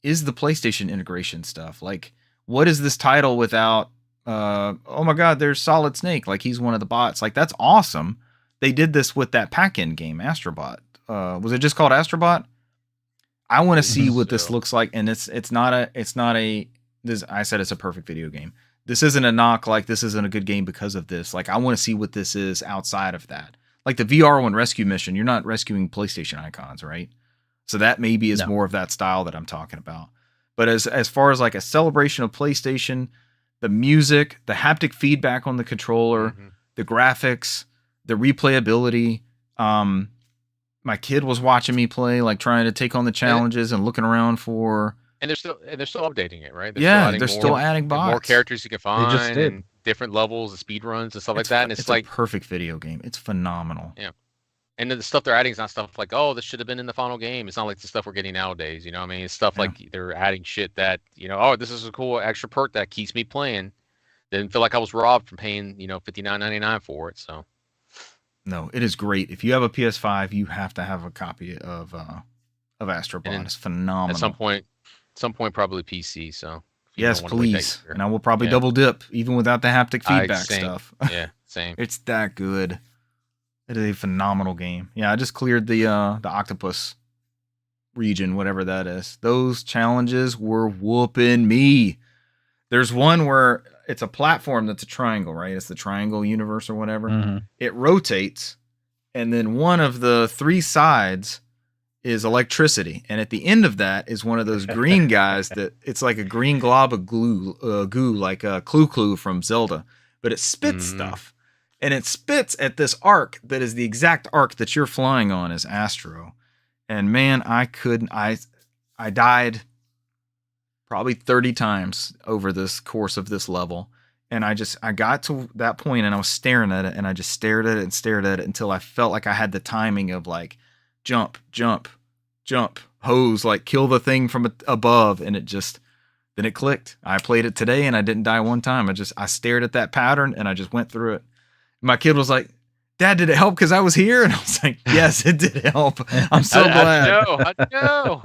Speaker 1: the PlayStation integration stuff. Like, what is this title without, oh my God, there's Solid Snake. Like, he's one of the bots. Like, that's awesome. They did this with that pack-in game, Astrobot. Was it just called Astrobot? I want to see what this looks like. And I said it's a perfect video game. This isn't a knock. Like, this isn't a good game because of this. Like, I want to see what this is outside of that. Like the VR one rescue mission, you're not rescuing PlayStation icons, right? So that maybe is more of that style that I'm talking about. But as far as like a celebration of PlayStation, the music, the haptic feedback on the controller, the graphics, the replayability. My kid was watching me play, like trying to take on the challenges and looking around for.
Speaker 3: And they're still updating it, right?
Speaker 1: They're still adding bots,
Speaker 3: more characters you can find, and different levels, and speed runs and stuff like that. And it's like
Speaker 1: a perfect video game. It's phenomenal.
Speaker 3: Yeah. And then the stuff they're adding is not stuff like, oh, this should have been in the final game. It's not like the stuff we're getting nowadays. You know what I mean? It's stuff like they're adding shit that, oh, this is a cool extra perk that keeps me playing. Didn't feel like I was robbed from paying, $59.99 for it. So.
Speaker 1: No, it is great. If you have a PS5, you have to have a copy of Astrobot. It's phenomenal.
Speaker 3: At some point, probably PC. So.
Speaker 1: Yes, please. And I will probably double dip, even without the haptic feedback stuff.
Speaker 3: Yeah, same.
Speaker 1: It's that good. It is a phenomenal game. Yeah, I just cleared the octopus region, whatever that is. Those challenges were whooping me. There's one where it's a platform that's a triangle, right? It's the triangle universe or whatever. It rotates, and then one of the 3 sides is electricity. And at the end of that is one of those green guys that it's like a green glob of goo like a Clue from Zelda, but it spits stuff. And it spits at this arc that is the exact arc that you're flying on as Astro. And man, I died probably 30 times over this course of this level. And I got to that point and I was staring at it and I just stared at it and stared at it until I felt like I had the timing of like jump, jump, jump, hose, like kill the thing from above. And then it clicked. I played it today and I didn't die one time. I stared at that pattern and I just went through it. My kid was like, Dad, did it help because I was here? And I was like, yes, it did help. I'm so glad.
Speaker 3: I know.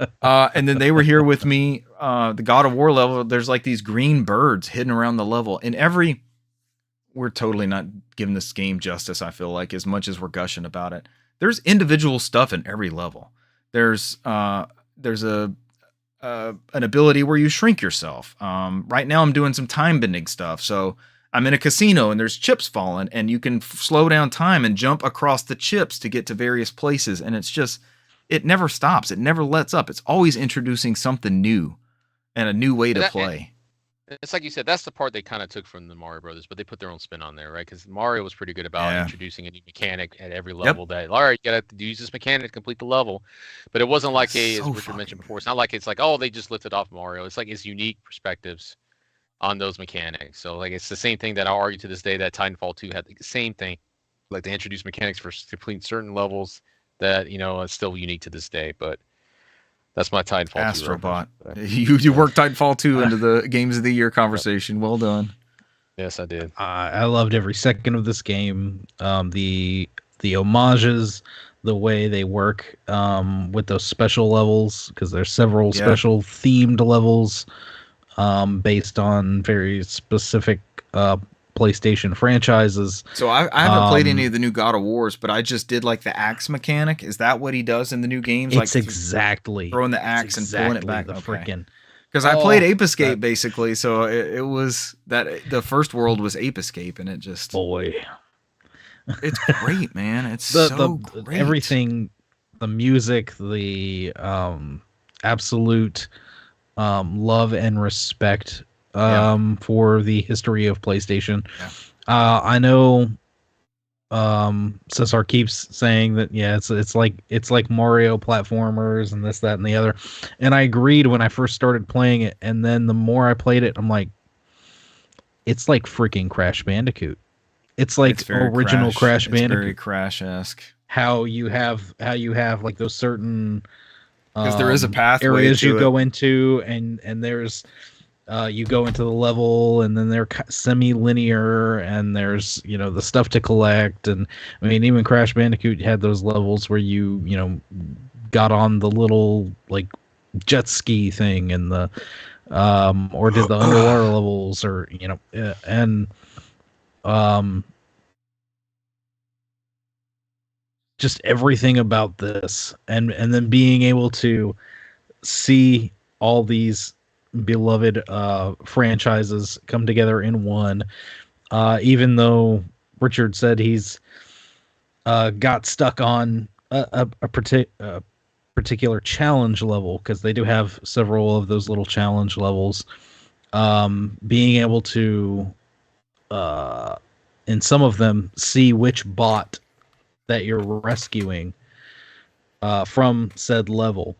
Speaker 1: And then they were here with me. The God of War level, there's like these green birds hidden around the level. We're totally not giving this game justice, I feel like, as much as we're gushing about it. There's individual stuff in every level. There's an ability where you shrink yourself. Right now I'm doing some time bending stuff. So I'm in a casino and there's chips falling and you can slow down time and jump across the chips to get to various places. And it never stops. It never lets up. It's always introducing something new and a new way to play.
Speaker 3: It's like you said, that's the part they kind of took from the Mario Brothers, but they put their own spin on there, right? Because Mario was pretty good about introducing a new mechanic at every level that, all right, you got to use this mechanic to complete the level. But it wasn't like as Richard mentioned before, it's not like it's like, oh, they just lifted off Mario. It's like it's unique perspectives on those mechanics. So like it's the same thing that I'll argue to this day that Titanfall 2 had the same thing. Like they introduced mechanics for complete certain levels that, is still unique to this day. But that's my Titanfall 2.
Speaker 1: Astrobot. You worked Titanfall 2 into the Games of the Year conversation. Well done.
Speaker 3: Yes, I did.
Speaker 2: I loved every second of this game. The homages, the way they work with those special levels, because there's several special themed levels based on very specific PlayStation franchises.
Speaker 1: So I haven't played any of the new God of Wars, but I just did like the axe mechanic. Is that what he does in the new games?
Speaker 2: It's
Speaker 1: like
Speaker 2: exactly
Speaker 1: throwing the axe and pulling it back. Because
Speaker 2: I
Speaker 1: I played Ape Escape basically, so it was that the first world was Ape Escape, and it just it's great, man. It's so great.
Speaker 2: Everything, the music, the absolute love and respect for the history of PlayStation. I know Cesar keeps saying that it's like Mario platformers and this, that, and the other, and I agreed when I first started playing it, and then the more I played it, I'm like, it's like freaking Crash Bandicoot. It's like original Crash Bandicoot.
Speaker 1: It's very Crash-esque.
Speaker 2: How you have like those certain
Speaker 1: because there is a pathway
Speaker 2: areas you go into, and there's you go into the level, and then they're semi-linear, and there's the stuff to collect. And I mean, even Crash Bandicoot had those levels where you got on the little like jet ski thing, and the or did the underwater levels, or and just everything about this, and then being able to see all these beloved franchises come together in one, even though Richard said he's got stuck on a particular challenge level, because they do have several of those little challenge levels. Being able to in some of them see which bot that you're rescuing from said level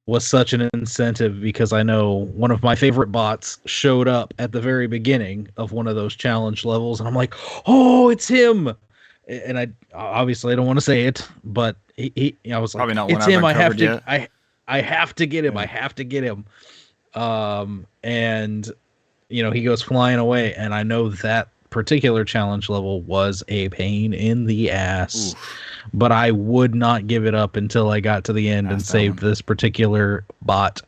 Speaker 2: was such an incentive, because I know one of my favorite bots showed up at the very beginning of one of those challenge levels, and I'm like, oh, it's him. And I obviously I don't want to say it, but I was like, it's him. I have to get him. I have to get him. And he goes flying away, and I know that particular challenge level was a pain in the ass. Oof. But I would not give it up until I got to the end and saved this particular bot.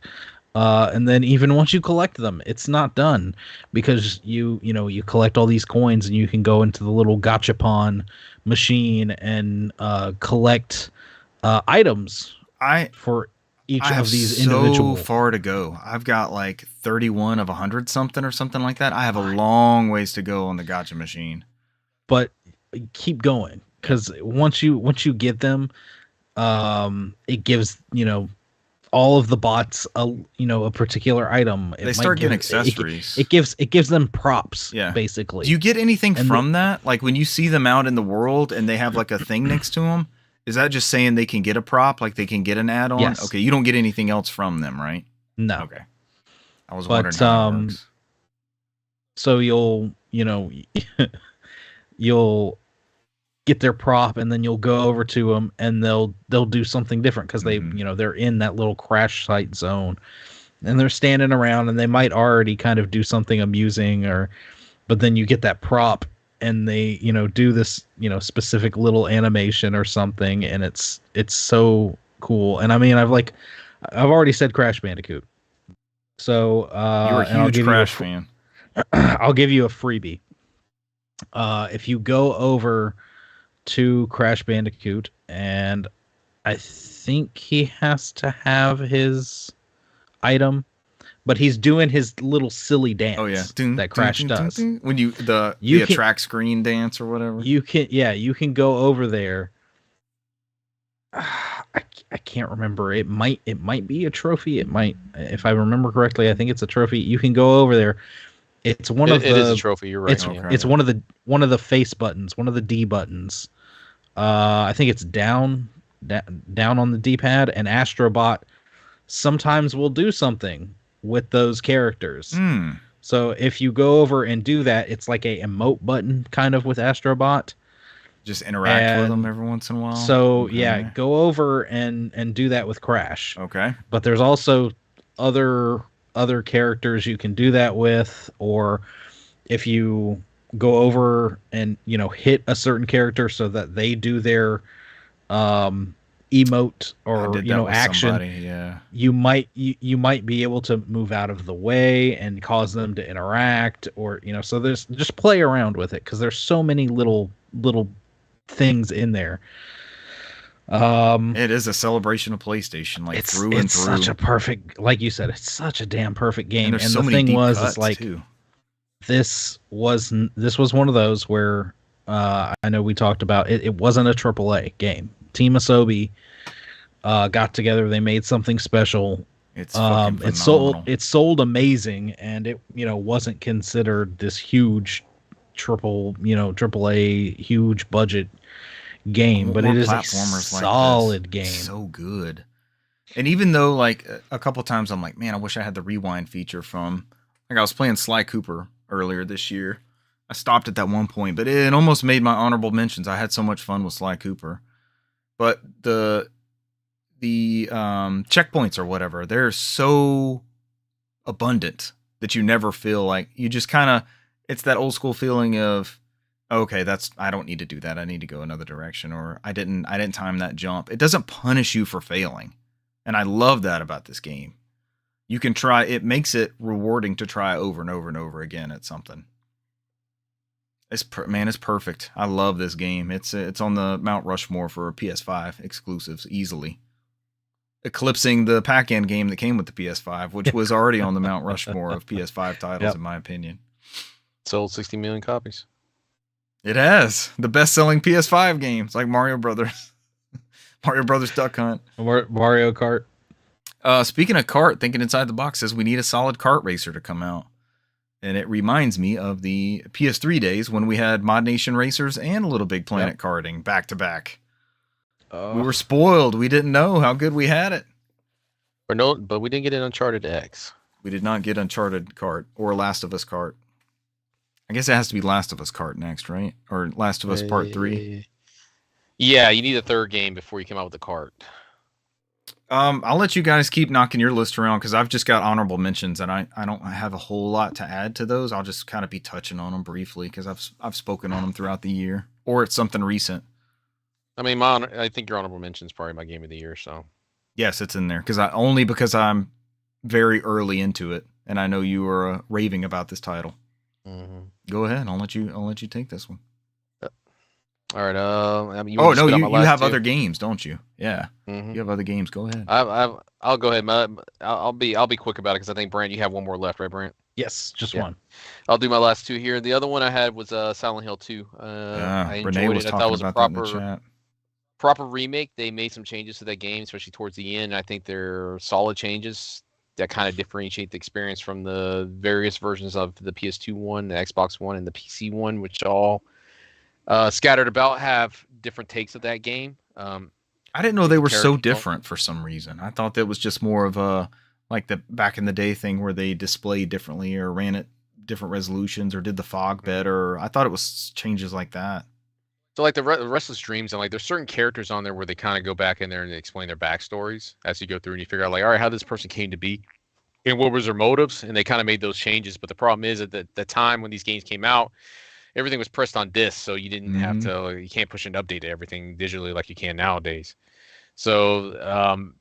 Speaker 2: And then even once you collect them, it's not done, because you collect all these coins, and you can go into the little gachapon machine and collect items for each of these individual.
Speaker 1: So far to go. I've got like 31 of 100 something or something like that. I have a long ways to go on the gacha machine.
Speaker 2: But keep going, because once you get them, it gives all of the bots a particular item.
Speaker 1: They start getting accessories.
Speaker 2: It gives them props. Basically.
Speaker 1: Do you get anything from that? Like when you see them out in the world and they have like a thing next to them, is that just saying they can get a prop, like they can get an add-on?
Speaker 2: Yes.
Speaker 1: Okay, you don't get anything else from them, right?
Speaker 2: No.
Speaker 1: Okay. I was wondering how it works.
Speaker 2: So you'll you'll get their prop, and then you'll go over to them, and they'll do something different because they they're in that little crash site zone, and they're standing around, and they might already kind of do something amusing, but then you get that prop, and they do this specific little animation or something, and it's so cool. And I mean, I've already said Crash Bandicoot, so
Speaker 1: you're a huge Crash fan.
Speaker 2: I'll give you a freebie. If you go over to Crash Bandicoot, and I think he has to have his item, but he's doing his little silly dance.
Speaker 1: Oh yeah,
Speaker 2: that Crash does.
Speaker 1: When the track screen dance or whatever. You
Speaker 2: can go over there. I can't remember. It might be a trophy. It might, if I remember correctly, I think it's a trophy. You can go over there. It is
Speaker 3: a trophy. You're right.
Speaker 2: It's one of the face buttons, one of the D buttons. I think it's down on the D-pad, and Astrobot sometimes will do something with those characters. So if you go over and do that, it's like a emote button kind of with Astrobot.
Speaker 1: Just interact with them every once in a while.
Speaker 2: So yeah, go over and do that with Crash.
Speaker 1: Okay.
Speaker 2: But there's also other characters you can do that with, or if you go over and hit a certain character so that they do their emote or action,
Speaker 1: somebody,
Speaker 2: you might be able to move out of the way and cause them to interact, or so there's just play around with it because there's so many little things in there.
Speaker 1: It is a celebration of PlayStation,
Speaker 2: it's
Speaker 1: through and through.
Speaker 2: Such a perfect, like you said, it's such a damn perfect game.
Speaker 1: And so the thing was, it's like too.
Speaker 2: This was one of those where I know we talked about it. It wasn't a AAA game. Team Asobi got together. They made something special.
Speaker 1: It's fucking phenomenal.
Speaker 2: It sold amazing, and it wasn't considered this huge AAA huge budget game, but it is a solid game.
Speaker 1: So good. And even though a couple times I'm like, man, I wish I had the rewind feature from I was playing Sly Cooper earlier this year. I stopped at that one point, but it almost made my honorable mentions. I had so much fun with Sly Cooper. But the checkpoints or whatever, they're so abundant that you never feel like you just kind of, it's that old school feeling of, okay, I don't need to do that. I need to go another direction, or I didn't time that jump. It doesn't punish you for failing. And I love that about this game. You can try, it makes it rewarding to try over and over and over again at something. It's perfect. I love this game. It's on the Mount Rushmore for PS5 exclusives easily, eclipsing the Pac-Man game that came with the PS5, which was already on the Mount Rushmore of PS5 titles, in my opinion.
Speaker 3: Sold 60 million copies.
Speaker 1: It has the best-selling PS5 games, like Mario Brothers, Mario Brothers Duck Hunt,
Speaker 2: Mario Kart.
Speaker 1: Speaking of kart, thinking outside the box says we need a solid kart racer to come out. And it reminds me of the PS3 days when we had Mod Nation Racers and Little Big Planet karting back to back. We were spoiled. We didn't know how good we had it.
Speaker 3: But we didn't get an Uncharted X.
Speaker 1: We did not get Uncharted kart or Last of Us kart. I guess it has to be Last of Us kart next, right? Or Last of Us Part 3.
Speaker 3: Yeah, you need a third game before you come out with the kart.
Speaker 1: I'll let you guys keep knocking your list around because I've just got honorable mentions and I don't have a whole lot to add to those. I'll just kind of be touching on them briefly because I've spoken on them throughout the year, or it's something recent.
Speaker 3: I mean, I think your honorable mention is probably my game of the year. So
Speaker 1: yes, it's in there because I'm very early into it and I know you were raving about this title.
Speaker 3: Mm-hmm.
Speaker 1: Go ahead. I'll let you take this one.
Speaker 3: All right.
Speaker 1: You have other games, don't you? Yeah. Mm-hmm. You have other games. Go ahead.
Speaker 3: I'll go ahead. I'll be quick about it because I think Brant, you have one more left, right, Brant?
Speaker 2: Yes, just one.
Speaker 3: I'll do my last two here. The other one I had was Silent Hill 2. I enjoyed it. I thought it was a proper remake. They made some changes to that game, especially towards the end. I think they're solid changes that kind of differentiate the experience from the various versions of the PS2 one, the Xbox One, and the PC one, which all scattered about have different takes of that game.
Speaker 1: I didn't know they were so different for some reason. I thought that was just more of a like the back in the day thing where they displayed differently or ran it different resolutions or did the fog better. I thought it was changes like that.
Speaker 3: So like the Restless Dreams, and like there's certain characters on there where they kind of go back in there and they explain their backstories as you go through, and you figure out like, all right, how this person came to be and what was their motives, and they kind of made those changes. But the problem is at the time when these games came out, everything was pressed on disc, so you didn't have to. You can't push an update to everything digitally like you can nowadays. So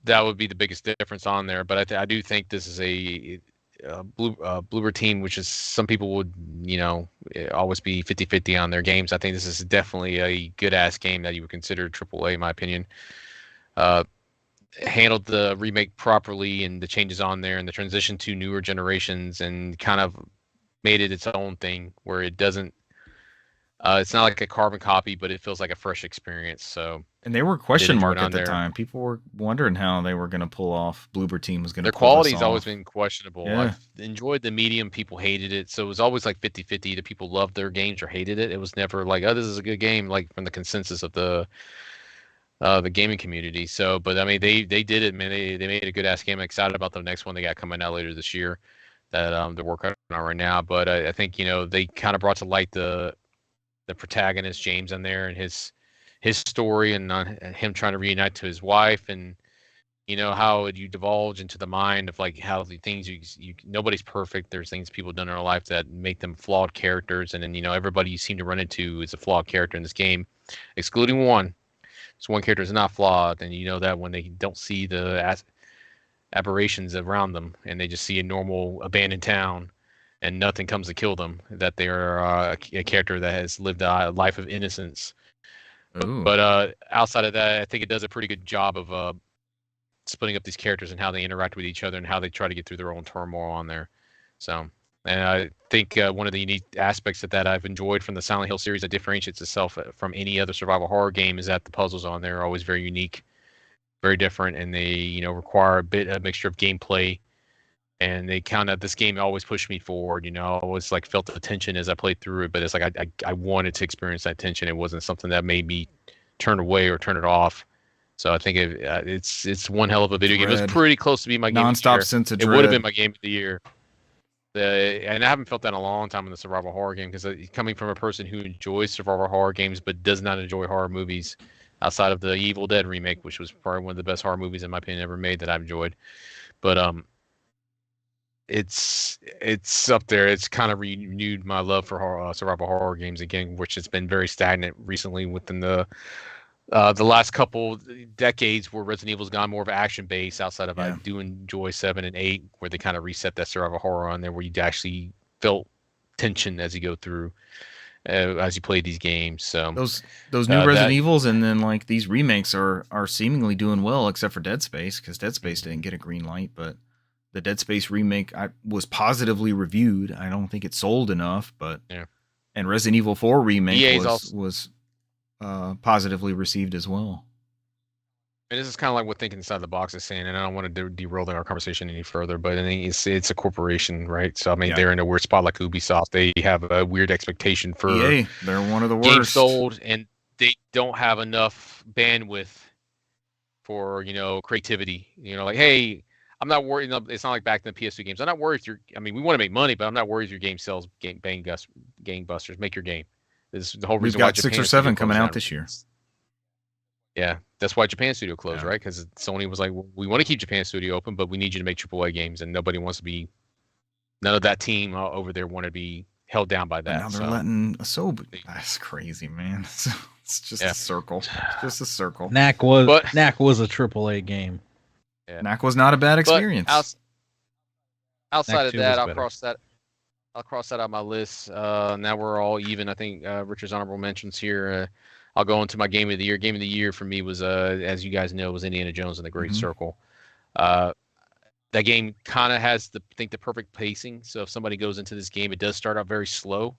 Speaker 3: that would be the biggest difference on there. But I do think this is a Bloober team, which is some people would, always be 50-50 on their games. I think this is definitely a good ass game that you would consider AAA, in my opinion. Handled the remake properly and the changes on there and the transition to newer generations and kind of made it its own thing where it doesn't. It's not like a carbon copy, but it feels like a fresh experience. So.
Speaker 1: And they were question mark at the time. People were wondering how they were going to pull off. Bloober team was going to pull this off.
Speaker 3: Their quality's always been questionable. Yeah. I've enjoyed the medium. People hated it. So it was always like 50-50. The people loved their games or hated it. It was never like, oh, this is a good game, like from the consensus of the gaming community. So, but I mean, they did it, man. They made a good ass game. I'm excited about the next one they got coming out later this year that they're working on right now. But I think, they kind of brought to light the protagonist, James, in there and his story and him trying to reunite to his wife, and how you divulge into the mind of like how the things you nobody's perfect. There's things people done in their life that make them flawed characters, and then everybody you seem to run into is a flawed character in this game, excluding one. So one character is not flawed, and that when they don't see the aberrations around them, and they just see a normal abandoned town, and nothing comes to kill them, that they are a character that has lived a life of innocence. But outside of that, I think it does a pretty good job of splitting up these characters and how they interact with each other and how they try to get through their own turmoil on there. So, and I think one of the unique aspects that I've enjoyed from the Silent Hill series that differentiates itself from any other survival horror game is that the puzzles on there are always very unique, very different, and they require a mixture of gameplay. And they this game always pushed me forward. I always like felt the tension as I played through it, but it's like I wanted to experience that tension. It wasn't something that made me turn away or turn it off. So I think it's one hell of a video game. It was pretty close to be my game of the year.
Speaker 1: Nonstop sense of dread.
Speaker 3: It would have been my game of the year. And I haven't felt that in a long time in the survival horror game, because coming from a person who enjoys survival horror games but does not enjoy horror movies outside of the Evil Dead remake, which was probably one of the best horror movies in my opinion ever made that I've enjoyed. But it's up there. It's kind of renewed my love for survival horror games again, which has been very stagnant recently within the last couple decades, where Resident Evil's gone more of action based. Outside of I do enjoy 7 and 8, where they kind of reset that survival horror on there, where you actually felt tension as you go through as you play these games. So
Speaker 1: those new Resident Evils and then like these remakes are seemingly doing well, except for Dead Space, because Dead Space didn't get a green light, but the Dead Space remake was positively reviewed. I don't think it sold enough, but and Resident Evil 4 remake was positively received as well.
Speaker 3: And this is kind of like what Thinking Inside the Box is saying, and I don't want to derail our conversation any further, but I think it's a corporation, right? So I mean, they're in a weird spot like Ubisoft. They have a weird expectation for
Speaker 1: EA. They're one of the worst.
Speaker 3: Games sold, and they don't have enough bandwidth for creativity. Like, hey, I'm not worried. It's not like back in the PS2 games. I'm not worried if we want to make money, but I'm not worried if your game sells gangbusters. Make your game. This is the whole reason why Japan
Speaker 1: 6 or 7 coming out this year.
Speaker 3: Yeah, that's why Japan Studio closed, right? Because Sony was like, well, we want to keep Japan Studio open, but we need you to make AAA games, and nobody wants to be. None of that team over there want to be held down by that.
Speaker 1: Now they're letting Asobi. That's crazy, man. It's just a circle. It's just a circle.
Speaker 2: Knack was a AAA game.
Speaker 3: Yeah.
Speaker 1: Knack was not a bad experience.
Speaker 3: Outside of that, I'll cross that out of my list. Now we're all even. I think Richard's honorable mentions here. I'll go into my game of the year. Game of the year for me was, as you guys know, was Indiana Jones and the Great Circle. That game kind of has the perfect pacing. So if somebody goes into this game, it does start out very slow,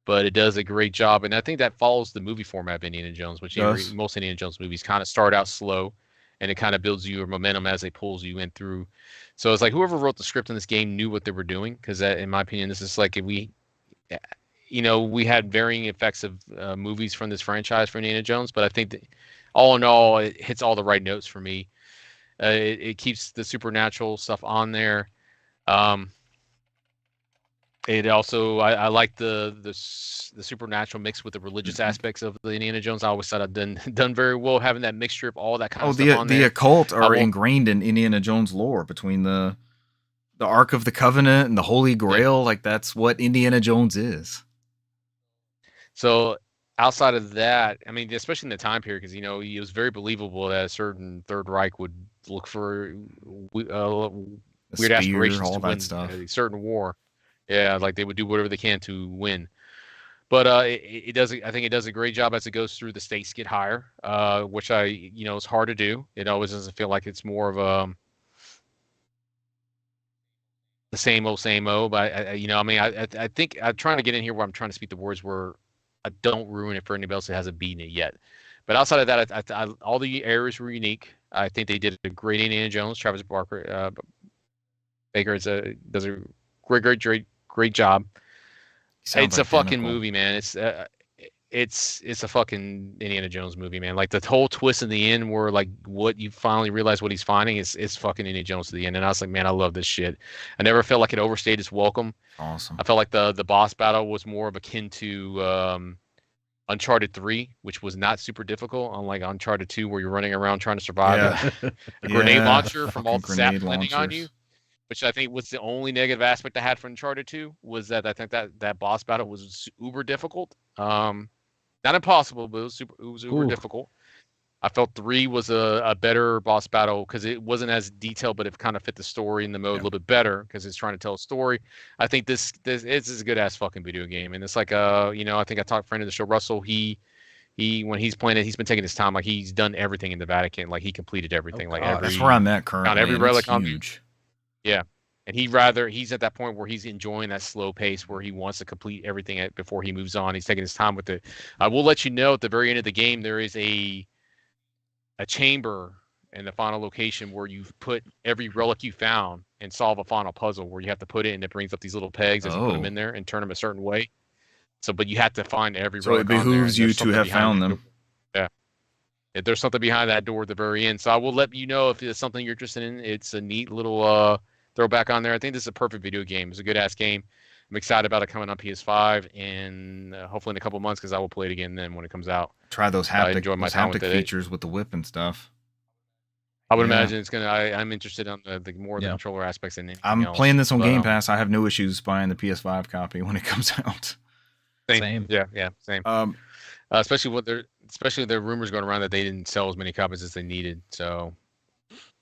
Speaker 3: but it does a great job. And I think that follows the movie format of Indiana Jones, which most Indiana Jones movies kind of start out slow, and it kind of builds you a momentum as they pulls you in through. So it's like whoever wrote the script in this game knew what they were doing, because in my opinion, this is like we had varying effects of movies from this franchise for Indiana Jones, but I think that all in all, it hits all the right notes for me. It keeps the supernatural stuff on there. It also I like the supernatural mix with the religious aspects of the Indiana Jones. I always thought I'd done very well having that mixture of all that kind of stuff on
Speaker 1: the
Speaker 3: there.
Speaker 1: occult are ingrained in Indiana Jones lore between the Ark of the Covenant and the Holy Grail. Like that's what Indiana Jones is.
Speaker 3: So outside of that, I mean, especially in the time period, because it was very believable that a certain Third Reich would look for weird aspirations to win a certain war. Yeah, like they would do whatever they can to win. But it does. I think it does a great job as it goes through. The stakes get higher, which is hard to do. It always doesn't feel like it's more of the same old. But I think I'm trying to get in here where I'm trying to speak the words where I don't ruin it for anybody else that hasn't beaten it yet. But outside of that, all the areas were unique. I think they did a great Indiana Jones. Travis Baker does a great job. It's a fucking movie, man. It's a fucking Indiana Jones movie, man. Like the whole twist in the end, where like what you finally realize what he's finding is fucking Indiana Jones to the end. And I was like, man, I love this shit. I never felt like it overstayed its welcome.
Speaker 1: Awesome.
Speaker 3: I felt like the boss battle was more of akin to Uncharted 3, which was not super difficult, unlike Uncharted 2, where you're running around trying to survive the grenade launcher from all the sap landing on you. Which I think was the only negative aspect I had for Uncharted 2 was that I think that boss battle was uber difficult. Not impossible, but it was uber difficult. I felt 3 was a better boss battle because it wasn't as detailed, but it kind of fit the story and the mode a little bit better because it's trying to tell a story. I think this is a good ass fucking video game, and it's like I think I talked to a friend of the show, Russell. He when he's playing it, he's been taking his time. Like he's done everything in the Vatican. Like he completed everything.
Speaker 1: That's where I'm at currently.
Speaker 3: Found every relic on
Speaker 1: huge.
Speaker 3: Yeah. And he's at that point where he's enjoying that slow pace where he wants to complete everything before he moves on. He's taking his time with it. I will let you know at the very end of the game, there is a chamber in the final location where you put every relic you found and solve a final puzzle where you have to put it and it brings up these little pegs as you put them in there and turn them a certain way. So, but you have to find every relic.
Speaker 1: So it behooves you to have found them.
Speaker 3: Yeah. If there's something behind that door at the very end. So I will let you know if it's something you're interested in. It's a neat little throwback on there. I think this is a perfect video game. It's a good ass game. I'm excited about it coming on PS5 and hopefully in a couple months because I will play it again then when it comes out.
Speaker 1: Try those haptic features with the whip and stuff.
Speaker 3: I would imagine it's gonna. I'm interested on the more the controller aspects than anything
Speaker 1: I'm
Speaker 3: else.
Speaker 1: playing this on Game Pass. I have no issues buying the PS5 copy when it comes out.
Speaker 3: Same. Yeah, same. Especially the rumors going around that they didn't sell as many copies as they needed. So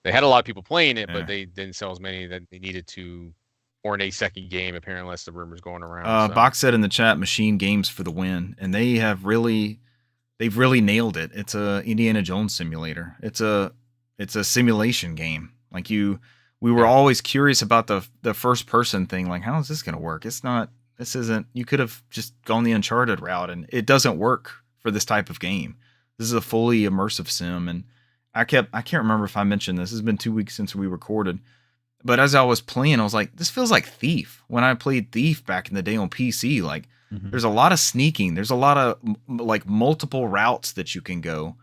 Speaker 3: they had a lot of people playing it, but they didn't sell as many that they needed to warrant a second game. Apparently, that's the rumors going around.
Speaker 1: Box said in the chat, "Machine Games for the win," and they've really nailed it. It's a Indiana Jones simulator. It's a simulation game. Like we were always curious about the first person thing. Like, how is this going to work? This isn't, you could have just gone the Uncharted route and it doesn't work for this type of game. This is a fully immersive sim. And I can't remember if I mentioned this. It's been 2 weeks since we recorded, but as I was playing, I was like, this feels like Thief. When I played Thief back in the day on PC, like there's a lot of sneaking. There's a lot of like multiple routes that you can go.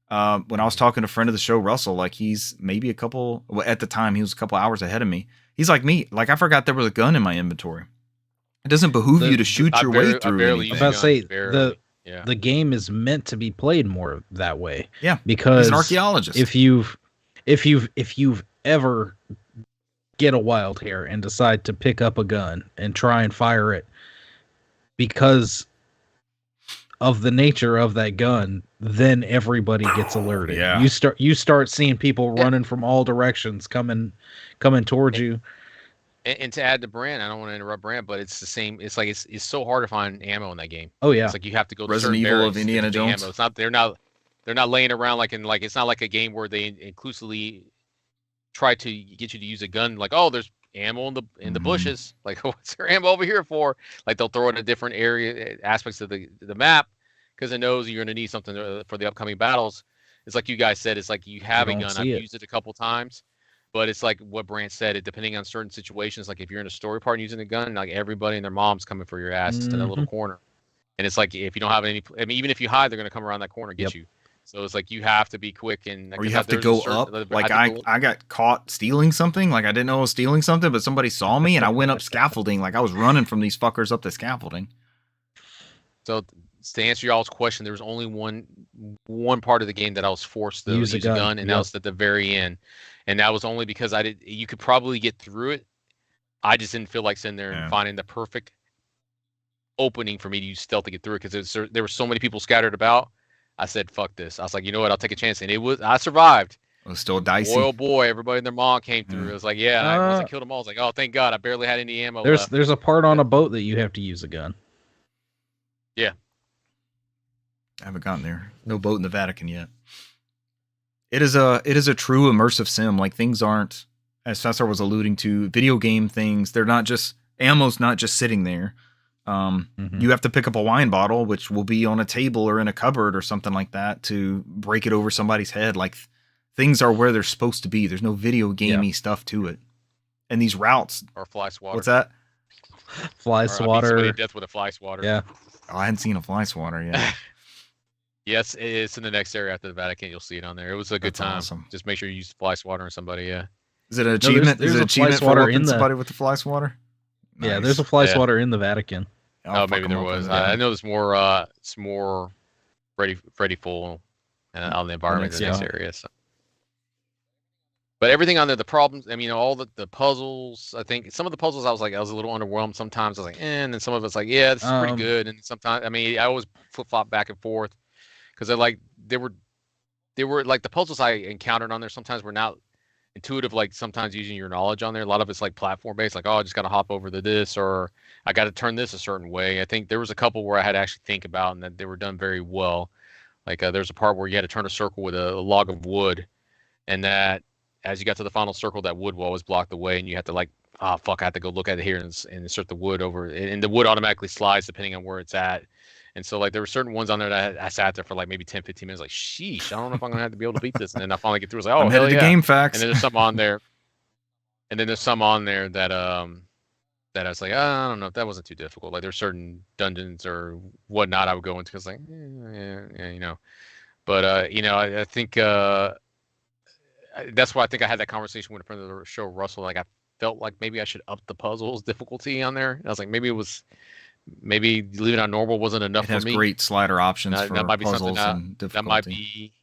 Speaker 1: When I was talking to a friend of the show, Russell, like he's maybe at the time he was a couple hours ahead of me. He's like me. Like I forgot there was a gun in my inventory. It doesn't behoove you to shoot your way through anything.
Speaker 2: I was about to say the game is meant to be played more that way.
Speaker 1: Yeah,
Speaker 2: because
Speaker 1: he's an archaeologist.
Speaker 2: If you've ever get a wild hair and decide to pick up a gun and try and fire it because of the nature of that gun, then everybody gets alerted.
Speaker 1: Yeah.
Speaker 2: You start seeing people running from all directions coming towards you.
Speaker 3: And to add to Brand, I don't want to interrupt Brand, but it's the same. It's like it's so hard to find ammo in that game.
Speaker 2: Oh yeah,
Speaker 3: it's like you have to go to
Speaker 1: Resident Evil of Indiana Jones.
Speaker 3: Ammo. It's not they're not laying around it's not like a game where they inclusively try to get you to use a gun. Like, oh, there's ammo in the bushes. Like, what's there ammo over here for? Like they'll throw it in different aspects of the map because it knows you're going to need something for the upcoming battles. It's like you guys said. It's like you have a gun. I've used it a couple times. But it's like what Brant said, depending on certain situations, like if you're in a story part and using a gun, like everybody and their mom's coming for your ass in that little corner. And it's like if you don't have any, I mean, even if you hide, they're going to come around that corner and get you. So it's like you have to be quick and
Speaker 1: or you have to go up. Like I got caught stealing something. Like I didn't know I was stealing something, but somebody saw me and I went up scaffolding. Like I was running from these fuckers up the scaffolding.
Speaker 3: So to answer y'all's question, there was only one part of the game that I was forced to use a gun, and that was at the very end. And that was only because you could probably get through it. I just didn't feel like sitting there and finding the perfect opening for me to use stealth to get through it because there were so many people scattered about. I said, fuck this. I was like, you know what? I'll take a chance. And I survived.
Speaker 1: It was still dicey.
Speaker 3: Boy, oh boy, everybody and their mom came through. It was like, once I killed them all, I was like, oh, thank God. I barely had any ammo left.
Speaker 2: There's a part on a boat that you have to use a gun.
Speaker 3: Yeah.
Speaker 1: I haven't gotten there. No boat in the Vatican yet. It is a true immersive sim. Like things aren't, as Cesar was alluding to, video game things. They're not just, ammo's not just sitting there. You have to pick up a wine bottle, which will be on a table or in a cupboard or something like that to break it over somebody's head. Like things are where they're supposed to be. There's no video gamey stuff to it. And these routes.
Speaker 3: Or fly swatter.
Speaker 1: What's that?
Speaker 2: Fly swatter.
Speaker 3: Somebody to death with a fly swatter.
Speaker 2: Yeah.
Speaker 1: Oh, I hadn't seen a fly swatter yet.
Speaker 3: Yes, it's in the next area after the Vatican. You'll see it on there. It was a good time. Awesome. Just make sure you use fly swatter on somebody. Yeah.
Speaker 1: Is it an achievement? Is it an achievement for whooping somebody with the fly swatter?
Speaker 2: Nice. Yeah, there's a fly swatter in the Vatican.
Speaker 3: Oh, maybe there was. I know there's more. It's more Freddy full on the environment in the next area. So. But everything on there, the problems. I mean, all the puzzles. I think some of the puzzles I was a little underwhelmed. Sometimes I was like, and then some of it's like, yeah, this is pretty good. And sometimes, I mean, I always flip flop back and forth because they were like the puzzles I encountered on there. Sometimes were not intuitive, like sometimes using your knowledge on there. A lot of it's like platform based, like, oh, I just got to hop over to this, or I got to turn this a certain way. I think there was a couple where I had to actually think about, and that they were done very well. Like there's a part where you had to turn a circle with a log of wood, and that as you got to the final circle, that wood will always block the way, and you have to like, oh fuck, I have to go look at it here and insert the wood over, and the wood automatically slides depending on where it's at. And so, like, there were certain ones on there that I sat there for, like, maybe 10, 15 minutes, like, sheesh, I don't know if I'm going to have to be able to beat this. And then I finally get through. I was like, oh, hell yeah.
Speaker 1: Game facts.
Speaker 3: And then there's some on there. And then there's some on there that that I was like, I don't know if that wasn't too difficult. Like, there's certain dungeons or whatnot I would go into because, like, yeah, you know. But, you know, I think that's why I think I had that conversation with a friend of the show, Russell. Like, I felt like maybe I should up the puzzles difficulty on there. And I was like, maybe leaving it on normal wasn't enough for me.
Speaker 1: It has great slider options for
Speaker 3: that might be
Speaker 1: puzzles
Speaker 3: something
Speaker 1: and difficulty.
Speaker 3: that might be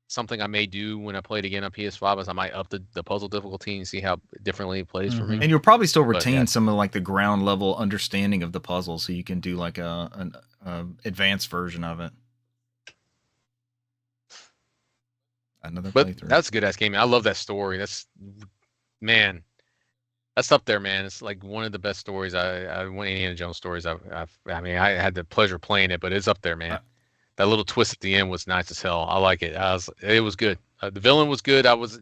Speaker 3: something I may do when I play it again on PS5. Is I might up the puzzle difficulty and see how differently it plays for me.
Speaker 1: And you'll probably still retain some of like the ground level understanding of the puzzle, so you can do like an advanced version of it. Another playthrough.
Speaker 3: That's a good ass game. I love that story. That's up there, man. It's like one of the best stories. One Indiana Jones stories. I mean, I had the pleasure of playing it, but it's up there, man. That little twist at the end was nice as hell. I like it. It was good. The villain was good. I was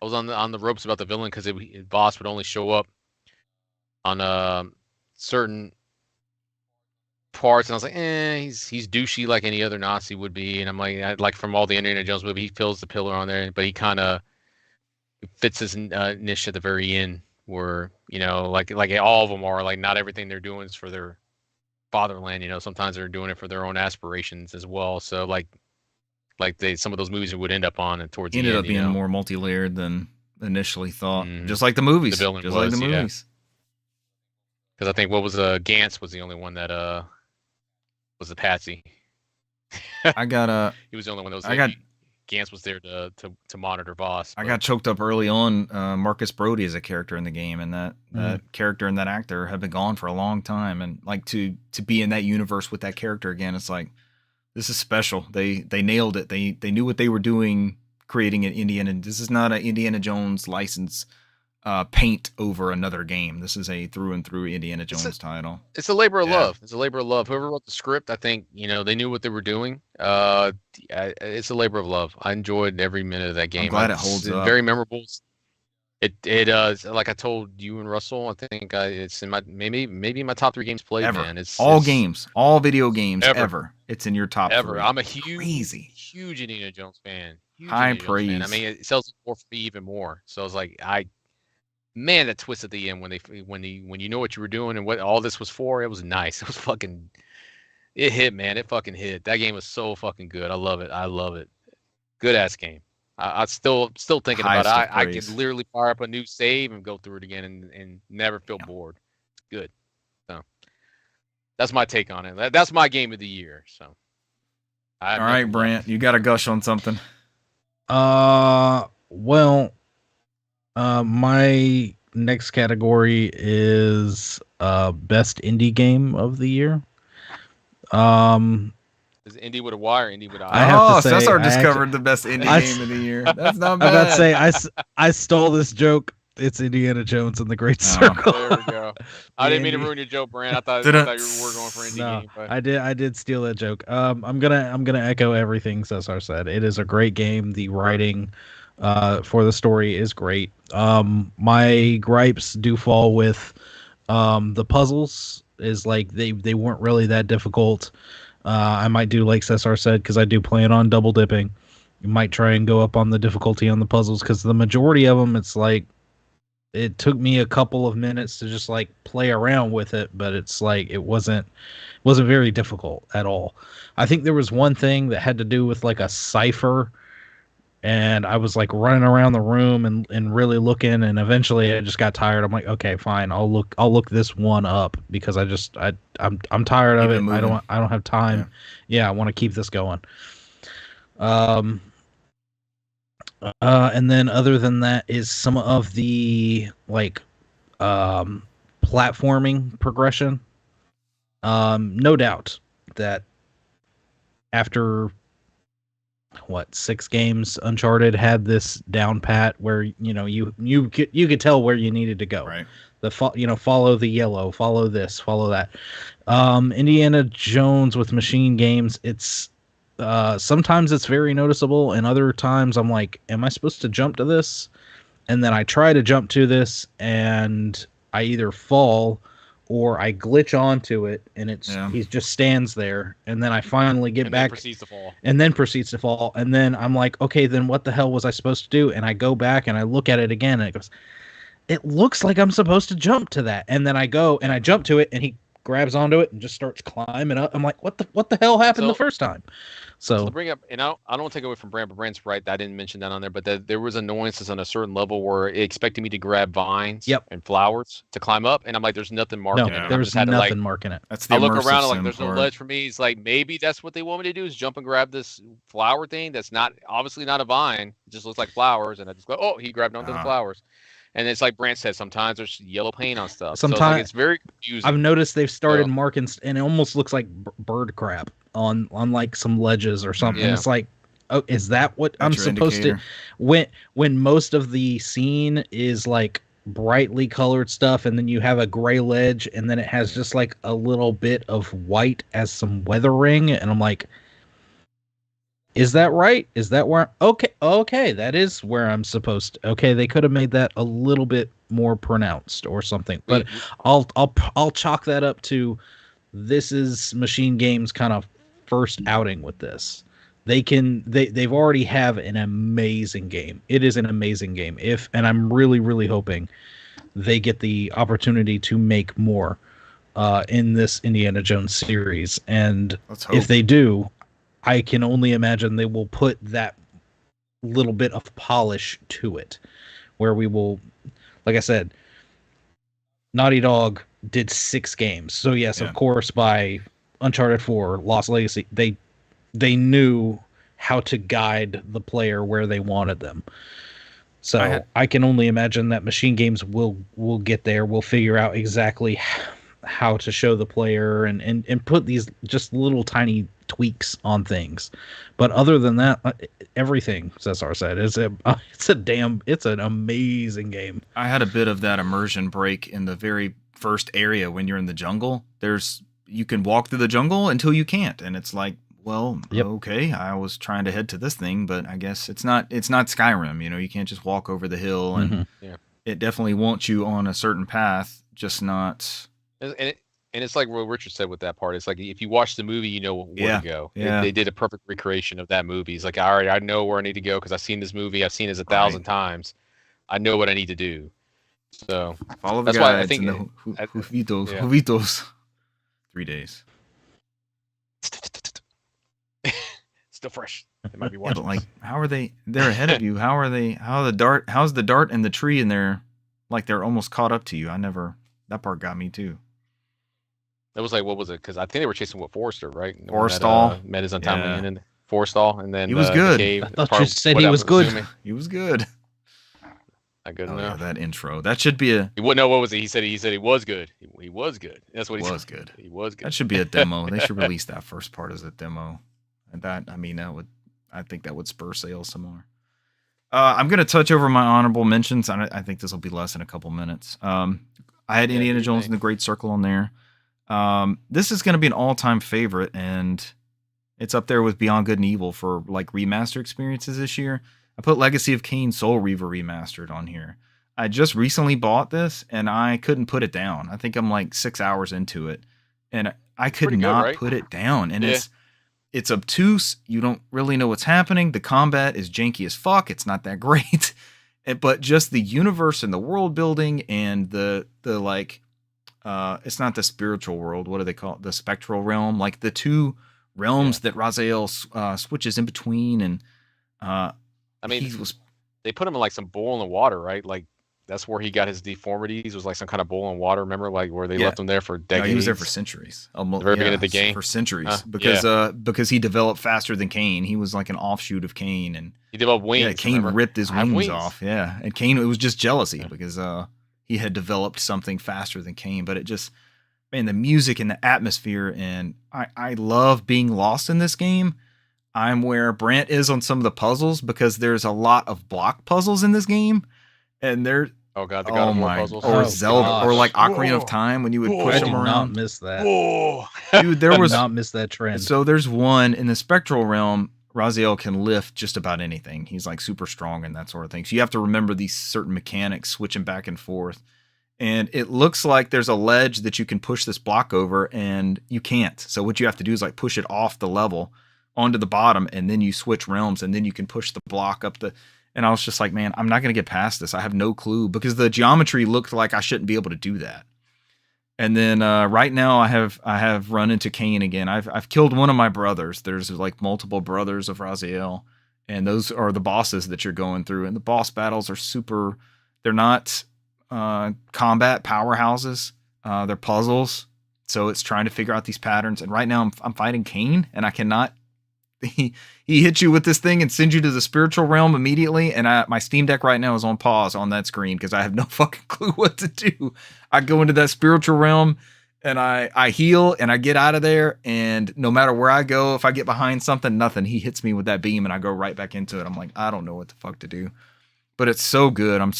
Speaker 3: on the ropes about the villain because the boss would only show up on certain parts, and I was like, he's douchey like any other Nazi would be. And I'm like from all the Indiana Jones movie, he fills the pillar on there, but he kind of fits his niche at the very end. Where, you know, like all of them are, like, not everything they're doing is for their fatherland, you know. Sometimes they're doing it for their own aspirations as well. So like some of those movies would end up on and towards the end,
Speaker 1: ended up being more multi-layered than initially thought. Just like the movies.
Speaker 3: Like the movies. Because I think what was Gantz was the only one that was the patsy.
Speaker 1: I got
Speaker 3: he was the only one that was Gantz was there to monitor Voss.
Speaker 1: I got choked up early on. Marcus Brody is a character in the game, and that character and that actor have been gone for a long time. And like to be in that universe with that character again, it's like, this is special. They nailed it. They knew what they were doing, creating an Indiana. This is not an Indiana Jones license paint over another game. This is a through and through Indiana Jones title.
Speaker 3: It's a labor of love. It's a labor of love. Whoever wrote the script, I think, you know, they knew what they were doing. It's a labor of love. I enjoyed every minute of that game.
Speaker 1: I'm glad it holds up.
Speaker 3: Very memorable. It like I told you and Russell, I think it's in my maybe my top 3 games played.
Speaker 1: Ever.
Speaker 3: Man,
Speaker 1: all video games ever. It's in top 3.
Speaker 3: I'm a huge Indiana Jones fan.
Speaker 1: High praise.
Speaker 3: Fan. I mean, it sells more for me even more. So it's like man, that twist at the end when you know what you were doing and what all this was for, it was nice. It was fucking, it hit, man. It fucking hit. That game was so fucking good. I love it. Good ass game. I still thinking about
Speaker 1: Highest
Speaker 3: it.
Speaker 1: of
Speaker 3: I could
Speaker 1: praise.
Speaker 3: literally fire up a new save and go through it again and never feel bored. Good. So that's my take on it. That's my game of the year. So.
Speaker 1: All right, Brant, you got to gush on something.
Speaker 2: Well, my next category is best indie game of the year.
Speaker 3: Is it Indie with a Y or Indie with a I?
Speaker 2: I have to say,
Speaker 1: Cesar discovered the best indie game of the year. That's not bad.
Speaker 2: I'm about to say I stole this joke. It's Indiana Jones and the Great Circle.
Speaker 3: There we go. I didn't mean to ruin your joke, Brand. I thought you were going for indie game. But...
Speaker 2: I did steal that joke. I'm gonna echo everything Cesar said. It is a great game. The writing for the story is great. My gripes do fall with the puzzles. Is like they weren't really that difficult. I might do like Cesar said, because I do plan on double dipping. You might try and go up on the difficulty on the puzzles, because the majority of them, it's like it took me a couple of minutes to just like play around with it, but it's like it wasn't very difficult at all. I think there was one thing that had to do with like a cipher, and I was like running around the room and really looking, and eventually I just got tired. I'm like, okay, fine, I'll look this one up, because I'm tired of it. I don't have time. Yeah, I want to keep this going. And then other than that is some of the like platforming progression. No doubt that after 6 games, Uncharted had this down pat where you could tell where you needed to go.
Speaker 1: Right.
Speaker 2: Follow the yellow, follow this, follow that. Indiana Jones with machine games, it's sometimes it's very noticeable, and other times I'm like, am I supposed to jump to this? And then I try to jump to this, and I either fall or I glitch onto it, and he just stands there, and then I finally get back, and then proceeds to fall, and then I'm like, okay, then what the hell was I supposed to do? And I go back and I look at it again, and it looks like I'm supposed to jump to that, and then I go and I jump to it, and he grabs onto it and just starts climbing up. I'm like, what the hell happened the first time? So
Speaker 3: to bring up, and I don't want to take away from Brand, but Brand's right. I didn't mention that on there, but there was annoyances on a certain level where it expected me to grab vines and flowers to climb up, and I'm like, there's nothing marking it.
Speaker 2: There's nothing marking it.
Speaker 1: That's the
Speaker 3: I look around,
Speaker 1: and
Speaker 3: like, there's no ledge for me. It's like, maybe that's what they want me to do, is jump and grab this flower thing that's obviously not a vine. It just looks like flowers, and I just go, oh, he grabbed onto the flowers. And it's like Brant said, sometimes there's yellow paint on stuff. Sometimes it's very confusing.
Speaker 2: I've noticed they've started marking, and it almost looks like bird crap on like some ledges or something. Yeah. It's like, oh, is that what I'm supposed to? When most of the scene is like brightly colored stuff, and then you have a gray ledge, and then it has just like a little bit of white as some weathering, and I'm like, is that right? Is that where? Okay, that is where I'm supposed to. Okay, they could have made that a little bit more pronounced or something. But I'll chalk that up to, this is Machine Games' kind of first outing with this. They've already have an amazing game. It is an amazing game. And I'm really, really hoping they get the opportunity to make more in this Indiana Jones series. And if they do, I can only imagine they will put that little bit of polish to it, where we will, like I said, Naughty Dog did 6 games. So yes, of course, by Uncharted 4, Lost Legacy, they knew how to guide the player where they wanted them. So I can only imagine that Machine Games will get there. We'll figure out exactly how to show the player and put these just little tiny tweaks on things. But other than that, everything Cesar said it's an amazing game.
Speaker 1: I had a bit of that immersion break in the very first area when you're in the jungle. You can walk through the jungle until you can't, and it's like, well, okay, I was trying to head to this thing, but I guess it's not Skyrim. You can't just walk over the hill, and it definitely wants you on a certain path, just not.
Speaker 3: And it's like what Richard said with that part. It's like, if you watch the movie, you know where to go.
Speaker 1: Yeah.
Speaker 3: They did a perfect recreation of that movie. It's like, all right, I know where I need to go because I've seen this movie. I've seen it 1,000 times. I know what I need to do. So
Speaker 1: follow the guides and the Juvitos. 3 days.
Speaker 3: Still fresh. They might be
Speaker 1: Yeah,
Speaker 3: watching.
Speaker 1: but like, how are they? They're ahead of you. How are they? How's the dart and the tree in there? Like they're almost caught up to you. That part got me too.
Speaker 3: It was like, what was it? Because I think they were chasing with Forrester, right? The one
Speaker 1: Forstall.
Speaker 3: that met his untimely
Speaker 1: Yeah.
Speaker 3: end. And Forstall, and then
Speaker 1: He was
Speaker 3: the
Speaker 1: good.
Speaker 3: cave.
Speaker 2: I thought you said he was good.
Speaker 1: He was good.
Speaker 3: Not good
Speaker 1: Oh
Speaker 3: enough.
Speaker 1: yeah, that intro. That should be a.
Speaker 3: He wouldn't know what was it. He said he was good. He was good. That's what he
Speaker 1: was
Speaker 3: said.
Speaker 1: good.
Speaker 3: He was good.
Speaker 1: That should be a demo. They should release that first part as a demo, and I think that would spur sales some more. I'm gonna touch over my honorable mentions. I think this will be less than a couple minutes. I had Indiana Jones and the Great Circle on there. This is gonna be an all-time favorite, and it's up there with Beyond Good and Evil for like remaster experiences this year. I put Legacy of Kain Soul Reaver Remastered on here. I just recently bought this and I couldn't put it down. I think I'm like 6 hours into it and I could not put it down. And it's obtuse. You don't really know what's happening. The combat is janky as fuck. It's not that great. But just the universe and the world building and the like, it's not the spiritual world. What do they call it? The spectral realm. Like the two realms that Raziel switches in between. And
Speaker 3: I mean, they put him in like some boiling water, right? Like that's where he got his deformities. Was like some kind of boiling water. Remember, like where they left him there for decades.
Speaker 1: No, he was there for centuries.
Speaker 3: Almost, the very beginning of the game,
Speaker 1: for centuries, because he developed faster than Kain. He was like an offshoot of Kain, and
Speaker 3: he developed wings.
Speaker 1: Yeah, Kain ripped his wings off. Yeah, and Kain, it was just jealousy because he had developed something faster than Kain. But it just, man, the music and the atmosphere, and I love being lost in this game. I'm where Brant is on some of the puzzles because there's a lot of block puzzles in this game, and they're
Speaker 3: the God of War puzzles,
Speaker 1: or Zelda, or like Ocarina of Time when you would push them around.
Speaker 2: I did not miss that.
Speaker 1: Dude, there was
Speaker 2: not miss that trend.
Speaker 1: So there's one in the spectral realm. Raziel can lift just about anything. He's like super strong and that sort of thing. So you have to remember these certain mechanics, switching back and forth. And it looks like there's a ledge that you can push this block over, and you can't. So what you have to do is like push it off the level onto the bottom, and then you switch realms, and then you can push the block up the. And I was just like, man, I'm not going to get past this. I have no clue because the geometry looked like I shouldn't be able to do that. And then right now I have run into Kain again. I've killed one of my brothers. There's like multiple brothers of Raziel, and those are the bosses that you're going through. And the boss battles are super. They're not combat powerhouses. They're puzzles. So it's trying to figure out these patterns. And right now I'm fighting Kain, and I cannot. He hits you with this thing and sends you to the spiritual realm immediately, and my Steam Deck right now is on pause on that screen because I have no fucking clue what to do. I go into that spiritual realm and I heal and I get out of there, and no matter where I go, if I get behind something, nothing, he hits me with that beam and I go right back into it. I'm like, I don't know what the fuck to do, but it's so good. I'm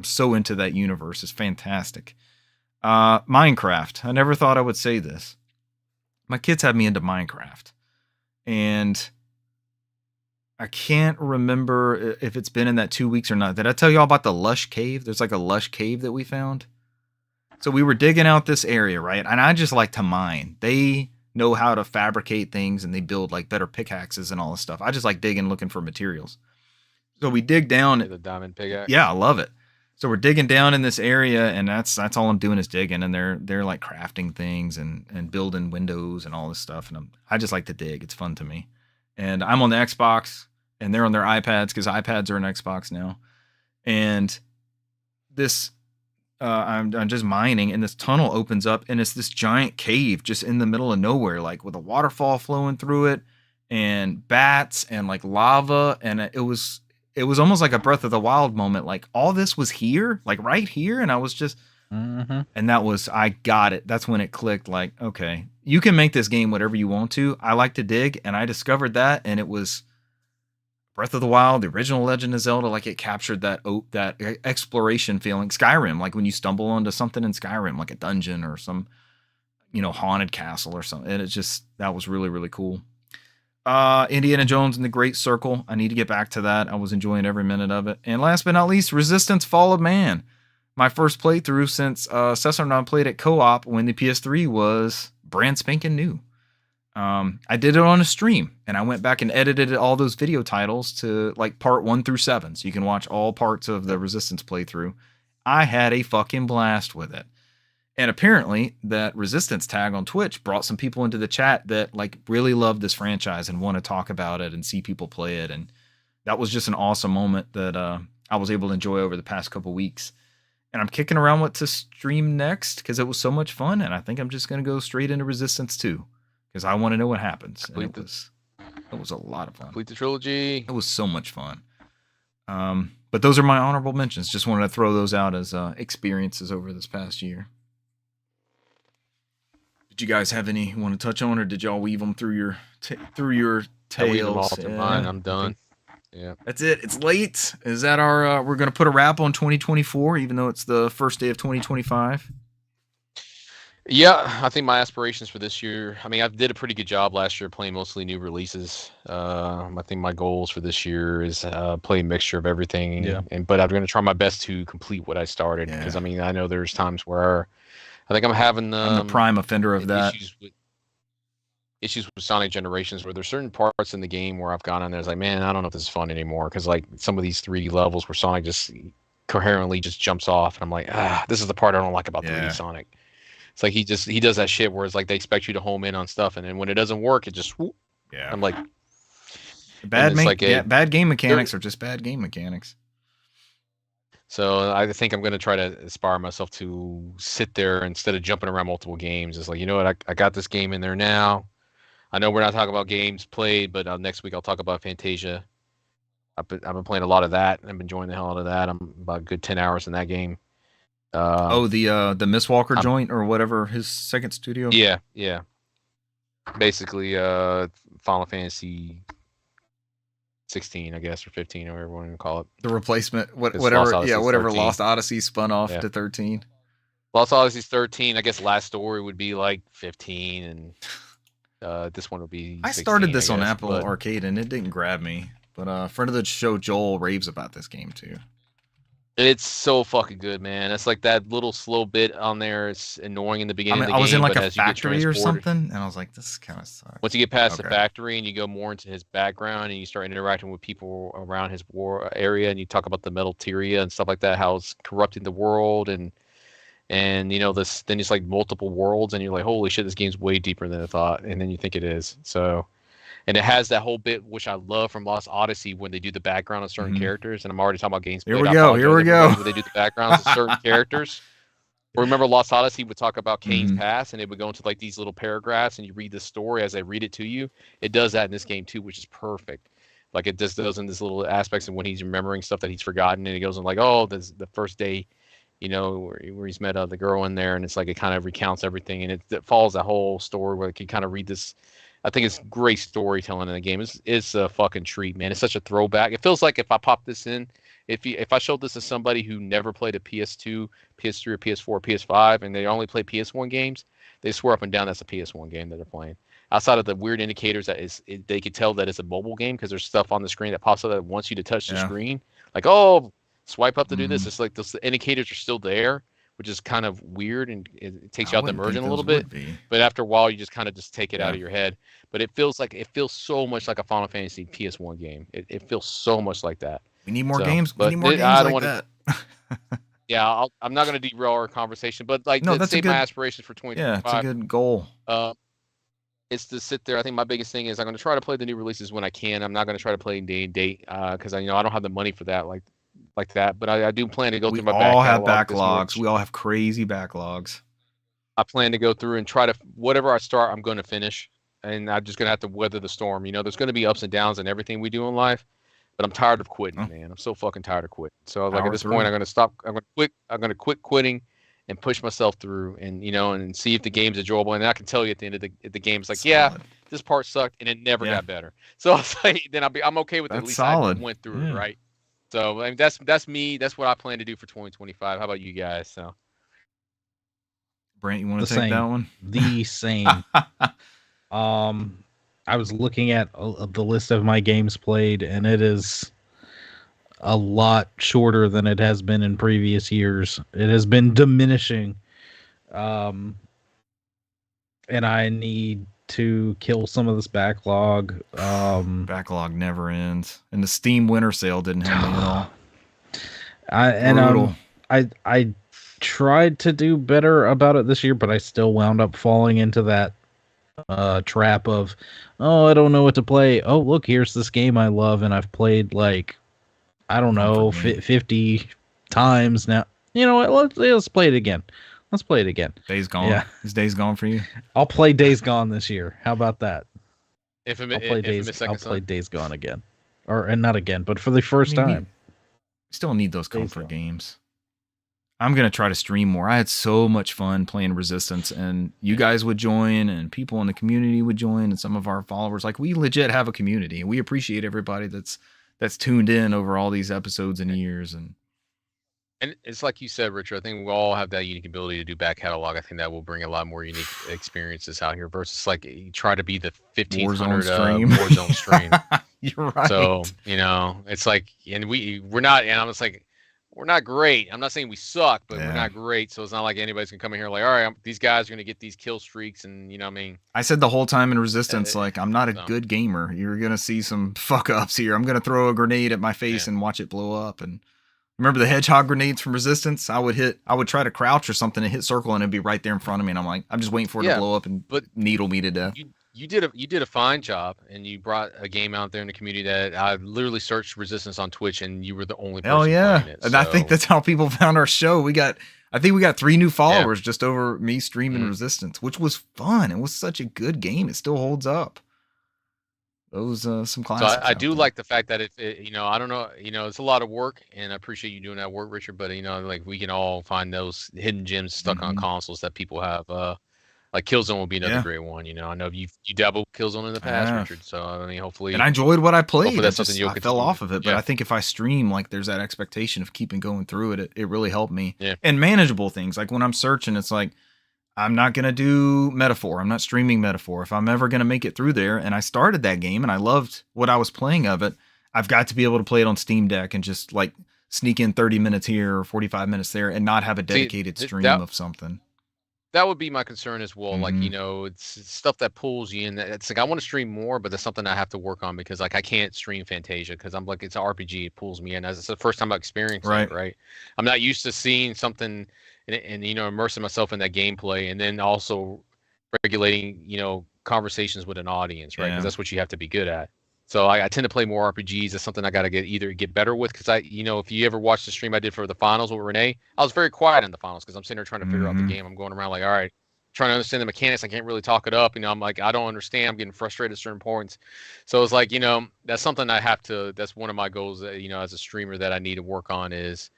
Speaker 1: so into that universe. It's fantastic. Minecraft. I never thought I would say this. My kids have me into Minecraft. And I can't remember if it's been in that 2 weeks or not. Did I tell you all about the lush cave? There's like a lush cave that we found. So we were digging out this area, right? And I just like to mine. They know how to fabricate things and they build like better pickaxes and all this stuff. I just like digging, looking for materials. So we dig down.
Speaker 3: The diamond pickaxe.
Speaker 1: Yeah, I love it. So we're digging down in this area, and that's all I'm doing is digging, and they're like crafting things and building windows and all this stuff, and I just like to dig. It's fun to me. And I'm on the Xbox, and they're on their iPads because iPads are an Xbox now. And this, I'm just mining, and this tunnel opens up, and it's this giant cave just in the middle of nowhere, like with a waterfall flowing through it, and bats and like lava, and it was almost like a Breath of the Wild moment. Like all this was here, like right here. And I was just, and I got it. That's when it clicked. Like, okay, you can make this game whatever you want to. I like to dig. And I discovered that. And it was Breath of the Wild, the original Legend of Zelda. Like it captured that exploration feeling. Skyrim, like when you stumble onto something in Skyrim, like a dungeon or some, haunted castle or something. And that was really, really cool. Indiana Jones and the Great Circle. I need to get back to that. I was enjoying every minute of it. And last but not least, Resistance Fall of Man. My first playthrough since Cesar and I played at co-op when the PS3 was brand spanking new. I did it on a stream, and I went back and edited all those video titles to like part 1 through 7, so you can watch all parts of the Resistance playthrough. I had a fucking blast with it. And apparently that Resistance tag on Twitch brought some people into the chat that like really love this franchise and want to talk about it and see people play it. And that was just an awesome moment that I was able to enjoy over the past couple weeks. And I'm kicking around what to stream next because it was so much fun. And I think I'm just going to go straight into Resistance 2 because I want to know what happens. And it was a lot of fun.
Speaker 3: Complete the trilogy.
Speaker 1: It was so much fun. But those are my honorable mentions. Just wanted to throw those out as experiences over this past year. Did you guys have any you want to touch on, or did y'all weave them through your tales?
Speaker 3: I weave them all through mine. I'm done. Yeah,
Speaker 1: that's it. It's late. Is that our? We're gonna put a wrap on 2024, even though it's the first day of 2025.
Speaker 3: Yeah, I think my aspirations for this year. I mean, I did a pretty good job last year playing mostly new releases. I think my goals for this year is play a mixture of everything.
Speaker 2: Yeah.
Speaker 3: But I'm going to try my best to complete what I started because I mean I know there's times where I think I'm having
Speaker 1: I'm the prime offender of that.
Speaker 3: Issues with Sonic Generations where there's certain parts in the game where I've gone on there. It's like, man, I don't know if this is fun anymore because like some of these 3D levels where Sonic just coherently just jumps off, and I'm like, this is the part I don't like about 3D Sonic. It's like he does that shit where it's like they expect you to home in on stuff, and then when it doesn't work, it just whoop.
Speaker 1: Yeah.
Speaker 3: I'm like,
Speaker 1: bad game mechanics are just bad game mechanics.
Speaker 3: So I think I'm going to try to inspire myself to sit there instead of jumping around multiple games. It's like, you know what, I got this game in there now. I know we're not talking about games played, but next week I'll talk about Fantasia. I've been playing a lot of that, and I've been enjoying the hell out of that. I'm about a good 10 hours in that game.
Speaker 1: The Mistwalker joint or whatever, his second studio.
Speaker 3: Yeah. Basically, Final Fantasy 16, I guess, or 15, or whatever you want to call it.
Speaker 1: The replacement, whatever Lost Odyssey spun off to 13.
Speaker 3: Lost Odyssey's 13. I guess last story would be like 15, and this one would be 16,
Speaker 1: I started this on Apple Arcade, and it didn't grab me. But a friend of the show, Joel, raves about this game, too.
Speaker 3: It's so fucking good, man. It's like that little slow bit on there. It's annoying in the beginning of the game.
Speaker 1: I was in like a factory or something, and I was like, this kind of sucks.
Speaker 3: Once you get past the factory and you go more into his background and you start interacting with people around his war area, and you talk about the Metalteria and stuff like that, how it's corrupting the world, and you know this. Then it's like multiple worlds, and you're like, holy shit, this game's way deeper than I thought, and then you think it is. So. And it has that whole bit, which I love from Lost Odyssey, when they do the background of certain characters. And I'm already talking about games.
Speaker 1: Here we go.
Speaker 3: When they do the backgrounds of certain characters. Remember Lost Odyssey would talk about Kane's past, and it would go into like these little paragraphs, and you read the story as they read it to you. It does that in this game too, which is perfect. Like it just does in this little aspects, and when he's remembering stuff that he's forgotten, and he goes in like, oh, this is the first day, you know, where he's met the girl in there, and it's like it kind of recounts everything, and it follows that whole story where you kind of read this. I think it's great storytelling in the game. It's a fucking treat, man. It's such a throwback. It feels like if I pop this in, if I showed this to somebody who never played a PS2, PS3, or PS4, or PS5, and they only play PS1 games, they swear up and down that's a PS1 game that they're playing. Outside of the weird indicators that they could tell that it's a mobile game because there's stuff on the screen that pops up that wants you to touch the screen. Like, oh, swipe up to do this. It's like the indicators are still there, which is kind of weird, and it takes you out the immersion a little bit. But after a while, you just kind of just take it out of your head. But it feels so much like a Final Fantasy PS1 game. It feels so much like that.
Speaker 1: We need more games. We need more games like that.
Speaker 3: Yeah, I'm not going to derail our conversation, but like that's my aspirations for 2025.
Speaker 1: Yeah, it's a good goal.
Speaker 3: It's to sit there. I think my biggest thing is I'm going to try to play the new releases when I can. I'm not going to try to play day and date because I don't have the money for that like that. But I do plan to go through my back catalog.
Speaker 1: We all have backlogs. We all have crazy backlogs.
Speaker 3: I plan to go through and try to whatever I start, I'm going to finish. And I'm just going to have to weather the storm. You know, there's going to be ups and downs in everything we do in life, but I'm tired of quitting, man. I'm so fucking tired of quitting. So like at this point, I'm going to stop. I'm going to quit quitting and push myself through and, you know, and see if the game's enjoyable. And I can tell you at the end of the game, it's like, this part sucked and it never got better. So it's like, then I'm okay with it. At least I went through it, right? So I mean, that's me. That's what I plan to do for 2025. How about you guys? So,
Speaker 1: Brent, you want to take that one?
Speaker 2: The same. I was looking at the list of my games played, and it is a lot shorter than it has been in previous years. It has been diminishing. And I need to kill some of this backlog.
Speaker 1: Backlog never ends. And the Steam winter sale didn't help me at all.
Speaker 2: I tried to do better about it this year, but I still wound up falling into that trap of, oh, I don't know what to play. Oh, look, here's this game I love, and I've played like, I don't know,
Speaker 1: Comfort game.
Speaker 2: 50 times now. You know what? Let's play it again. Let's play it again.
Speaker 1: Days Gone.
Speaker 2: Yeah.
Speaker 1: Is Days Gone for you?
Speaker 2: I'll play Days Gone this year. How about that? I'll play
Speaker 3: Infamous Second
Speaker 2: Days Gone again, and not again, but for the first time.
Speaker 1: We still need those
Speaker 2: Days
Speaker 1: comfort
Speaker 2: Gone.
Speaker 1: games. I'm gonna try to stream more. I had so much fun playing Resistance, and you guys would join, and people in the community would join, and some of our followers. Like, we legit have a community, and we appreciate everybody that's tuned in over all these episodes and years.
Speaker 3: And it's like you said, Richard, I think we all have that unique ability to do back catalog. I think that will bring a lot more unique experiences out here versus like you try to be the 1500 Warzone stream.
Speaker 1: You're right.
Speaker 3: So, it's like, and we're not, and I'm just like, we're not great. I'm not saying we suck, but we're not great. So it's not like anybody's gonna come in here like, all right, these guys are gonna get these kill streaks, and what I mean.
Speaker 1: I said the whole time in Resistance, like, I'm not a good gamer. You're gonna see some fuck ups here. I'm gonna throw a grenade at my face and watch it blow up. And remember the hedgehog grenades from Resistance? I would try to crouch or something and hit circle, and it'd be right there in front of me. And I'm like, I'm just waiting for it to blow up and needle me to death.
Speaker 3: You did a fine job, and you brought a game out there in the community that I literally searched Resistance on Twitch, and you were the only person playing it.
Speaker 1: And I think that's how people found our show. I think we got 3 new followers just over me streaming Resistance, which was fun. It was such a good game. It still holds up. Those some classics.
Speaker 3: So I do like the fact that I don't know, it's a lot of work, and I appreciate you doing that work, Richard. But like we can all find those hidden gems stuck on consoles that people have. Like Killzone will be another great one. I know you dabbled Killzone in the past, Richard. So I mean, hopefully.
Speaker 1: And I enjoyed what I played.
Speaker 3: That's something
Speaker 1: I fell off of it, but I think if I stream, like, there's that expectation of keeping going through it. It really helped me.
Speaker 3: Yeah.
Speaker 1: And manageable things, like when I'm searching, it's like, I'm not gonna do Metaphor. I'm not streaming Metaphor. If I'm ever gonna make it through there, and I started that game and I loved what I was playing of it, I've got to be able to play it on Steam Deck and just like sneak in 30 minutes here or 45 minutes there and not have a dedicated stream of something.
Speaker 3: That would be my concern as well. Like, it's stuff that pulls you in. It's like I want to stream more, but that's something I have to work on because like I can't stream Fantasia because I'm like, it's an RPG. It pulls me in. As it's the first time I experienced it, right? I'm not used to seeing something and immersing myself in that gameplay, and then also regulating conversations with an audience, right? Because that's what you have to be good at. So I tend to play more RPGs. That's something I got to get better with. Because if you ever watched the stream I did for the finals with Renee, I was very quiet in the finals because I'm sitting there trying to figure out the game. I'm going around like, all right, trying to understand the mechanics. I can't really talk it up. I'm like, I don't understand. I'm getting frustrated at certain points. So it's like, that's something that's one of my goals, as a streamer that I need to work on is,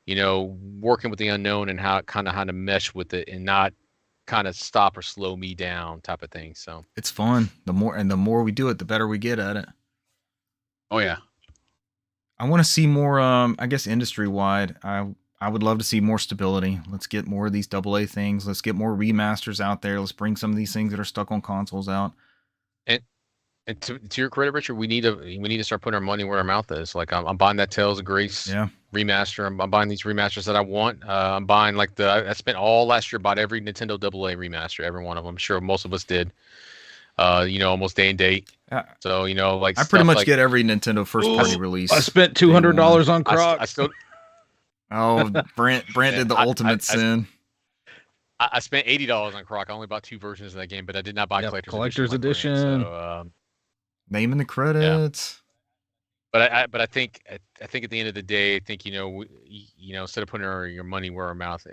Speaker 3: working with the unknown and how to mesh with it and not kind of stop or slow me down type of thing. So
Speaker 1: it's fun. The more we do it, the better we get at it.
Speaker 3: Oh yeah.
Speaker 1: I want to see more, I guess industry wide. I would love to see more stability. Let's get more of these AA things. Let's get more remasters out there. Let's bring some of these things that are stuck on consoles out.
Speaker 3: And to your credit, Richard, we need to start putting our money where our mouth is. Like I'm buying that Tales of Grace remaster. I'm buying these remasters that I want. I'm buying I spent all last year, bought every Nintendo AA remaster, every one of them. I'm sure most of us did. Almost day and date. So
Speaker 1: I pretty much get every Nintendo first party release.
Speaker 2: I spent $200 on Croc.
Speaker 3: I still.
Speaker 1: Brant did the ultimate sin.
Speaker 3: I spent $80 on Croc. I only bought 2 versions of that game, but I did not buy
Speaker 2: collector's edition.
Speaker 3: So,
Speaker 1: name in the credits.
Speaker 3: Yeah. But I think at the end of the day, I think instead of putting your money where our mouth,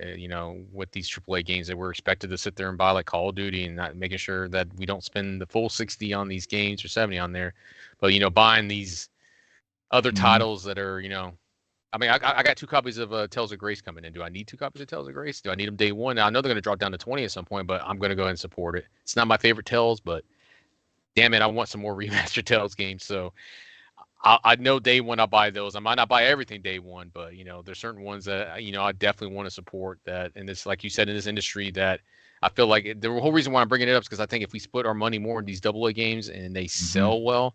Speaker 3: with these AAA games that we're expected to sit there and buy like Call of Duty and not making sure that we don't spend the full 60 on these games or 70 on there, but buying these other titles that are I mean, I got 2 copies of Tales of Grace coming in. Do I need 2 copies of Tales of Grace? Do I need them day one? Now, I know they're going to drop down to 20 at some point, but I'm going to go ahead and support it. It's not my favorite Tales, but damn it, I want some more remastered Tales games. So I know day one I'll buy those. I might not buy everything day one, but there's certain ones that I definitely want to support. That, and this, like you said, in this industry, that I feel like the whole reason why I'm bringing it up is because I think if we split our money more in these AA games and they sell well,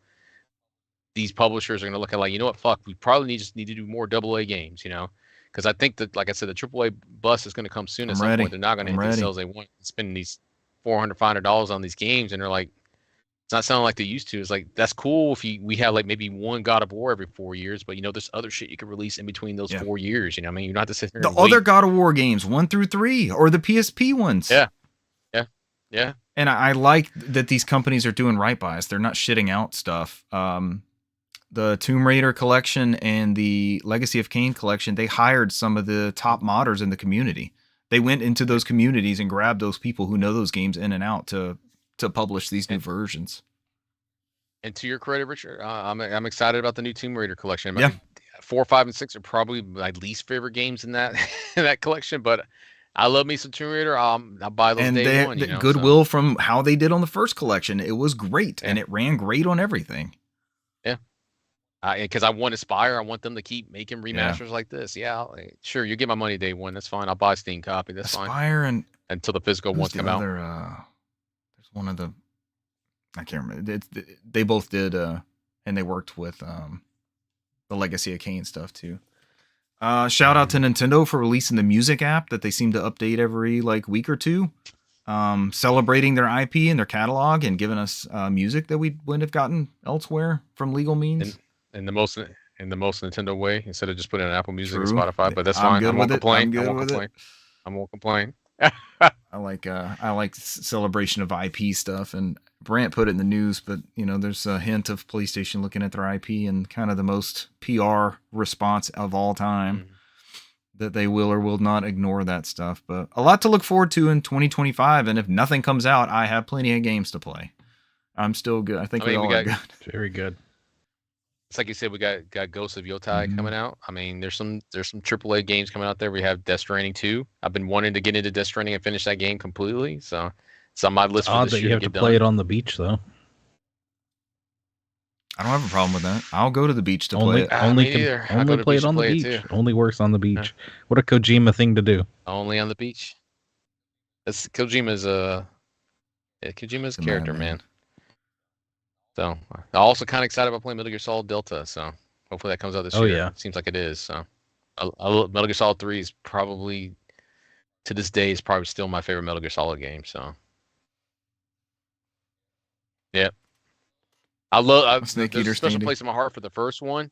Speaker 3: these publishers are going to look at like, fuck, we probably just need to do more AA games, because I think that, like I said, the AAA bus is going to come soon. At some point, they're not going to hit the sales they want, spending these $400, $500 on these games, and they're like, It's not sounding like they used to. It's like that's cool if we have like maybe one God of War every 4 years, but there's other shit you can release in between those 4 years. You know what I mean? You don't have to sit there
Speaker 1: The
Speaker 3: and
Speaker 1: other
Speaker 3: wait.
Speaker 1: God of War games, 1 through 3, or the PSP ones.
Speaker 3: Yeah.
Speaker 1: And I like that these companies are doing right by us. They're not shitting out stuff. The Tomb Raider collection and the Legacy of Kain collection, they hired some of the top modders in the community. They went into those communities and grabbed those people who know those games in and out to publish these new versions.
Speaker 3: And to your credit, Richard, I'm excited about the new Tomb Raider collection.
Speaker 1: Yeah.
Speaker 3: 4, 5, and 6 are probably my least favorite games in that in that collection, but I love me some Tomb Raider. I'll buy those day one.
Speaker 1: The goodwill from how they did on the first collection, it was great, and it ran great on everything.
Speaker 3: Yeah, because I want Aspire. I want them to keep making remasters like this. Yeah, sure, you get my money day one. That's fine. I'll buy a Steam copy. That's fine.
Speaker 1: Aspire and
Speaker 3: until the physical ones come out.
Speaker 1: There's one of the, I can't remember. They both did, and they worked with the Legacy of Kain stuff too. Shout out to Nintendo for releasing the music app that they seem to update every week or two, celebrating their IP and their catalog and giving us music that we wouldn't have gotten elsewhere from legal means.
Speaker 3: In the most Nintendo way, instead of just putting on Apple Music and Spotify. But that's fine. I won't complain.
Speaker 1: I like celebration of IP stuff, and Brant put it in the news, but there's a hint of PlayStation looking at their IP and kind of the most PR response of all time, that they will or will not ignore that stuff. But a lot to look forward to in 2025, and if nothing comes out, I have plenty of games to play. I'm still good. I think we all are good.
Speaker 2: Very good.
Speaker 3: It's like you said, we got Ghosts of Yotai coming out. I mean, there's some AAA games coming out there. We have Death Stranding 2. I've been wanting to get into Death Stranding and finish that game completely. So it's on my list for this year.
Speaker 2: You have to play it on the beach, though.
Speaker 1: I don't have a problem with that. I'll go to the beach to play it.
Speaker 2: Only play it on the beach. Only works on the beach. What a Kojima thing to do.
Speaker 3: Only on the beach. That's Kojima's character, man. So I'm also kind of excited about playing Metal Gear Solid Delta. So hopefully that comes out this year.
Speaker 2: Yeah.
Speaker 3: It seems like it is. So Metal Gear Solid 3 is probably, to this day, is probably still my favorite Metal Gear Solid game. So yeah, there's a special place in my heart for the first one,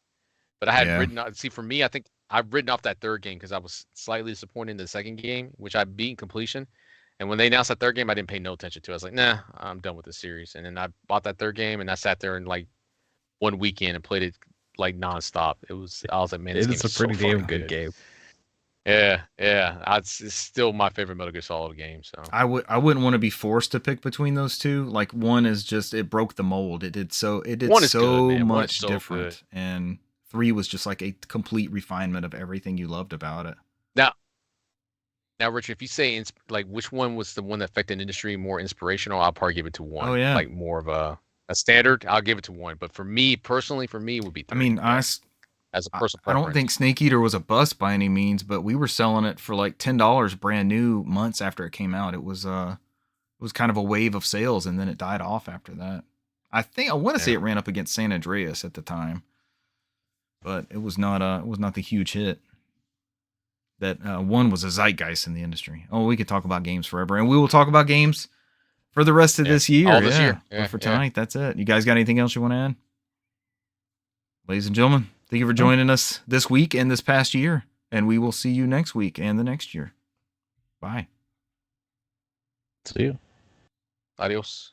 Speaker 3: but I had written out. See, for me, I think I've written off that third game because I was slightly disappointed in the second game, which I beat in completion. And when they announced that third game, I didn't pay no attention to it. I was like, nah, I'm done with this series. And then I bought that third game, and I sat there in one weekend and played it nonstop. I was like, man, this game is a pretty damn good game. Yeah. It's still my favorite Metal Gear Solid game. So
Speaker 1: I wouldn't want to be forced to pick between those two. One is just, it broke the mold. It did so much different, and 3 was just like a complete refinement of everything you loved about it.
Speaker 3: Now, Richard, if you say which one was the one that affected the industry more inspirational, I'll probably give it to 1.
Speaker 1: Oh yeah,
Speaker 3: more of a standard, I'll give it to 1. But for me personally, it would be 3.
Speaker 1: I mean,
Speaker 3: as a personal preference.
Speaker 1: I don't think Snake Eater was a bust by any means, but we were selling it for $10 brand new months after it came out. It was kind of a wave of sales, and then it died off after that. I want to say it ran up against San Andreas at the time, but it was not the huge hit. That 1 was a zeitgeist in the industry. Oh, we could talk about games forever, and we will talk about games for the rest of this year.
Speaker 3: All this year.
Speaker 1: But for tonight, that's it. You guys got anything else you want to add? Ladies and gentlemen, thank you for joining us this week and this past year, and we will see you next week and the next year. Bye.
Speaker 2: See you.
Speaker 3: Adios.